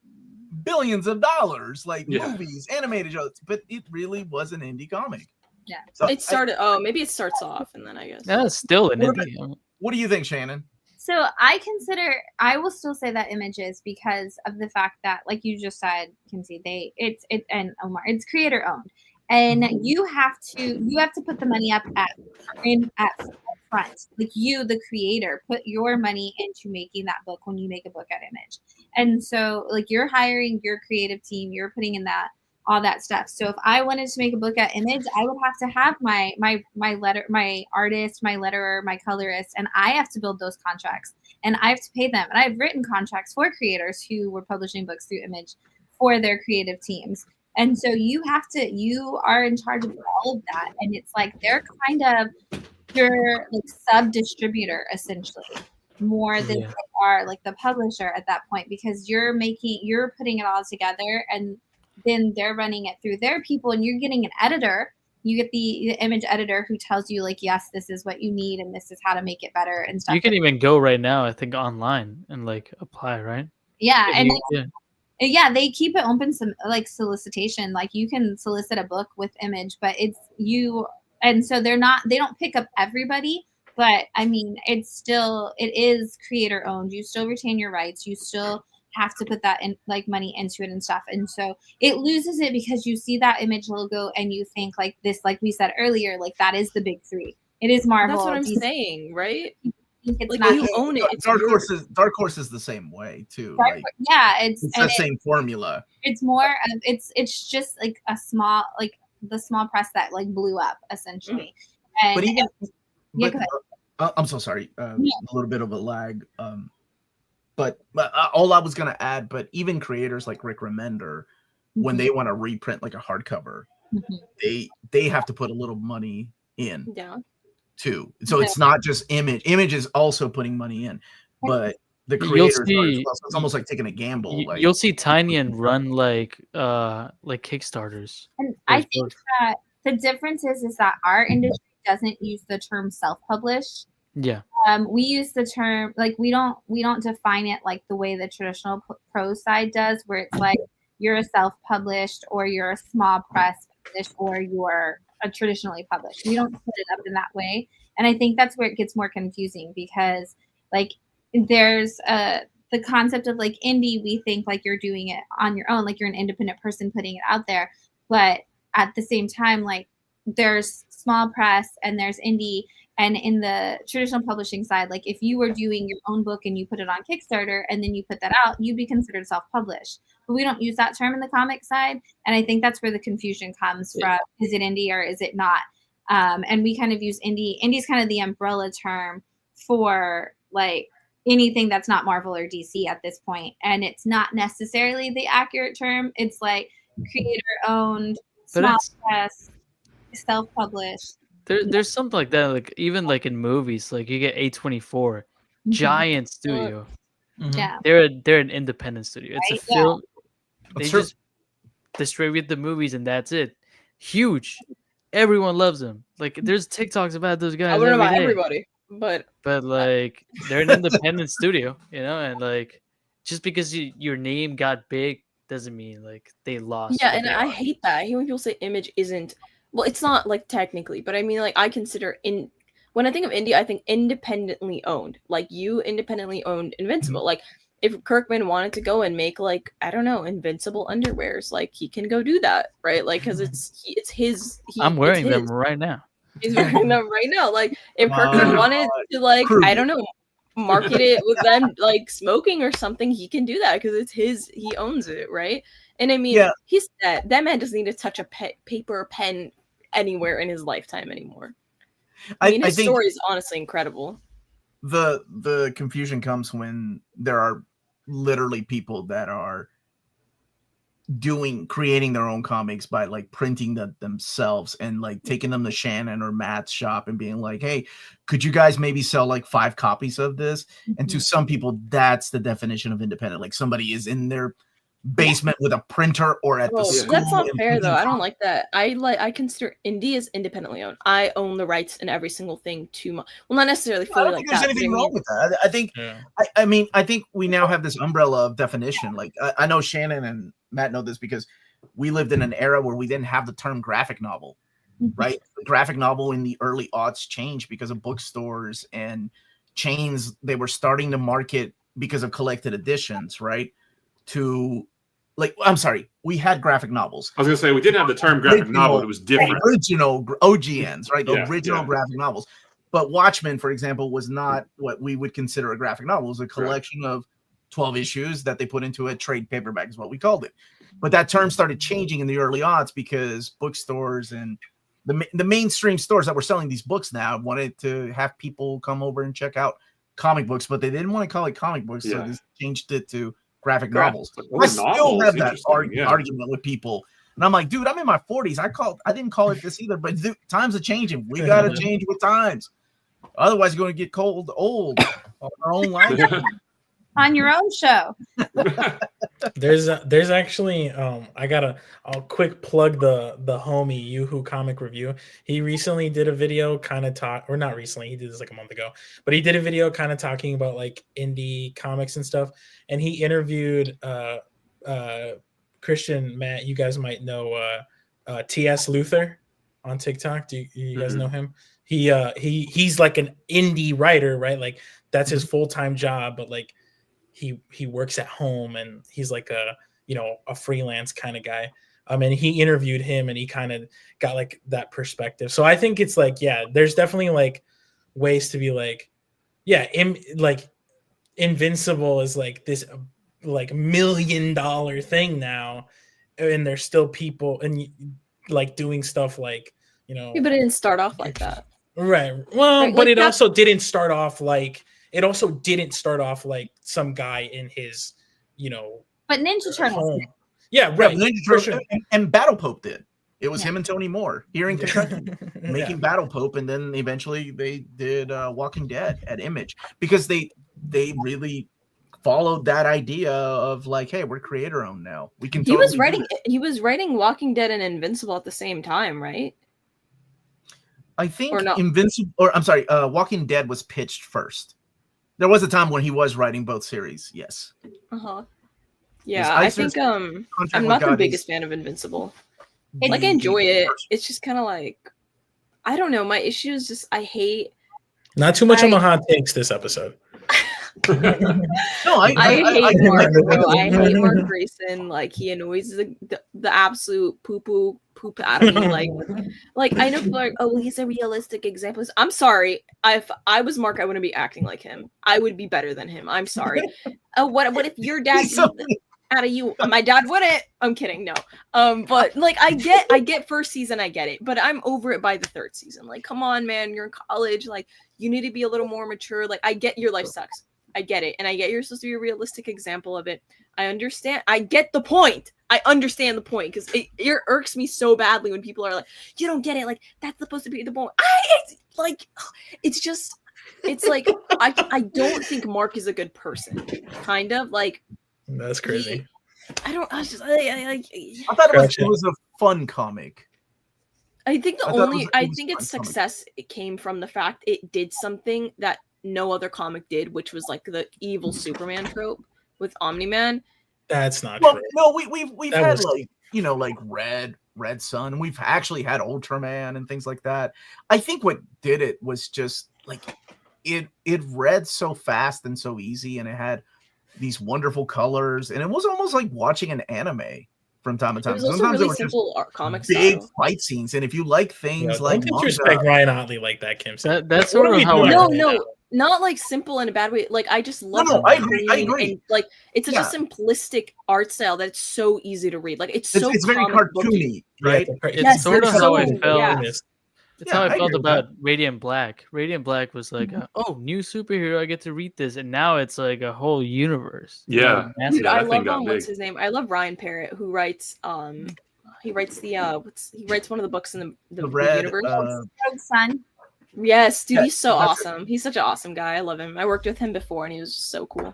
billions of dollars, like Yeah. movies, animated shows. But it really was an indie comic. Yeah. So It started. Oh, maybe it starts off and then I guess. yeah, it's still an What indie. what do you think, Shannon? So I will still say that Images because of the fact that, like you just said, Kimsey, and Omar, it's creator owned, and you have to put the money up at front. Like you, the creator, put your money into making that book when you make a book at Image. And so like you're hiring your creative team, you're putting in that all that stuff. So if I wanted to make a book at Image, I would have to have my artist, my letterer, my colorist, and I have to build those contracts and I have to pay them. And I've written contracts for creators who were publishing books through Image for their creative teams. And so you are in charge of all of that. And it's like they're kind of your like sub distributor essentially more than they are like the publisher at that point, because you're putting it all together and then they're running it through their people and you're getting an editor. You get the Image editor who tells you like, yes, this is what you need and this is how to make it better and stuff. You can even go right now, I think, online and like apply, right? Yeah. And yeah, they keep it open some like solicitation. Like you can solicit a book with Image, but it's you. And so they don't pick up everybody, but I mean, it is creator owned. You still retain your rights. You still have to put that in like money into it and stuff. And so it loses it because you see that Image logo and you think like this, like we said earlier, like that is the big three. It is Marvel. That's what I'm DC. saying, right? It's like not, you own it. It's Dark Horse is the same way too. It's the same formula. It's more of it's just like a small like the small press that like blew up essentially. And, but even go ahead. I'm so sorry. A little bit of a lag. But all I was gonna add, but even creators like Rick Remender, when they want to reprint like a hardcover, they have to put a little money in. Yeah. Too. So it's not just Image. Image is also putting money in, but the creators it's almost like taking a gamble. You'll see Tynion run like Kickstarters. And I think that the difference is that our industry doesn't use the term self-publish. Yeah. We use the term like we don't define it like the way the traditional prose side does, where it's like you're a self-published or you're a small press published or you're a traditionally published. We don't put it up in that way. And I think that's where it gets more confusing because like there's the concept of like indie, we think like you're doing it on your own, like you're an independent person putting it out there. But at the same time, like there's small press and there's indie. And in the traditional publishing side, like if you were doing your own book and you put it on Kickstarter and then you put that out, you'd be considered self-published. But we don't use that term in the comic side. And I think that's where the confusion comes from. Is it indie or is it not? And we kind of use indie. Indie's kind of the umbrella term for like anything that's not Marvel or DC at this point. And it's not necessarily the accurate term. It's like creator-owned, small press, self-published. There's something like that, like even like in movies, like you get A24, giant studio. Yeah, they're an independent studio. It's a film. They just distribute the movies and that's it. Huge, everyone loves them. Like there's TikToks about those guys. I wouldn't know about everybody, but like they're an independent studio, you know, and like just because your name got big doesn't mean like they lost. Yeah, and I hate that. I hate when people say Image isn't. Well, it's not like technically, but I mean, like I consider when I think of indie, I think independently owned. Like you independently owned Invincible. Like if Kirkman wanted to go and make like I don't know Invincible underwears, like he can go do that, right? Like because it's his. I'm wearing them right now. He's wearing them right now. Like if Kirkman wanted to like I don't know market it with them like smoking or something, he can do that because it's his. He owns it, right? And I mean, he's that man doesn't need to touch a paper or pen anywhere in his lifetime anymore. I mean, his story is honestly incredible. The confusion comes when there are literally people that are creating their own comics by like printing them themselves and like taking them to Shannon or Matt's shop and being like, hey, could you guys maybe sell like 5 copies of this? And to some people, that's the definition of independent. Like somebody is in their basement with a printer or at the school. That's not fair though. I don't like that. I consider indie as independently owned. I own the rights in every single thing well, not necessarily fully. I don't think there's anything wrong with that. I think I think we now have this umbrella of definition. Like I know Shannon and Matt know this because we lived in an era where we didn't have the term graphic novel, right? The graphic novel in the early aughts changed because of bookstores and chains. They were starting to market because of collected editions, right? I'm sorry, we had graphic novels. I was gonna say we didn't have the term graphic novel, it was different. Original OGNs, right? The original graphic novels. But Watchmen, for example, was not what we would consider a graphic novel. It was a collection of 12 issues that they put into a trade paperback is what we called it. But that term started changing in the early aughts because bookstores and the mainstream stores that were selling these books now wanted to have people come over and check out comic books, but they didn't want to call it comic books, so they changed it to graphic novels. I still have that argument with people. And I'm like, dude, I'm in my 40s. I didn't call it this either, but times are changing. We got to change with times. Otherwise, you're going to get old on our own language. On your own show. There's actually I'll quick plug the homie Yoo-Hoo Comic Review. He recently did a video not recently, he did this like a month ago, but he did a video kind of talking about like indie comics and stuff. And he interviewed Christian, Matt, you guys might know T.S. Luther on TikTok. Do you guys know him? He's like an indie writer, right? Like that's his full-time job, but like he works at home and he's like a freelance kind of guy. And he interviewed him and he kind of got like that perspective. So I think it's like, there's definitely like ways to be like, like Invincible is like this like $1 million thing now, and there's still people and like doing stuff like, but it didn't start off like that. Right. Well, right, but like it also didn't start off like some guy in his, But Ninja Turtles. Yeah, right. Yeah, Ninja Turtles and Battle Pope did. It was him and Tony Moore here in Kentucky making Battle Pope, and then eventually they did Walking Dead at Image because they really followed that idea of like, hey, we're creator owned now. We can. He was writing Walking Dead and Invincible at the same time, right? I think Walking Dead was pitched first. There was a time when he was writing both series. Yes. Yeah, I think I'm not the biggest fan of Invincible. Like I enjoy it. It's just kind of like, I don't know. My issue is just I hate. Not too much on the hot takes this episode. No, I hate Mark. I hate Mark Grayson. Like he annoys the absolute poop out of me. Like I know people are like, oh, he's a realistic example. I'm sorry. If I was Mark, I wouldn't be acting like him. I would be better than him. I'm sorry. What if your dad out of you? My dad wouldn't. I'm kidding. No. But like I get first season, I get it. But I'm over it by the third season. Like, come on, man. You're in college. Like, you need to be a little more mature. Like, I get your life sucks. I get it. And I get you're supposed to be a realistic example of it. I understand. I get the point. I understand the point because it irks me so badly when people are like, you don't get it. Like, that's supposed to be the point. It's like, I don't think Mark is a good person. Kind of like. That's crazy. I thought it was a fun comic. I think its success it came from the fact it did something that no other comic did, which was like the evil Superman trope with Omni-Man. That's not true. No, we've had like Red Sun, and we've actually had Ultraman and things like that. I think what did it was just like it read so fast and so easy, and it had these wonderful colors, and it was almost like watching an anime from time to time. Sometimes really simple comics, big fight scenes, and if you like things like don't disrespect Ryan Otley like that, Kim. That's sort of how not like simple in a bad way. Like I just love. I agree. And, like it's such a simplistic art style that it's so easy to read. Like it's very cartoony, right? It's sort of how I felt. That's how I felt about Radiant Black. Radiant Black was like, new superhero. I get to read this, and now it's like a whole universe. Yeah, dude, I love what's his name? I love Ryan Parrott, who writes he writes one of the books in the Red universe. Red Sun. Yes, dude, he's so awesome. He's such an awesome guy. I love him. I worked with him before, and he was just so cool.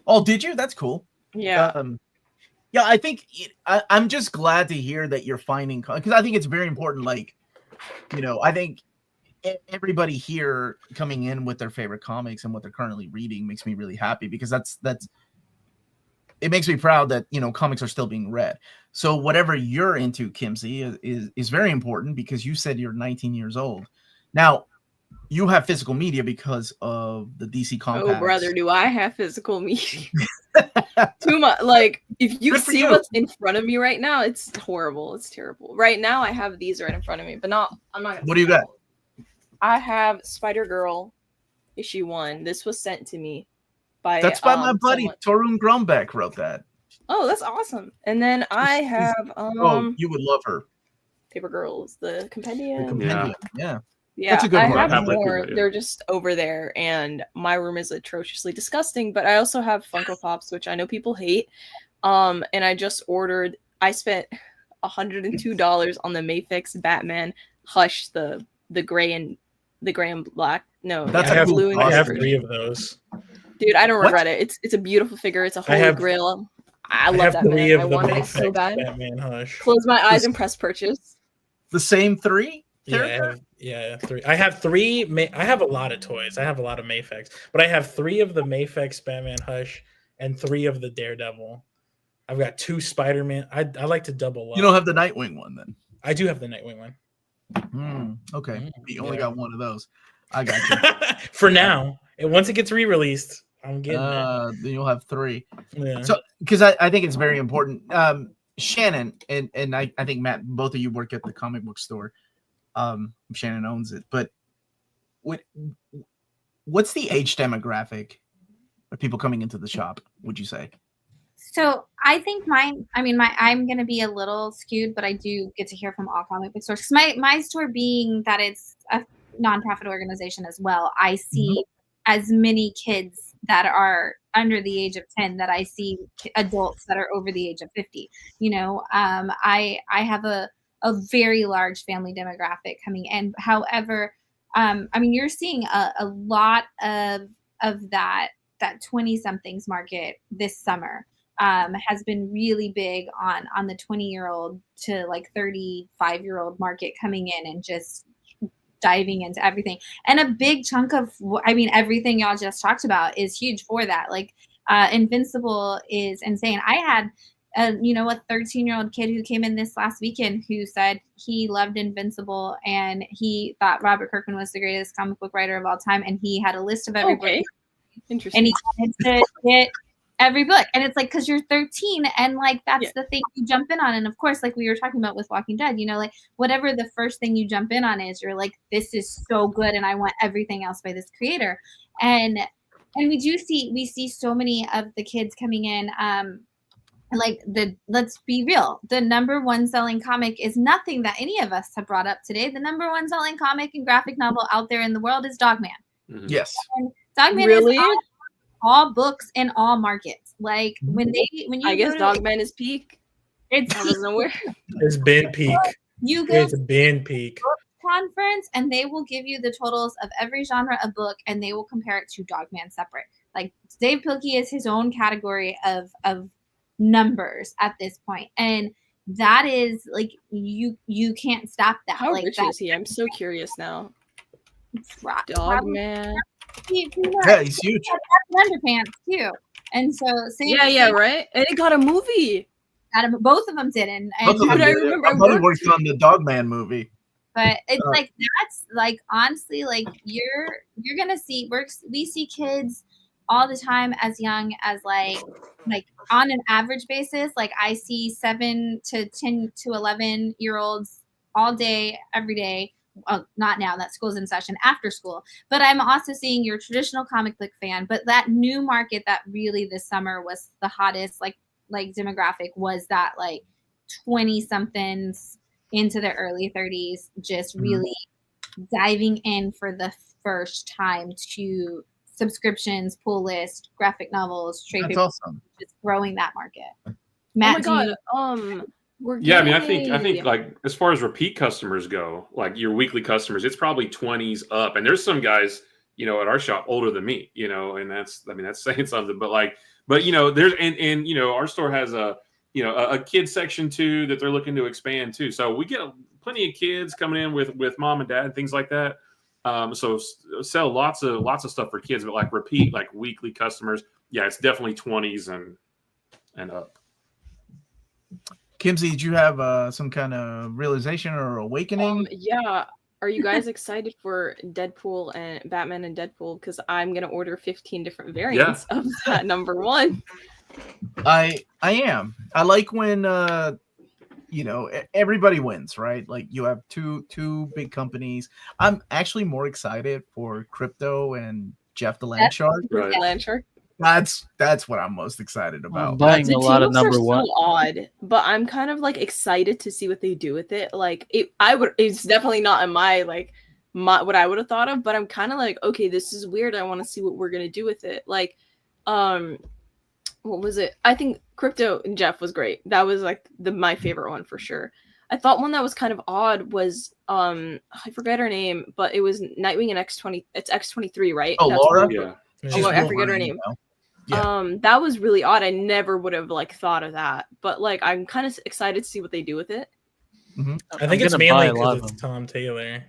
Oh, did you? That's cool. Yeah. I think I'm just glad to hear that you're finding because I think it's very important. Like, I think everybody here coming in with their favorite comics and what they're currently reading makes me really happy because that's it makes me proud that comics are still being read. So whatever you're into, Kimsey, is very important because you said you're 19 years old. Now, you have physical media because of the DC Compacts. Oh, brother, do I have physical media? Too much. Like, if you see what's in front of me right now, it's horrible. It's terrible. Right now, I have these right in front of me, but I'm not. What do you got? I have Spider-Girl issue 1. This was sent to me by That's by my buddy someone. Torun Grumbeck wrote that. Oh, that's awesome. And then I have Oh, you would love her. Paper Girls, the compendium. The compendium. Yeah. Yeah, That's a good I one. have Yeah. more. They're just over there, and my room is atrociously disgusting. But I also have Funko Pops, which I know people hate. And I just ordered. I spent $102 on the Mayfix Batman Hush, the gray and black. No, That's the a blue and I gray have version. 3 of those. Dude, I don't What? regret it. It's a beautiful figure. It's a I holy have- grail. I I love have that 3 man. I of the wanted it so Mayfix bad. Batman Hush. Close my eyes and press purchase. The same 3? Yeah, I have 3. I have 3. I have a lot of toys. I have a lot of Mayfix, but I have 3 of the Mayfix Batman Hush and 3 of the Daredevil. I've got 2 Spider-Man. I like to double up. You don't have the Nightwing one then? I do have the Nightwing one. Okay. You only Yeah. got one of those. I got you. For now. And once it gets re-released, I'm getting Then you'll have 3. it. Yeah. So, because I think it's very important. Shannon and I think Matt, both of you work at the comic book store. Shannon owns it, but what's the age demographic of people coming into the shop? Would you say? So I think I'm going to be a little skewed, but I do get to hear from all comic book stores. 'Cause my store being that it's a nonprofit organization as well, I see as many kids that are under the age of 10 that I see adults that are over the age of 50. I have a very large family demographic coming in. However, you're seeing a lot of that 20 somethings market this summer. Has been really big on the 20-year-old to like 35-year-old market coming in and just diving into everything. And a big chunk of, everything y'all just talked about is huge for that. Like Invincible is insane. I had a 13-year-old kid who came in this last weekend who said he loved Invincible and he thought Robert Kirkman was the greatest comic book writer of all time. And he had a list of every book. Interesting. And he wanted to get every book. And it's like, because you're 13 and like that's the thing you jump in on. And of course, like we were talking about with Walking Dead, like whatever the first thing you jump in on is, you're like, this is so good and I want everything else by this creator. And we see so many of the kids coming in, let's be real, the number one selling comic is nothing that any of us have brought up today. The number one selling comic and graphic novel out there in the world is Dogman. Mm-hmm. Yes. And Dogman really? is all books in all markets. Like when you I guess Dogman is peak. It's I wasn't aware. It's been peak. You go It's been peak. conference and they will give you the totals of every genre of book and they will compare it to Dogman separate. Like Dave Pilkey is his own category of numbers at this point. And that is like you can't stop that. How like rich is he? I'm so curious now. Dogman. Yeah, he's huge. Underpants too. And so right. And it got a movie. Both of them did, and I remember. My buddy worked on the Dogman movie. But it's like that's like honestly, like you're gonna see we see kids all the time as young as like on an average basis. Like I see 7 to 10 to 11-year-olds all day, every day. Not now that school's in session, after school. But I'm also seeing your traditional comic book fan. But that new market that really this summer was the hottest like demographic was that like 20 somethings into the early 30s, just really diving in for the first time to subscriptions, pull list, graphic novels, trade paper, awesome. Just growing that market. Matt, Oh my god. I think like as far as repeat customers go, like your weekly customers, it's probably 20s up. And there's some guys, at our shop older than me, and that's saying something. But there's and our store has a kid section too that they're looking to expand too. So we get plenty of kids coming in with mom and dad and things like that. So sell lots of stuff for kids, but like repeat like weekly customers, yeah, it's definitely 20s and up. Kimsey, did you have some kind of realization or awakening? Yeah. Are you guys excited for Deadpool and Batman and Deadpool? Because I'm gonna order 15 different variants of that number one. I am. I like when everybody wins, right? Like you have two big companies. I'm actually more excited for Crypto and Jeff the Landshark. Right. Landshark. That's what I'm most excited about. I'm buying The a lot of team-ups are number so one. odd, but I'm kind of like excited to see what they do with it. Like it's definitely not in my what I would have thought of, but I'm kind of like, okay, this is weird. I want to see what we're gonna do with it. Like, what was it? I think Crypto and Jeff was great. That was like my favorite one for sure. I thought one that was kind of odd was I forget her name, but it was Nightwing and X20. It's X23, right? Oh, That's Laura. what- Yeah. She's I forget her Wolverine name. now. Yeah. That was really odd. I never would have thought of that, but like I'm kind of excited to see what they do with it. I think it's gonna buy mainly a lot because of it's Tom Taylor.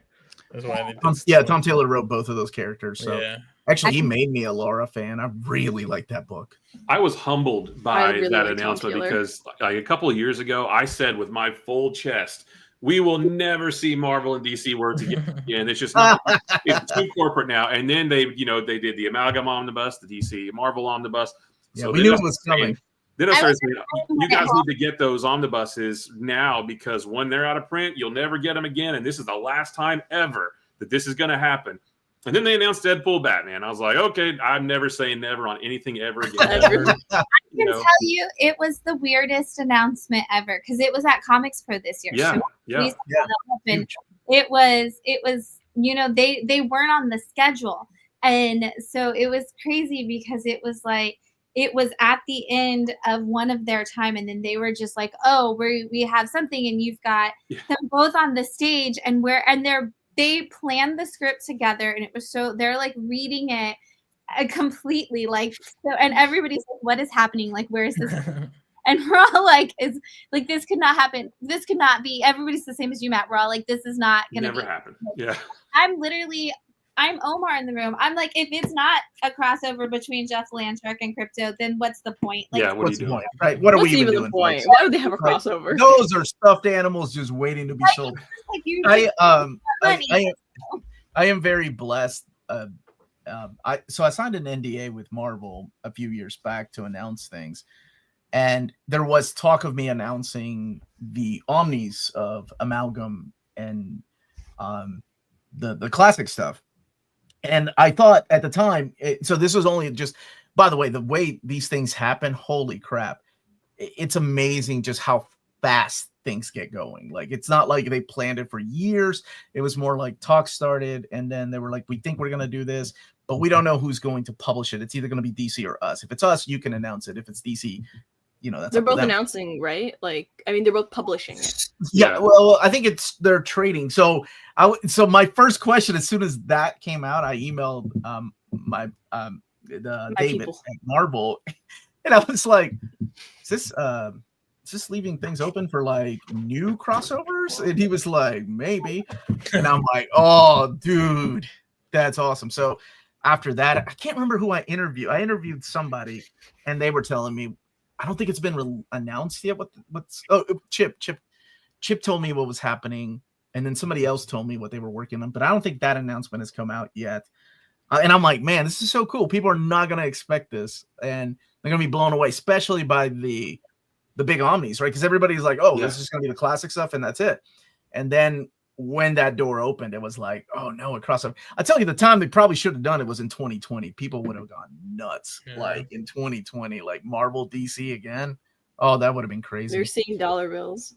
That's why they did Tom Taylor wrote both of those characters. So Yeah. actually, he made me a Laura fan. I really like that book. I was humbled I by really that like Tom announcement Taylor. because like a couple of years ago, I said with my full chest, we will never see Marvel and DC work together again. It's just not, it's too corporate now. And then they did the Amalgam Omnibus, the DC Marvel Omnibus. Yeah, So we then knew I it was started coming. saying- Then I I started was saying, you guys need to get those omnibuses now because when they're out of print, you'll never get them again. And this is the last time ever that this is going to happen. And then they announced Deadpool Batman. I was like, okay, I'm never saying never on anything ever again. Ever. I can tell you, it was the weirdest announcement ever because it was at Comics Pro this year. Yeah, So yeah. we saw that happen. It was, they weren't on the schedule, and so it was crazy because it was like it was at the end of one of their time, and then they were just like, oh, we have something, and you've got them both on the stage, and they planned the script together, and it was so they're like reading it completely like so, and everybody's like, what is happening, like where is this? And we're all like, it's like this could not happen, this could not be. Everybody's the same as you, Matt. We're all like, this is not gonna Never happen. Yeah. I'm Omar in the room. I'm like, if it's not a crossover between Jeff Landshark and Crypto, then what's the point? Like, Yeah, what are you What's the doing? point, right? What are What's we even even doing? the point? folks? Why would they have a Like, crossover? Those are stuffed animals just waiting to be sold. like you I money. am very blessed. I signed an NDA with Marvel a few years back to announce things, and there was talk of me announcing the omnis of Amalgam and the classic stuff. And I thought at the time, so this was only just, by the way, the way these things happen, holy crap. It's amazing just how fast things get going. Like, it's not like they planned it for years. It was more like talks started, and then they were like, we think we're going to do this, but we don't know who's going to publish it. It's either going to be DC or us. If it's us, you can announce it. If it's DC, that's They're up to both them. announcing, right? Like, I mean, they're both publishing it. Yeah, well, I think they're trading. So my first question, as soon as that came out, I emailed my David people. at Marvel, and I was like, is this leaving things open for like new crossovers? And he was like, maybe. And I'm like, oh, dude, that's awesome. So after that, I can't remember who I interviewed. I interviewed somebody, and they were telling me, I don't think it's been announced yet. Chip told me what was happening, and then somebody else told me what they were working on, but I don't think that announcement has come out yet. And I'm like, man, this is so cool. People are not going to expect this, and they're going to be blown away, especially by the big omnis, right? Because everybody's like, oh, this is going to be the classic stuff, and that's it. And then when that door opened, it was like, oh no, a crossover. I tell you, the time they probably should have done it was in 2020. People would have gone nuts. Like in 2020, like Marvel DC again. Oh, that would have been crazy. They're seeing dollar bills.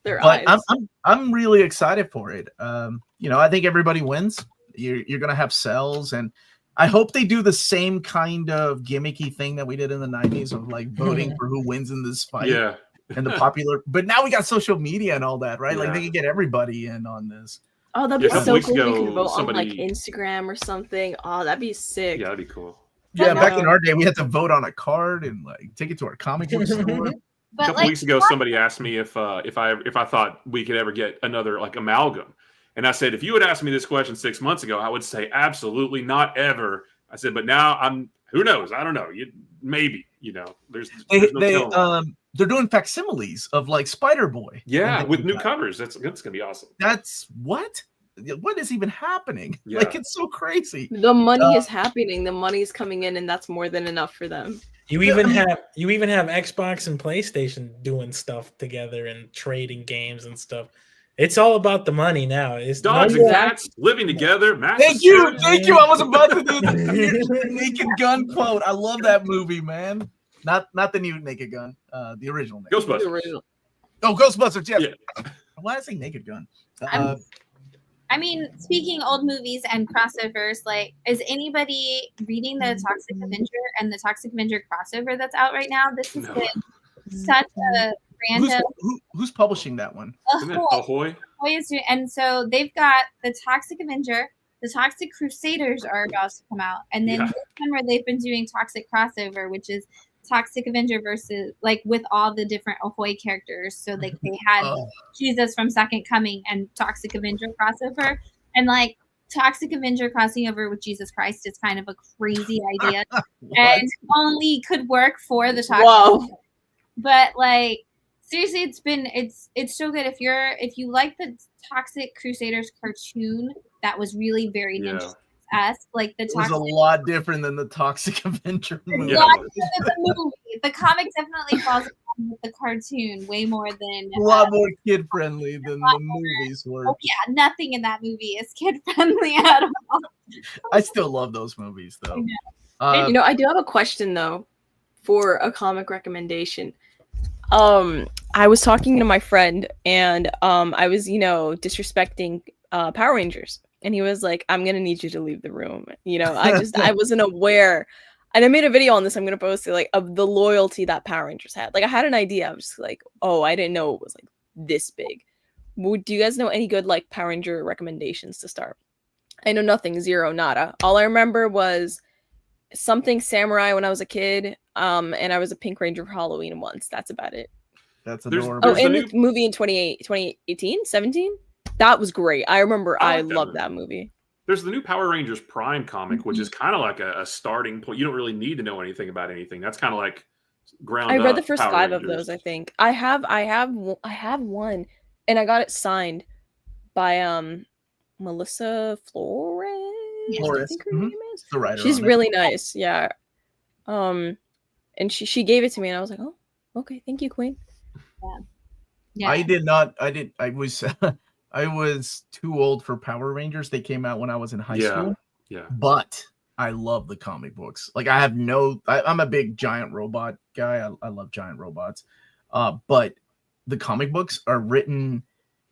Their But eyes. I'm really excited for it. I think everybody wins. You're gonna have cells, and I hope they do the same kind of gimmicky thing that we did in the 90s of like voting for who wins in this fight. Yeah. And the popular, but now we got social media and all that, right? Like Yeah. they can get everybody in on this. Oh, that'd be Yeah, a couple so weeks cool. ago, You could vote on like somebody- Instagram or something. Oh, that'd be sick. Yeah, that'd be cool. Yeah, But back no. in our day, we had to vote on a card and like take it to our comic book store. A But couple like, weeks ago, somebody asked me if I thought we could ever get another like amalgam, and I said if you had asked me this question 6 months ago, I would say absolutely not ever. I said, but now who knows? I don't know. Maybe there's no telling. They're doing facsimiles of like Spider-Boy. Yeah, And with new covers. That's gonna be awesome. That's what is even happening? Yeah. Like it's so crazy. The money is happening. The money is coming in, and that's more than enough for them. You even have Xbox and PlayStation doing stuff together and trading games and stuff. It's all about the money now. It's Dogs and cats living together. Thank you. I was about to do the Naked Gun quote. I love that movie, man. Not the new Naked Gun, the original. Ghostbusters. The original. Oh, Ghostbusters. Yes. Yeah. Why did I say Naked Gun? I mean, speaking old movies and crossovers, like, is anybody reading the Toxic Avenger and the Toxic Avenger crossover that's out right now? This has been such a random. Who's publishing that one? Ahoy. And so they've got the Toxic Avenger, the Toxic Crusaders are about to come out, and then this summer they've been doing Toxic Crossover, which is Toxic Avenger versus, like, with all the different Ahoy characters. So like they had Jesus from Second Coming and Toxic Avenger crossover, and like Toxic Avenger crossing over with Jesus Christ is kind of a crazy idea and only could work for the Toxic. But like seriously, it's so good. If you like the Toxic Crusaders cartoon, that was really very ninja-esque. Like the Toxic, it was a lot different than the Toxic Avenger movie. The comic definitely falls in line with the cartoon way more than a lot more kid friendly than the movies were. Oh yeah, nothing in that movie is kid friendly at all. I still love those movies though. I do have a question though for a comic recommendation. I was talking to my friend and I was, disrespecting Power Rangers. And he was like, I'm going to need you to leave the room. I wasn't aware. And I made a video on this. I'm going to post it, like, of the loyalty that Power Rangers had. Like, I had an idea. I was just like, oh, I didn't know it was, like, this big. Do you guys know any good, like, Power Ranger recommendations to start? I know nothing. Zero. Nada. All I remember was something samurai when I was a kid. And I was a Pink Ranger for Halloween once. That's about it. That's adorable. And the movie in 2018, 17? That was great. I remember I loved that movie. There's the new Power Rangers Prime comic, which is kind of like a starting point. You don't really need to know anything about anything. That's kind of like ground up. I read the first Power 5 Rangers. of those, I think. I have one, and I got it signed by Melissa Flores. I think her name is. The writer. She's really nice. Yeah. And she gave it to me, and I was like, oh, okay, thank you, Queen. Yeah. I was too old for Power Rangers. They came out when I was in high school. Yeah. But I love the comic books. Like I'm a big giant robot guy. I love giant robots. But the comic books are written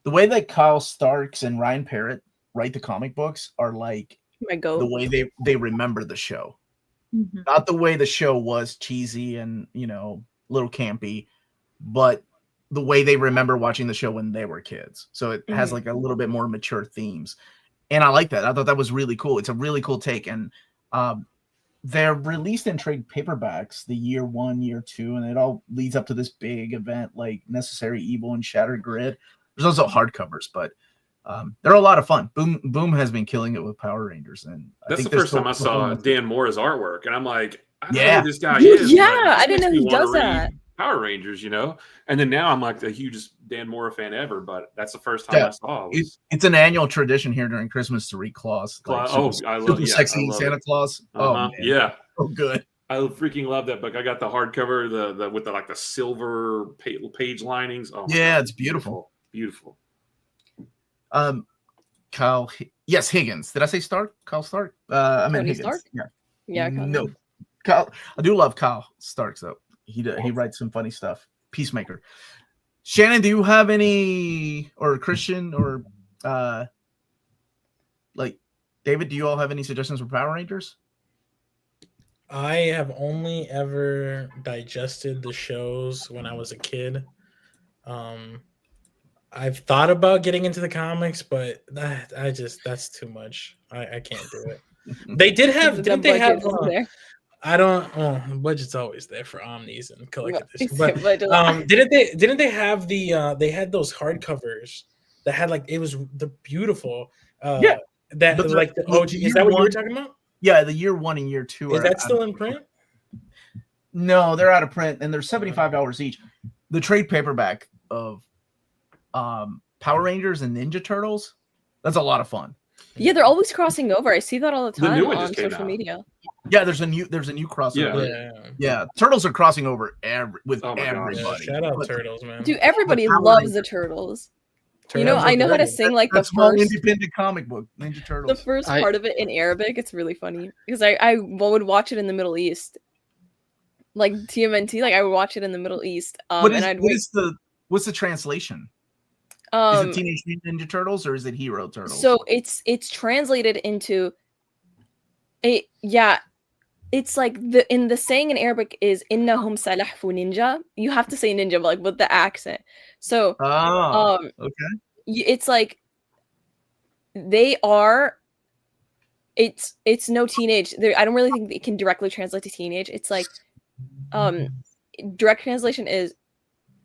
the way that Kyle Starks and Ryan Parrott write the comic books are like the way they remember the show. Mm-hmm. Not the way the show was cheesy and, a little campy, but the way they remember watching the show when they were kids. So it has like a little bit more mature themes. And I like that. I thought that was really cool. It's a really cool take. And they're released in trade paperbacks the year 1, year 2, and it all leads up to this big event like Necessary Evil and Shattered Grid. There's also hardcovers, but they're a lot of fun. Boom has been killing it with Power Rangers. And that's the first time I saw Dan Mora's artwork. And I'm like, I don't know who this guy is. Yeah, I didn't know he does that. Power Rangers, and then now I'm like the hugest Dan Mora fan ever, but that's the first time I saw it. It's an annual tradition here during Christmas to read Claus. I love sexy Santa Claus. Uh-huh. Oh yeah, oh good. I freaking love that book. I got the hardcover, the with the silver page linings. Oh yeah, it's beautiful. Beautiful. Kyle, yes, Higgins. Did I say Stark? Kyle Stark. I meant Higgins. Stark? Yeah. No, Kyle. I do love Kyle Starks though. He writes some funny stuff. Peacemaker. Shannon, do you have any, or Christian, or like David? Do you all have any suggestions for Power Rangers? I have only ever digested the shows when I was a kid. I've thought about getting into the comics, but that's too much. I can't do it. They did have. Didn't they have? I don't. Budget's always there for Omnis and collected editions. But didn't they have they had those hardcovers that had like it was the beautiful that like the OG. Is that what you were talking about? Yeah, the year 1 and year 2. Is that still in print? No, they're out of print, and they're $75 each. The trade paperback of Power Rangers and Ninja Turtles. That's a lot of fun. Yeah, they're always crossing over. I see that all the The new time one on just came social out. media. Yeah, there's a new crossover. Yeah. Yeah, turtles are crossing over with Oh my gosh. Yeah, everybody. shout out But turtles, man. Dude, everybody Power loves Rangers. the turtles. Turtles I are know how to great. sing like the That small first independent comic book, Ninja the Turtles. first I- part of it in Arabic. It's really funny because I would watch it in the Middle East, like TMNT. Like I would watch it in the Middle East. What's the translation? Is Um, it Teenage Mutant Ninja Turtles or is it Hero Turtles? so it's translated into it. Yeah, it's like the saying in Arabic is "Innahum salahfu ninja." You have to say ninja, but like with the accent. So okay. it's like they are. It's no teenage. I don't really think it can directly translate to teenage. It's like, direct translation is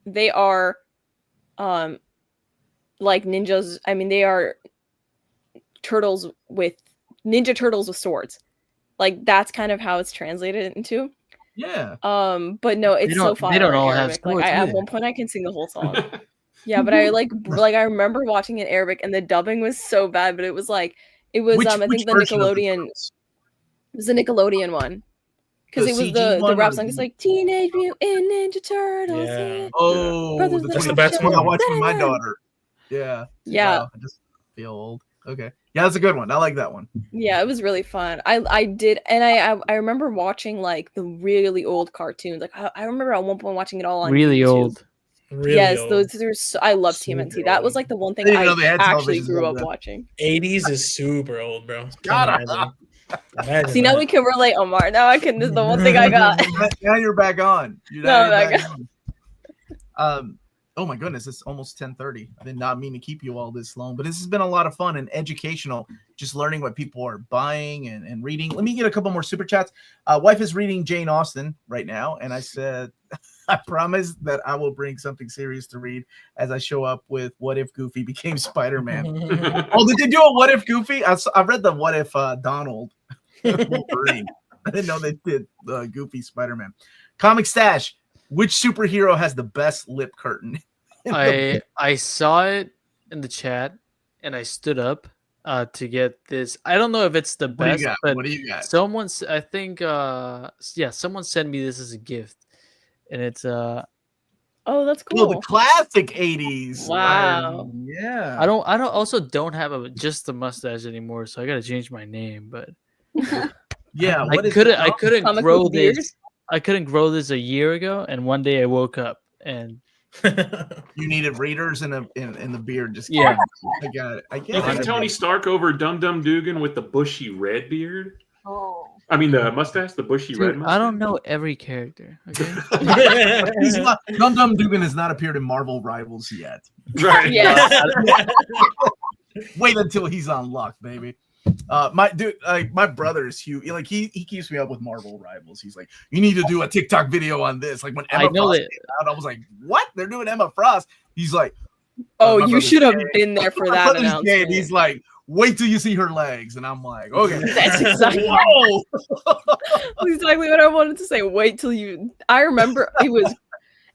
they are, like ninjas. I mean, they are ninja turtles with swords. Like that's kind of how it's translated into. Yeah. But no, it's so fire. They don't all have Arabic. Like swords at either. one point I can sing the whole song. Yeah, but I I remember watching it in Arabic and the dubbing was so bad, but it was I think the Nickelodeon. It was the Nickelodeon one. Because it was CG the rap or song. It's like Teenage Mutant Ninja Turtles. Yeah. Oh, Brothers That's the best one I one. watched with my daughter. Yeah. Yeah. Wow, I just feel old. Okay. Yeah, that's a good one. I like that one. Yeah, it was really fun. I did, and I remember watching like the really old cartoons. Like I remember at one point watching it all on Really YouTube. old. Really yes, old. those are. I love Super TMNT. That was old. like the one thing I didn't I know they had actually televisions grew like up that. watching. 80s is super old, bro. God, Can't imagine. Imagine See, now that. we can relate, Omar. Now I can. This is the one thing I got. Now you're back on. You're back on. Oh my goodness, it's almost 10:30. I did not mean to keep you all this long, but this has been a lot of fun and educational, just learning what people are buying and reading. Let me get a couple more super chats. Wife is reading Jane Austen right now, and I said, I promise that I will bring something serious to read as I show up with What If Goofy Became Spider-Man. Oh, did they do a What If Goofy? I read the What If Donald Wolverine. I didn't know they did the Goofy Spider-Man. Comic Stash. Which superhero has the best lip curtain? I saw it in the chat and I stood up to get this. I don't know if it's the What do best, you got? but What do you got? someone's I think someone sent me this as a gift. And it's Oh, that's Oh, cool. the classic 80s. Wow. Yeah. I don't have just the mustache anymore, so I gotta change my name, but Yeah. I couldn't Comic grow book beard? this. I couldn't grow this a year ago, and one day I woke up and You needed readers in the beard. Just Yeah. I got it. I You get think it. Tony Stark over Dum Dum Dugan with the bushy red beard? Oh. I mean the mustache, the bushy red dude, mustache. I don't know every character. Okay, He's not, Dum Dum Dugan has not appeared in Marvel Rivals yet. Right. Yeah. Wait until he's on luck, baby. My brother is huge. Like he keeps me up with Marvel Rivals. He's like, you need to do a TikTok video on this. Like when I Emma know Frost that- came out, I was like, what? They're doing Emma Frost. He's like, Oh, my you brother's should have gay. been there for My that brother's gay, announcement. and he's like, wait till you see her legs. And I'm like, okay. That's exactly Whoa. That's exactly what I wanted to say. Wait till you. I remember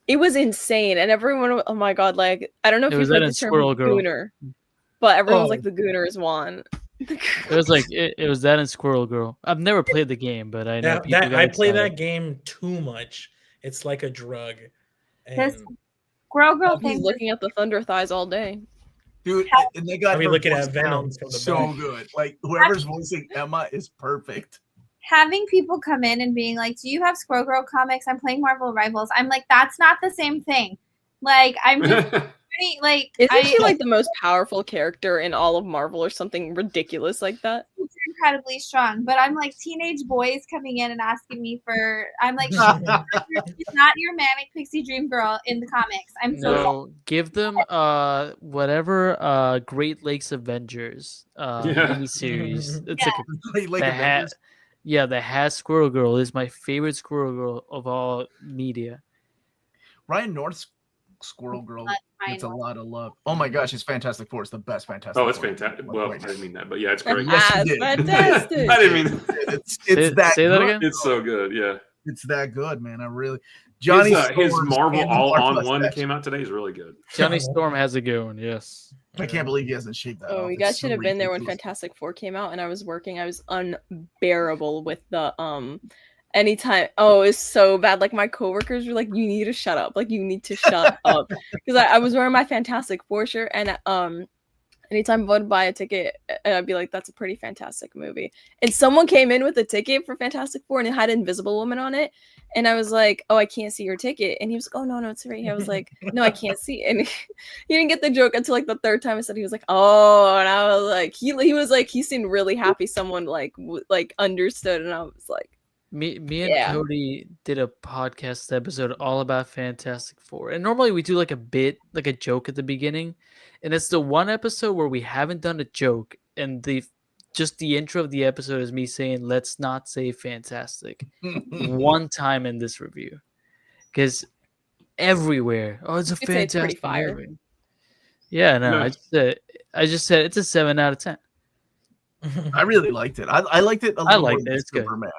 it was insane, and everyone. Oh my god! Like I don't know if It you've was heard that the in term Squirrel Girl. gooner, but everyone's Oh. like the gooner is one. it was like it was that in Squirrel Girl. I've never played the game, but I know people got I play excited. that game too much. It's like a drug. This And Squirrel Girl He's thing. looking at the thunder thighs all day. Dude, and they got Are we her looking voice at Venom down from the so back? good. Like whoever's voicing Emma is perfect. Having people come in and being like, "Do you have Squirrel Girl comics? I'm playing Marvel Rivals." I'm like, that's not the same thing. Like, I'm just pretty, like, Isn't she like the most powerful character in all of Marvel or something ridiculous like that? She's incredibly strong, but I'm like teenage boys coming in and asking me for. I'm like, she's not your manic pixie dream girl in the comics. I'm so sorry. No, give them whatever Great Lakes Avengers Yeah. miniseries. It's Yeah. like the has Squirrel Girl is my favorite Squirrel Girl of all media. Ryan North's Squirrel Girl Ryan gets a North. lot of love. Oh my gosh, it's Fantastic Four. It's the best Fantastic Oh, it's Four. fantastic. Like, Well, I right now. didn't mean that, but yeah, it's great. Yes, you Ah, did. fantastic. I didn't mean It's Say that that good. again? it's so good. Yeah. It's that good, man. I really Johnny his Storm's Marvel handlebar all-on-one that mustache. came out today is really good. Johnny Storm has a good one. Yes. I can't believe he hasn't shaved that. Oh, off. you It's guys so should have been there when ridiculous. Fantastic Four came out, and I was working. I was unbearable with the anytime. Oh, it's so bad. Like my coworkers were like, "You need to shut up. Like you need to shut up," because I was wearing my Fantastic Four shirt, and anytime I would buy a ticket, I'd be like, "That's a pretty fantastic movie." And someone came in with a ticket for Fantastic Four, and it had Invisible Woman on it. And I was like, "Oh, I can't see your ticket." And he was like, "Oh, no, it's right here." I was like, "No, I can't see." And he didn't get the joke until like the third time I said. He was like, "Oh," and I was like, he was like, he seemed really happy. Someone like understood, and I was like, Me and Yeah. Cody did a podcast episode all about Fantastic Four. And normally we do like a bit, like a joke at the beginning. And it's the one episode where we haven't done a joke. And the intro of the episode is me saying, let's not say fantastic one time in this review. Because everywhere, oh, it's a You'd say it's pretty fantastic fire. movie. Yeah, no, Yeah. I just said it's a 7 out of 10. I really liked it. I liked it a little more liked than it. It's good. Superman.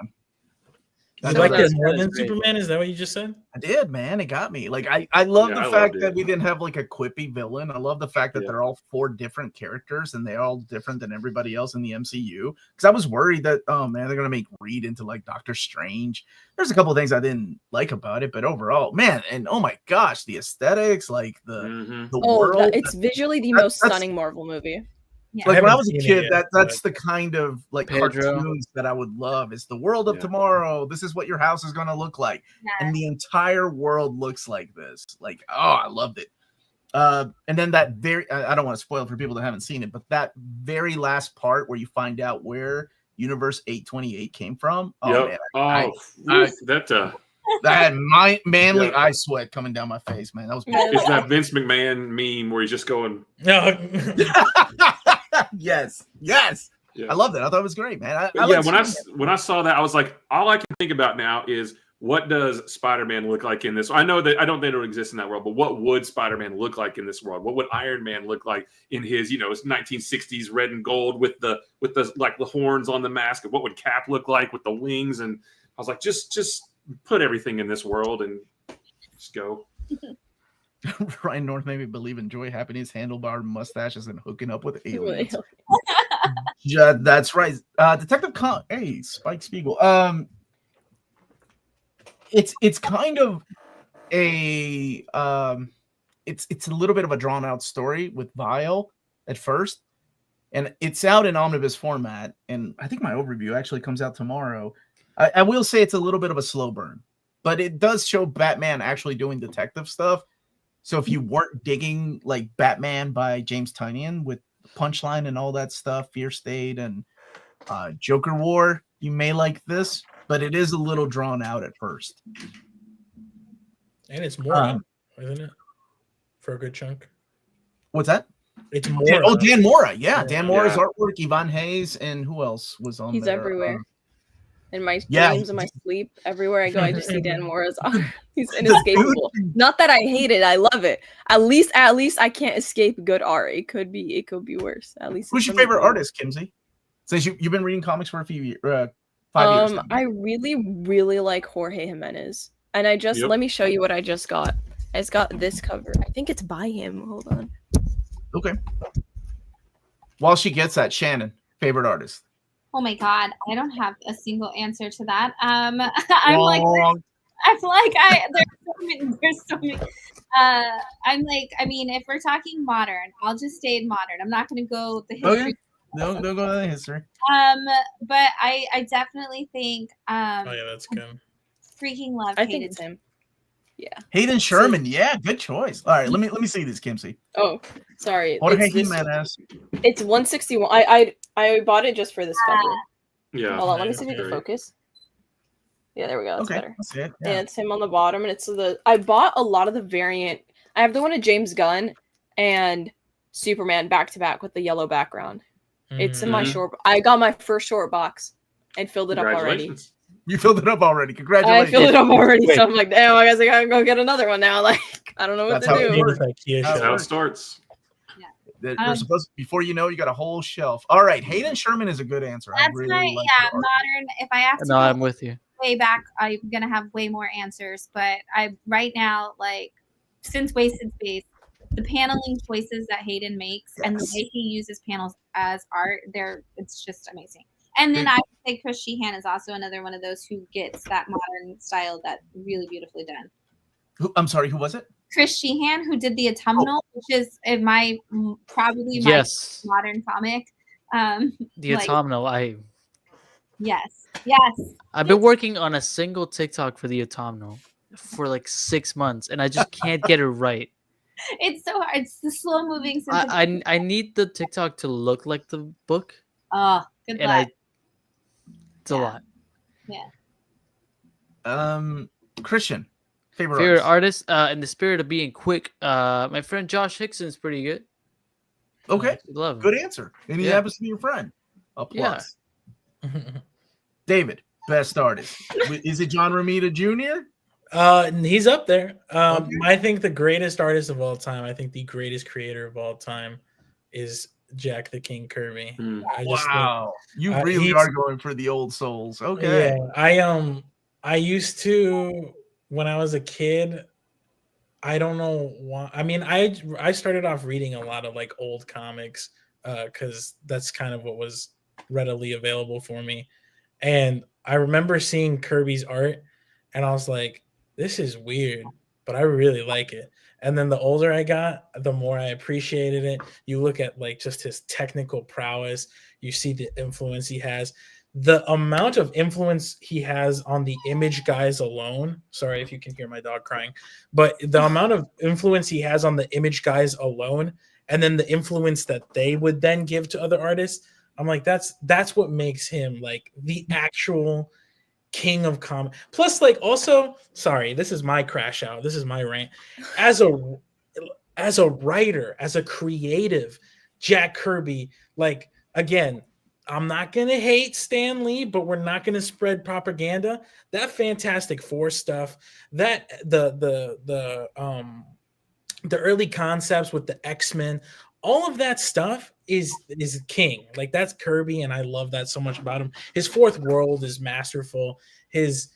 You So like that's- it more that than is great. Superman? Is that what you just said? I did, man. It got me. Like I love Yeah, the I fact loved that it. we didn't have like a quippy villain. I love the fact that Yeah. they're all 4 different characters and they're all different than everybody else in the MCU. Because I was worried that, oh man, they're gonna make Reed into like Doctor Strange. There's a couple of things I didn't like about it, but overall, man, and oh my gosh, the aesthetics, like the Mhm. "Oh, world. it's visually the That- most that's- stunning Marvel movie." Yeah. Like when I haven't was a seen it kid, yet, that's but- the kind of like Pedro. cartoons that I would love. Is the world of Yeah. tomorrow. This is what your house is gonna look like. Yeah. And the entire world looks like this. Like, oh, I loved it. And then that I don't want to spoil it for people that haven't seen it, but that very last part where you find out where Universe 828 came from. Oh Yep. man, Oh, I- that that my manly Yeah. eye sweat coming down my face, man. That was Yeah. is that Vince McMahon meme where he's just going. No. yes. Yeah. I loved it. I thought it was great, man. I Yeah, like when I Superman. when I saw that, I was like, all I can think about now is what does Spider-Man look like in this? I know that I don't think it would exist in that world, but what would Spider-Man look like in this world? What would Iron Man look like in his, his 1960s red and gold with the like the horns on the mask? And what would Cap look like with the wings? And I was like, just put everything in this world and just go. Ryan North made me believe in joy, happiness, handlebar mustaches, and hooking up with aliens. Yeah, that's right. Detective hey, Spike Spiegel. It's kind of a it's a little bit of a drawn out story with Vile at first, and it's out in omnibus format. And I think my overview actually comes out tomorrow. I will say it's a little bit of a slow burn, but it does show Batman actually doing detective stuff. So if you weren't digging like Batman by James Tynion with Punchline and all that stuff, Fear State and Joker War, you may like this, but it is a little drawn out at first. And it's more, isn't it? For a good chunk. What's that? It's more. Dan Mora. Yeah, Dan Mora's Yeah. artwork, Yvonne Hayes, and who else was on He's there? everywhere. In my yeah, dreams, in my sleep, everywhere I go, I just see Dan Mora's. He's inescapable. Not that I hate it, I love it. At least I can't escape good art. It could be worse. At least. Who's it's your something favorite good. artist, Kimsey? Since you've been reading comics for a few years, 5 years. now. I really like Jorge Jimenez, and I just Yep. let me show you what I just got. I just got this cover. I think it's by him. Hold on. Okay. While she gets that, Shannon, favorite artist. Oh my God, I don't have a single answer to that. I'm like, Wrong. there's so many. I'm like, I mean, if we're talking modern, I'll just stay in modern. I'm not going to go with the history. Okay. Don't go to the history. But I definitely think Oh yeah, that's good. freaking love. I think Hayden. it's him. Yeah. Hayden Sherman. Yeah, good choice. All right, let me see this, Kimsey. Oh, sorry. Jorge It's this- Jimenez. It's 161. I bought it just for this cover. Yeah. Hold on, let me see if that's you can great. focus. Yeah, there we go. That's Okay, better. that's it. Yeah, Yeah. it's him on the bottom, and it's I bought a lot of the variant. I have the one of James Gunn and Superman back to back with the yellow background. It's in my Mhm. short. I got my first short box and filled it up already. Congratulations. You filled it up already. I Congratulations. filled it up already, Wait. so I'm like, damn, I guess I gotta go get another one now. Like, I don't know what That's to how it do. works. IKEA That's That's how it show. starts. They're supposed before you know, you got a whole shelf. All right, Hayden Sherman is a good answer. I That's really my like yeah her art. modern. If I have to, No, go, I'm with you. way back, I'm gonna have way more answers. But I right now, like since Wasted Space, the paneling choices that Hayden makes and the way he uses panels as art, it's just amazing. And then I would say Chris Sheehan is also another one of those who gets that modern style that really beautifully done. I'm sorry, who was it? Chris Sheehan, who did the Autumnal, which is probably my Yes. modern comic. The Autumnal. Yes. I've been working on a single TikTok for the Autumnal for like 6 months, and I just can't get it right. It's so hard. It's the slow moving. I need the TikTok to look like the book. Oh, good luck. It's a lot. Yeah. Christian, favorite artist. In the spirit of being quick, my friend Josh Hickson's pretty good. Okay, love him. Good answer. And he happens to be your friend. A plus. Yeah. David, best artist. Is it John Romita Jr.? He's up there. I think the greatest artist of all time, I think the greatest creator of all time is Jack the King Kirby. Wow. You really are going for the old souls. Okay. Yeah. I used to, when I was a kid, I don't know why. I mean, I started off reading a lot of like old comics because that's kind of what was readily available for me. And I remember seeing Kirby's art and I was like, this is weird, but I really like it. And then the older I got, the more I appreciated it. You look at like just his technical prowess, you see the influence he has. The amount of influence he has on the Image guys alone. Sorry if you can hear my dog crying, but the amount of influence he has on the Image guys alone, and then the influence that they would then give to other artists. I'm like, that's what makes him like the actual king of comic. Plus, like, also, sorry, this is my crash out. This is my rant. As a writer, as a creative, Jack Kirby, like, again, I'm not gonna hate Stan Lee, but we're not gonna spread propaganda. That Fantastic Four stuff, that the early concepts with the X-Men, all of that stuff is king. Like, that's Kirby, and I love that so much about him. His Fourth World is masterful. His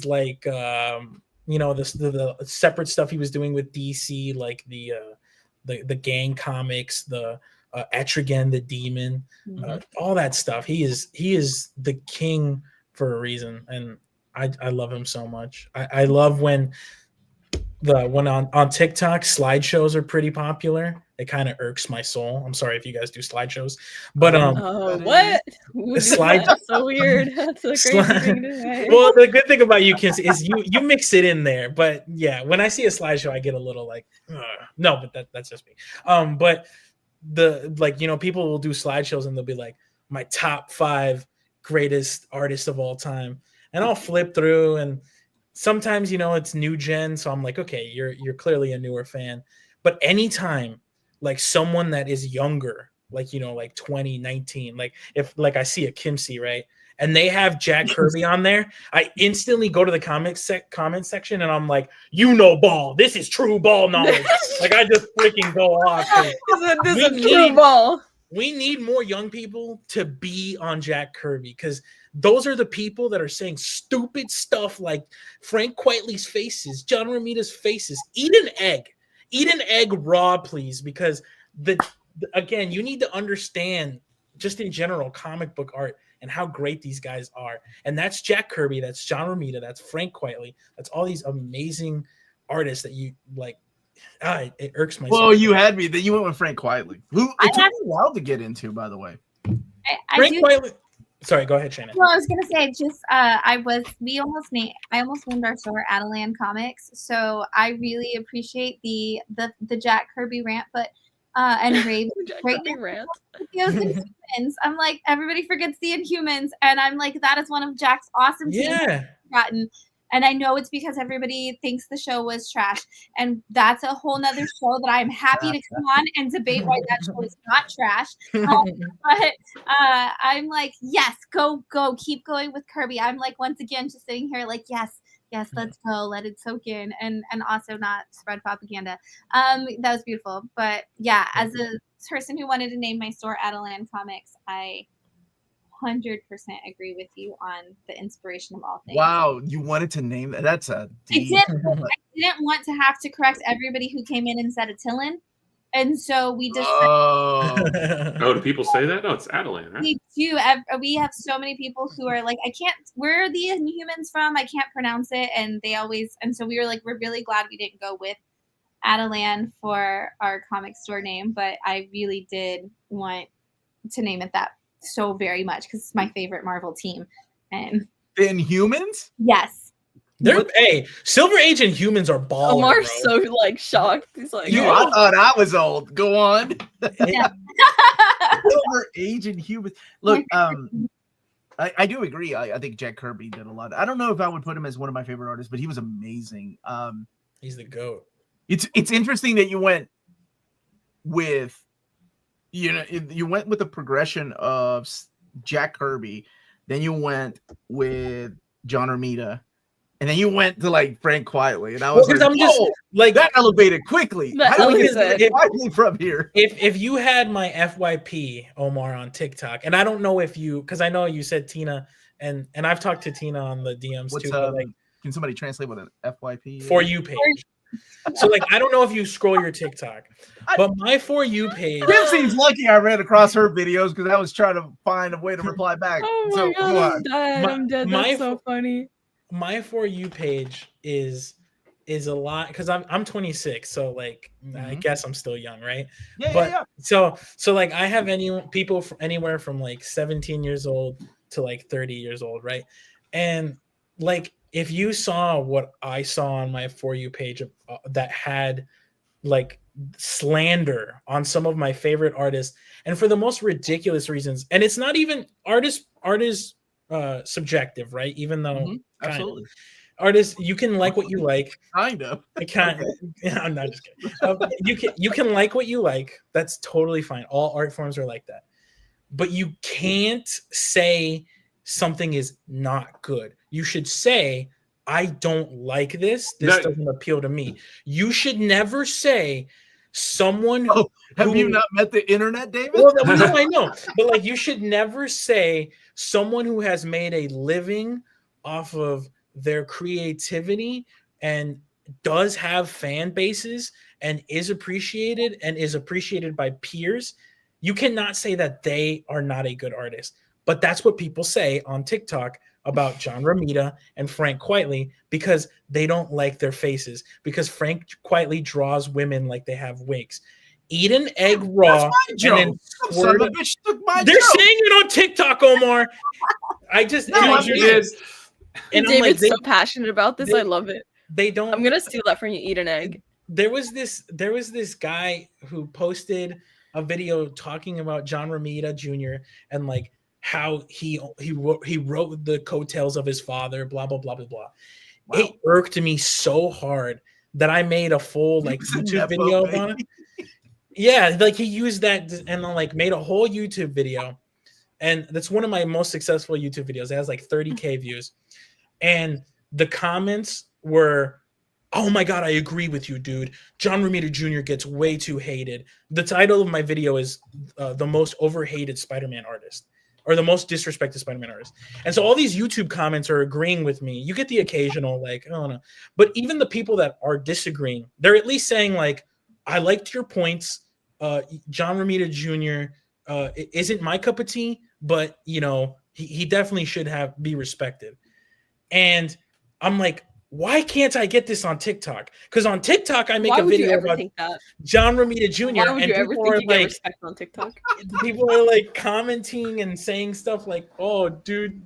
like the separate stuff he was doing with DC, like the gang comics, the Etrigan the Demon, all that stuff. He is the king for a reason, and I love him so much. I love when on TikTok slideshows are pretty popular. It kind of irks my soul. I'm sorry if you guys do slideshows, but what? That's so weird. That's a crazy thing to say. Well, the good thing about you kids is you mix it in there. But yeah, when I see a slideshow, I get a little like, no, but that's just me. But people will do slideshows and they'll be like, my top 5 greatest artists of all time, and I'll flip through, and sometimes it's new gen, so I'm like, okay, you're clearly a newer fan. But anytime like someone that is younger, like like 2019, like if like I see a Kimsey, right, and they have Jack Kirby on there, I instantly go to the comment section and I'm like, ball, this is true ball knowledge. Like, I just freaking go off. This is true ball. We need more young people to be on Jack Kirby, because those are the people that are saying stupid stuff like Frank Quitely's faces, John Romita's faces. Eat an egg raw, please, because again, you need to understand just in general comic book art and how great these guys are. And that's Jack Kirby, that's John Romita, that's Frank Quitely, that's all these amazing artists that you like. It irks my soul. Well, you had me that you went with Frank Quitely, who it took me a while to get into, by the way. Frank Quitely. Sorry, go ahead, Shannon. Well, I was gonna say, just I almost named our store Adelan Comics, so I really appreciate the Jack Kirby rant, but and Raven rant. Inhumans. I'm like, everybody forgets the Inhumans, and I'm like, that is one of Jack's awesome teams forgotten. And I know it's because everybody thinks the show was trash. And that's a whole nother show that I'm happy to come on and debate why that show is not trash. But I'm like, yes, go, keep going with Kirby. I'm like, once again, just sitting here like, yes, let's go. Let it soak in and also not spread propaganda. That was beautiful. But yeah, as a person who wanted to name my store Adelan Comics, I 100% agree with you on the inspiration of all things. Wow, you wanted to name that? That's a deep. I didn't want to have to correct everybody who came in and said Attilan. And so we just Oh, do people say that? No, it's Adeline, right? we do. We have so many people who are like, I can't. Where are the Inhumans from? I can't pronounce it, and they always. And so we were like, we're really glad we didn't go with Adelan for our comic store name, but I really did want to name it that so very much because it's my favorite Marvel team. And The Inhumans? yes. Hey, Silver Age and Humans are balling. Omar's so like shocked. He's like, I thought I was old. Go on. Yeah. Silver Age and Humans. Look, I do agree. I think Jack Kirby did a lot. I don't know if I would put him as one of my favorite artists, but he was amazing. He's the GOAT. It's interesting that you went with, you went with the progression of Jack Kirby, then you went with John Romita, and then you went to like Frank Quietly, and I was I'm just like that elevated quickly. That How do we elevated. get quietly from here? if you had my FYP Omar on TikTok, and I don't know if you, because I know you said Tina, and I've talked to Tina on the DMs What's too. But like, can somebody translate what an FYP is? For You page. So like, I don't know if you scroll your TikTok, but my For You page. Kim seems lucky I ran across her videos because I was trying to find a way to reply back. oh my So god, go on. I'm dead. I'm dead. That's so funny. My For You page is a lot because I'm 26, so like I guess I'm still young, right? Yeah. So like I have people from anywhere from like 17 years old to like 30 years old, right? And like if you saw what I saw on my For You page that had like slander on some of my favorite artists, and for the most ridiculous reasons, and it's not even artist subjective, right? Even though absolutely. Artists, you can like what you like. Kind of. I can't. Yeah, I'm not just kidding. You can like what you like. That's totally fine. All art forms are like that. But you can't say something is not good. You should say, I don't like this. This doesn't appeal to me. You should never say someone. Oh, have you not met the internet, David? Well, no, I know. But like, you should never say someone who has made a living off of their creativity and does have fan bases and is appreciated by peers. You cannot say that they are not a good artist, but that's what people say on TikTok about John Romita and Frank Quietly because they don't like their faces, because Frank Quietly draws women like they have wigs. Eat an egg raw and then squirt it. They're saying it on TikTok, Omar. I just And David's so passionate about this. I love it. They don't. I'm gonna steal that from you. Eat an egg. There was this guy who posted a video talking about John Romita Jr. and like how he wrote the coattails of his father. Blah blah blah blah blah. Wow. It irked me so hard that I made a full like YouTube video on it. Yeah, like he used that and like made a whole YouTube video, and that's one of my most successful YouTube videos. It has like 30K views. And the comments were, oh my God, I agree with you, dude. John Romita Jr. gets way too hated. The title of my video is the most overhated Spider-Man artist, or the most disrespected Spider-Man artist. And so all these YouTube comments are agreeing with me. You get the occasional, like, I don't know. But even the people that are disagreeing, they're at least saying, like, I liked your points. John Romita Jr. Isn't my cup of tea, but, you know, he definitely should be respected. And I'm like, why can't I get this on TikTok? Because on TikTok, I make a video about John Romita Jr. Why would you ever think you get respect on TikTok? People are like commenting and saying stuff like, oh, dude,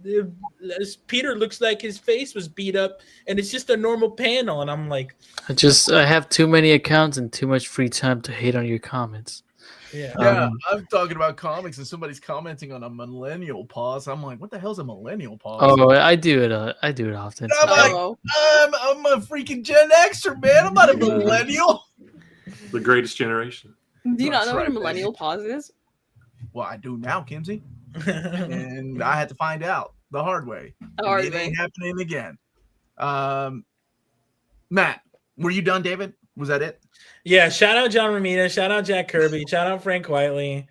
Peter looks like his face was beat up and it's just a normal panel. And I'm like, I have too many accounts and too much free time to hate on your comments. Yeah, I'm talking about comics and somebody's commenting on a millennial pause. I'm like, what the hell's a millennial pause? Oh, I do it often. I'm like, I'm a freaking Gen Xer, man. I'm not a millennial. The greatest generation. Do you not know what a millennial pause is? Well, I do now, Kimsey. And I had to find out the hard way. It ain't happening again. Matt, were you done, David? Was that it? Yeah, shout out John Romita, shout out Jack Kirby, shout out Frank Quietly.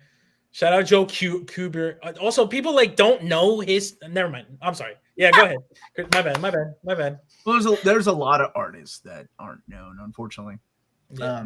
Shout out Joe Kuber. Also, people like don't know his. Never mind. I'm sorry. Yeah, go ahead. My bad. Well, there's a lot of artists that aren't known, unfortunately. Yeah.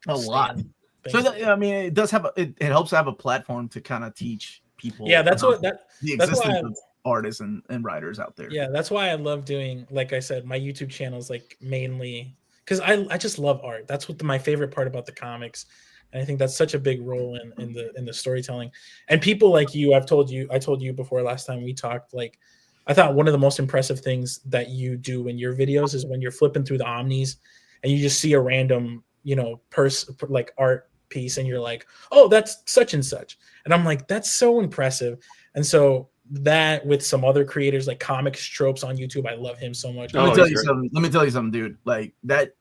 A lot. Thanks, So I mean, it does have it helps to have a platform to kind of teach people. Yeah, that's the that's existence why of artists and writers out there. Yeah, that's why I love doing. Like I said, my YouTube channel is like mainly because I just love art. That's what my favorite part about the comics. And I think that's such a big role in the storytelling. And people like you, I told you before last time we talked, like I thought one of the most impressive things that you do in your videos is when you're flipping through the omnis and you just see a random, like art piece and you're like, oh, that's such and such. And I'm like, that's so impressive. And so that with some other creators like Comics Tropes on YouTube, I love him so much. Let me tell you something, dude. Like that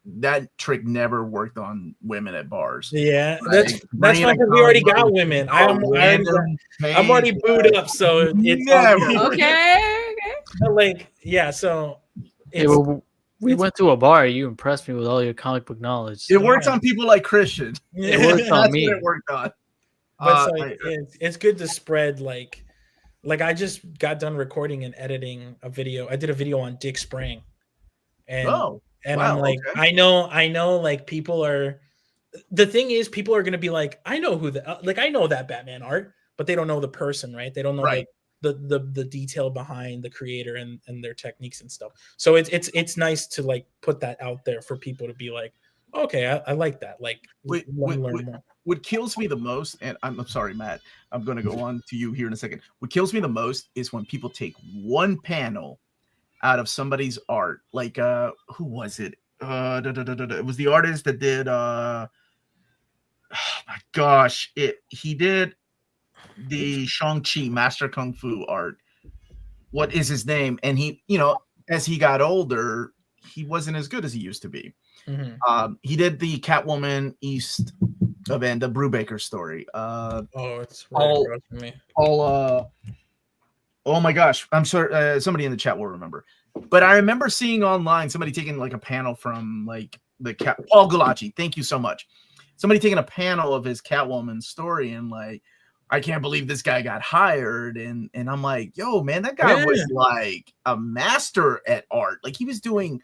trick never worked on women at bars. Yeah, that's why, because we already got women. I'm already booed up, so it's okay. Like, yeah, so we went to a bar. You impressed me with all your comic book knowledge. It works on people like Christian. It works on me. What it worked on. But it's good to spread like I just got done recording and editing a video. I did a video on Dick Sprang. And I'm like, okay. I know like people are, the thing is people are going to be like, I know I know that Batman art, but they don't know the person, right? They don't know the detail behind the creator and their techniques and stuff. So it's nice to like put that out there for people to be like, okay, I like that. Like, learn more. What kills me the most, and I'm sorry, Matt, I'm going to go on to you here in a second. What kills me the most is when people take one panel out of somebody's art. Like, who was it? It was the artist that did, oh my gosh, he did the Shang-Chi Master Kung Fu art. What is his name? And he, as he got older, he wasn't as good as he used to be. Mm-hmm. He did the Catwoman East of End, the Brubaker story. It's really gross for me. Oh my gosh, I'm sorry. Somebody in the chat will remember, but I remember seeing online somebody taking like a panel from like the Paul Gulacci. Thank you so much. Somebody taking a panel of his Catwoman story and like, I can't believe this guy got hired. And I'm like, yo, man, that guy was like a master at art. Like he was doing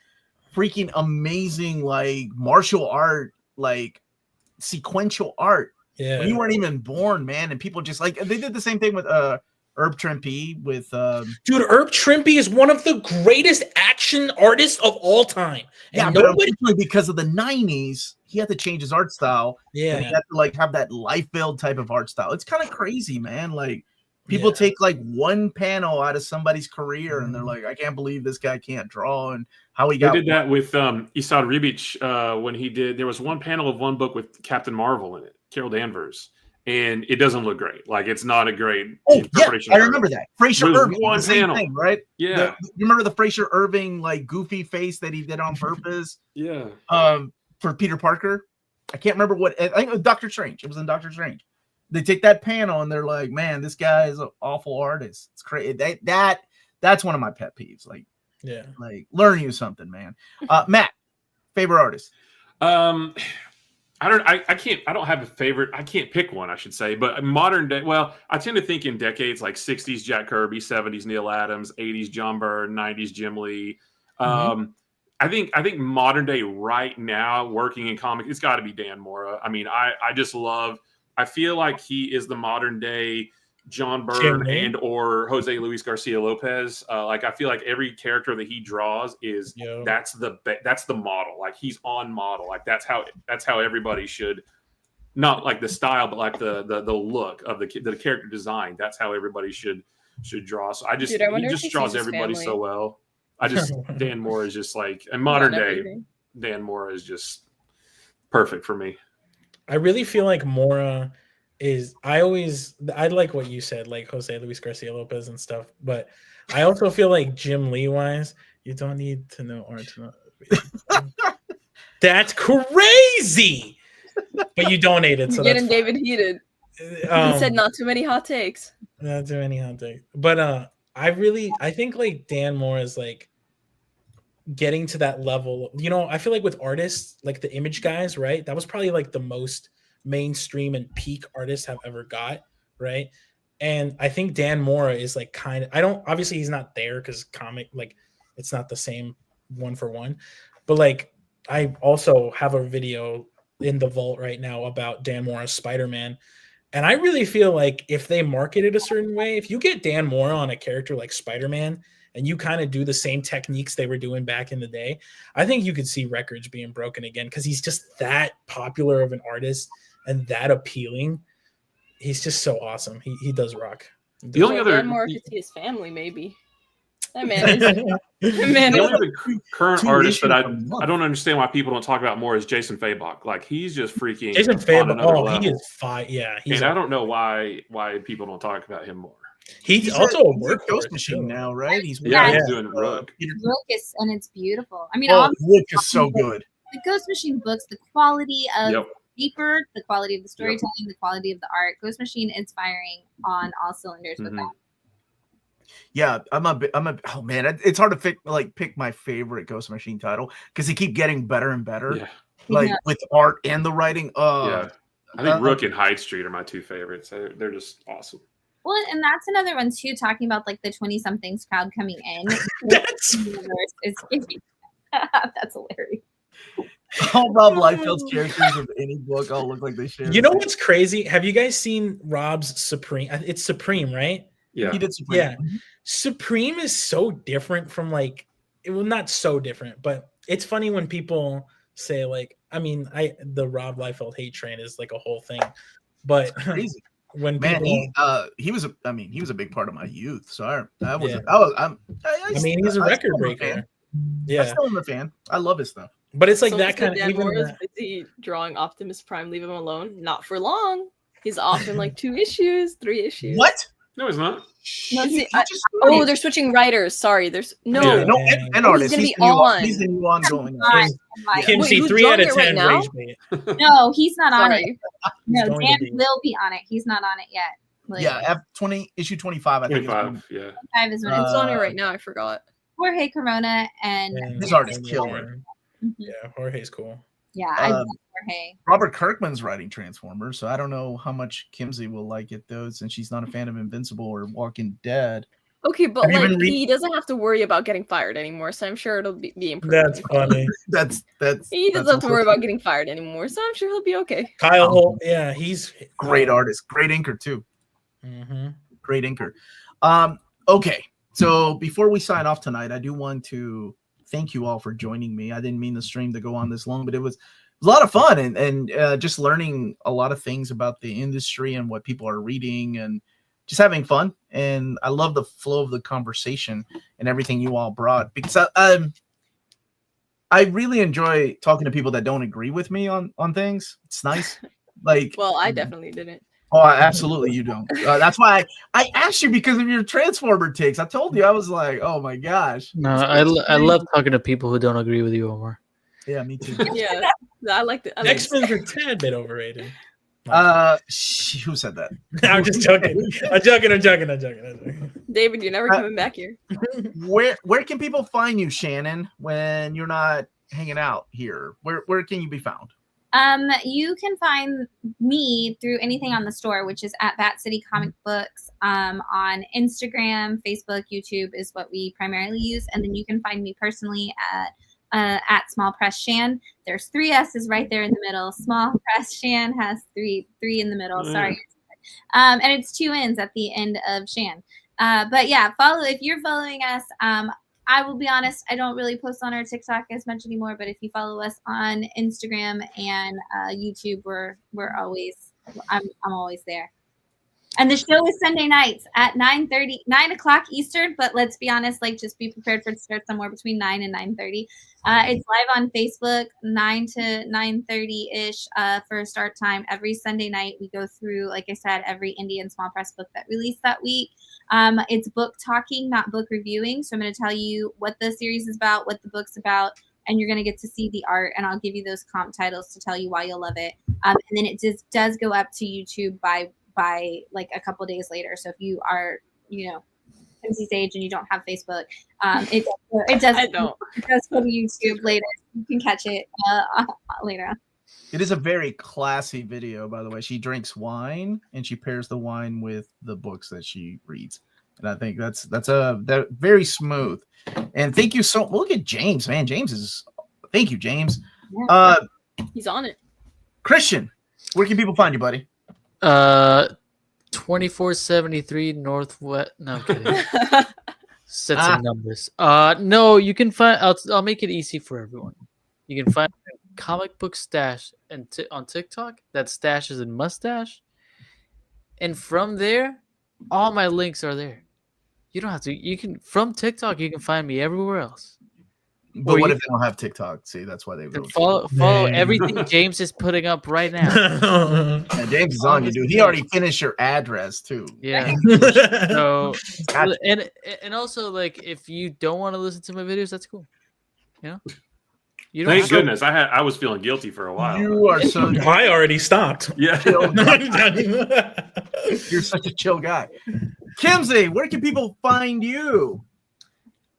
freaking amazing like martial art, like sequential art when you weren't even born, man. And people just like, they did the same thing with Herb Trimpe with dude, Herb Trimpe is one of the greatest action artists of all time. And but unfortunately because of the 90s he had to change his art style. And he had to like have that life-filled type of art style. It's kind of crazy, man. Like people take like one panel out of somebody's career and they're like, I can't believe this guy can't draw. And how he did that with Esad Ribic when he did. There was one panel of one book with Captain Marvel in it, Carol Danvers, and it doesn't look great. Like it's not a great. I remember that. Fraser Irving, one panel, thing, right? Yeah. You remember the Fraser Irving like goofy face that he did on purpose? Yeah. For Peter Parker, I can't remember what. I think it was Doctor Strange. It was in Doctor Strange. They take that panel and they're like, man, this guy is an awful artist. It's crazy. That's one of my pet peeves. Like. Yeah, like learn you something, man. Matt, favorite artist? I don't have a favorite. I can't pick one, I should say. But modern day, well, I tend to think in decades like 60s Jack Kirby, 70s Neil Adams, 80s John Byrne, 90s Jim Lee. I think modern day right now working in comics, it's got to be Dan Mora. I mean, I feel like he is the modern day John Byrne and or Jose Luis Garcia Lopez. Like I feel like every character that he draws is that's the model. Like he's on model. Like that's how everybody should, not like the style, but like the look of the character design. That's how everybody should draw. So he just draws everybody so well. Dan Mora is just like, and modern day Dan Mora is just perfect for me. I really feel like Mora I like what you said, like Jose Luis Garcia Lopez and stuff, but I also feel like Jim Lee wise, you don't need to know art to know. That's crazy. But you donated, so getting David heated. He said not too many hot takes. Not too many hot takes. But I think like Dan Moore is like getting to that level. I feel like with artists, like the Image guys, right? That was probably like the most mainstream and peak artists have ever got. right? And I think Dan Mora is like kind of, I don't, obviously he's not there because comic, like it's not the same one for one, but like I also have a video in the vault right now about Dan Mora's Spider-Man. And I really feel like if they market it a certain way, if you get Dan Mora on a character like Spider-Man and you kind of do the same techniques they were doing back in the day, I think you could see records being broken again because he's just that popular of an artist and that appealing. He's just so awesome. He does rock. The only other more could see his family, maybe. That man is. The only other current artist that I month. don't understand why people don't talk about more is Jason Fabok. Like he's just freaking Jason on Fabok. another Oh, level. he is fine. Yeah, And I don't know why people don't talk about him more. he's also a he's workhorse Ghost Machine too. now, right? He's Yeah, Yeah. he's doing Rook. Rook is, and it's beautiful. I mean, Oh, obviously, Rook is so good. the Ghost Machine books, the quality of Yep. paper, the quality of the storytelling, the quality of the art. Ghost Machine is firing on all cylinders with Mhm. that. Yeah, oh man, it's hard to pick my favorite Ghost Machine title because they keep getting better and better, Yeah. like Yeah. with art and the writing. Yeah. I think Rook and Hyde Street are my two favorites. They're just awesome. Well, and that's another one too, talking about like the 20-somethings crowd coming in. That's Universe is that's hilarious. All Rob Liefeld's characters of any book all look like they share. you know what's crazy? Have you guys seen Rob's Supreme? It's Supreme, right? Yeah. He did Supreme. Yeah. Supreme is so different from like, well, not so different, but it's funny when people say like, I mean, the Rob Liefeld hate train is like a whole thing, but Crazy. when Man, people, he was a big part of my youth. So I was Yeah. I mean, he's a I record still am a breaker. fan. I Yeah, still am a fan. I love his stuff. but it's like Someone that said kind of Dan even Mora's that- busy drawing Optimus Prime. Leave him alone. Not for long. He's off in like 2 issues, 3 issues. What? No, he's not. No, He see, just Oh, started. they're switching writers. Sorry, there's no. Yeah. no, an artist. gonna He's be the new on. He's the new ongoing. Right. Like, Kim Wait, C who's 3 out drawing of it right 10 now? rage bait. no, he's not on it. Sorry. No, going to Dan be. will be on it. He's not on it yet. Like, Yeah, issue 25. I think. 25. Yeah. 5 is when It's it's on it right now. I forgot. Jorge Corona and His art is killer. Mhm. Yeah, Jorge's cool. yeah, I love Um, Jorge. Robert Kirkman's writing Transformers, so I don't know how much Kimsey will like it though, since she's not a fan of Invincible or Walking Dead. Okay, but Have you like been he doesn't have to worry about getting fired anymore, so I'm sure it'll be improved. That's funny. That's He doesn't have to worry about getting fired anymore, so I'm sure he'll be okay. Kyle Holt, yeah, he's great artist, great inker too. Mhm. Great inker. Okay, so before we sign off tonight, I do want to thank you all for joining me. I didn't mean the stream to go on this long, but it was a lot of fun and just learning a lot of things about the industry and what people are reading and just having fun. And I love the flow of the conversation and everything you all brought, because I really enjoy talking to people that don't agree with me on things. It's nice. Like, Well, I definitely didn't. oh, absolutely, you don't. That's why I asked you, because of your Transformer takes. I told you, I was like, oh my gosh. No, I love talking to people who don't agree with you, Omar. Yeah, me too. Yeah, I liked it. X-Men's a tad bit overrated. Who said that? I'm just joking. I'm joking. David, you're never coming back here. Where can people find you, Shannon, when you're not hanging out here? Where can you be found? You can find me through anything on the store, which is at Bat City Comic Books. On Instagram, Facebook, YouTube is what we primarily use, and then you can find me personally at Small Press Shan. There's 3 S's right there in the middle. Small Press Shan has three in the middle. Sorry, and it's 2 N's at the end of Shan. But yeah, if you're following us. I will be honest, I don't really post on our TikTok as much anymore, but if you follow us on Instagram and YouTube, I'm always there. And the show is Sunday nights at 9 o'clock Eastern, but let's be honest, like, just be prepared for it to start somewhere between 9 and 9:30. It's live on Facebook, 9 to 9:30-ish for a start time. Every Sunday night, we go through, like I said, every indie and small press book that released that week. It's book talking, not book reviewing. So I'm going to tell you what the series is about, what the book's about, and you're going to get to see the art, and I'll give you those comp titles to tell you why you'll love it. And then it just does go up to YouTube by like a couple days later. So if you are, MC's age and you don't have Facebook, it does I don't. It does go to YouTube later. You can catch it later on. It is a very classy video, by the way. She drinks wine and she pairs the wine with the books that she reads. And I think that's very smooth. And thank you so look at James, man. Thank you, James. He's on it. Cristian, where can people find you, buddy? 2473 Northwest. No, I'm kidding. Set some numbers. No, you can find. I'll make it easy for everyone. You can find Comic Book Stash and on TikTok. That stash is in mustache. And from there, all my links are there. You don't have to. You can from TikTok. You can find me everywhere else. But what if they don't have TikTok? See, that's why they don't follow everything James is putting up right now. Yeah, James is on you, dude. He already finished your address too. Yeah. So and also like if you don't want to listen to my videos, that's cool. You know. You don't Thank goodness. I was feeling guilty for a while. You are so. I already stopped. Yeah. You're such a chill guy. Kimsey, where can people find you?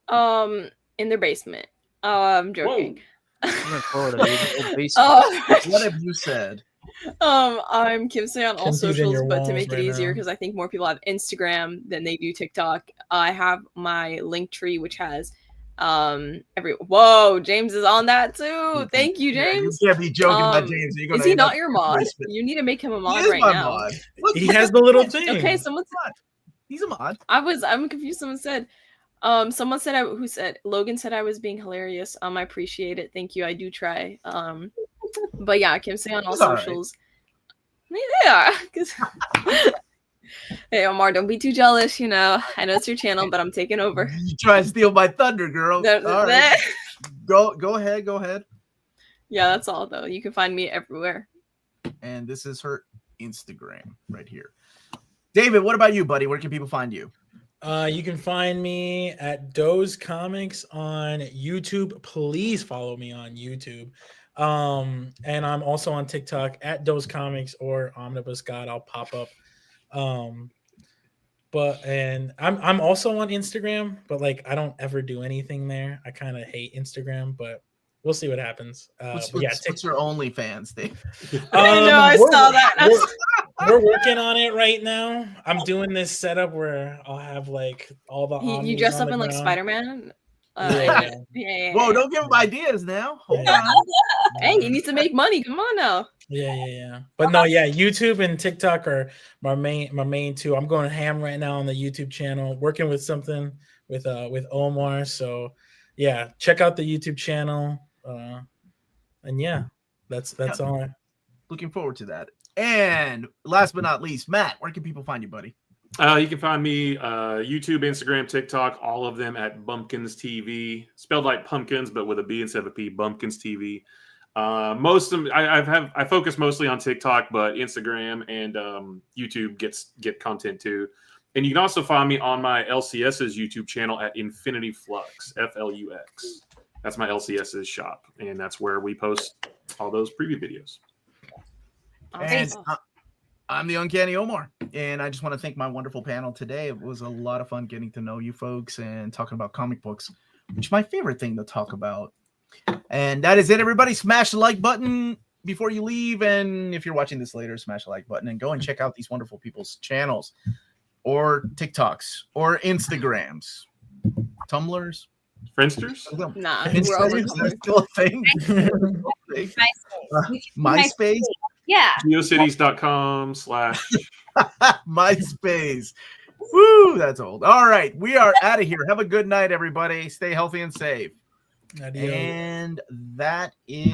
In their basement. I'm joking. What have you said? I'm Kimsey on all Kimsey's in socials, your but to walls make it right easier, now. because I think more people have Instagram than they do TikTok, I have my link tree, which has whoa, James is on that too. Thank you, James. You can't be joking about James. Is he not your mod? You need to make him a mod right now. Mod. Look, He has the little thing. Okay, someone said he's a mod. I'm confused. Someone said Logan said I was being hilarious. I appreciate it. Thank you. I do try. But yeah, Kimsey on all socials. Right. Yeah. Hey Omar, don't be too jealous, you know. I know it's your channel, but I'm taking over. You try to steal my thunder, girl. Right. Go ahead. Yeah, that's all though. You can find me everywhere. And this is her Instagram right here. David, what about you, buddy? Where can people find you? You can find me at Doze Comics on YouTube. Please follow me on YouTube. And I'm also on TikTok at Doze Comics or Omnibus God. I'll pop up. But I'm also on Instagram, but like I don't ever do anything there. I kind of hate Instagram, but we'll see what happens. What's your OnlyFans thing? I know, I saw that. We're working on it right now. I'm doing this setup where I'll have like all the. You dress up in like Spider-Man. Yeah. Whoa! Don't give him ideas now. Hold on. Hey, you need to make money. Come on now. Yeah. But no, yeah, YouTube and TikTok are my main two. I'm going ham right now on the YouTube channel, working with something with Omar. So yeah, check out the YouTube channel. And yeah, that's all. Looking forward to that. And last but not least, Matt, where can people find you, buddy? You can find me YouTube, Instagram, TikTok, all of them at Bumpkins TV, spelled like pumpkins, but with a B instead of a P. Bumpkins TV. Most of them, I focus mostly on TikTok, but Instagram and YouTube get content too. And you can also find me on my LCS's YouTube channel at Infinity Flux, FLUX. That's my LCS's shop, and that's where we post all those preview videos. And I'm the Uncanny Omar, and I just want to thank my wonderful panel today. It was a lot of fun getting to know you folks and talking about comic books, which is my favorite thing to talk about. And that is it, everybody. Smash the like button before you leave, and if you're watching this later, smash the like button and go and check out these wonderful people's channels or TikToks or Instagrams, Tumblrs, Friendsters? Nah, Instagram, is that still a thing? MySpace? Yeah. Geocities.com/ MySpace. Woo, that's old. All right, we are out of here. Have a good night, everybody. Stay healthy and safe. Adios. And that is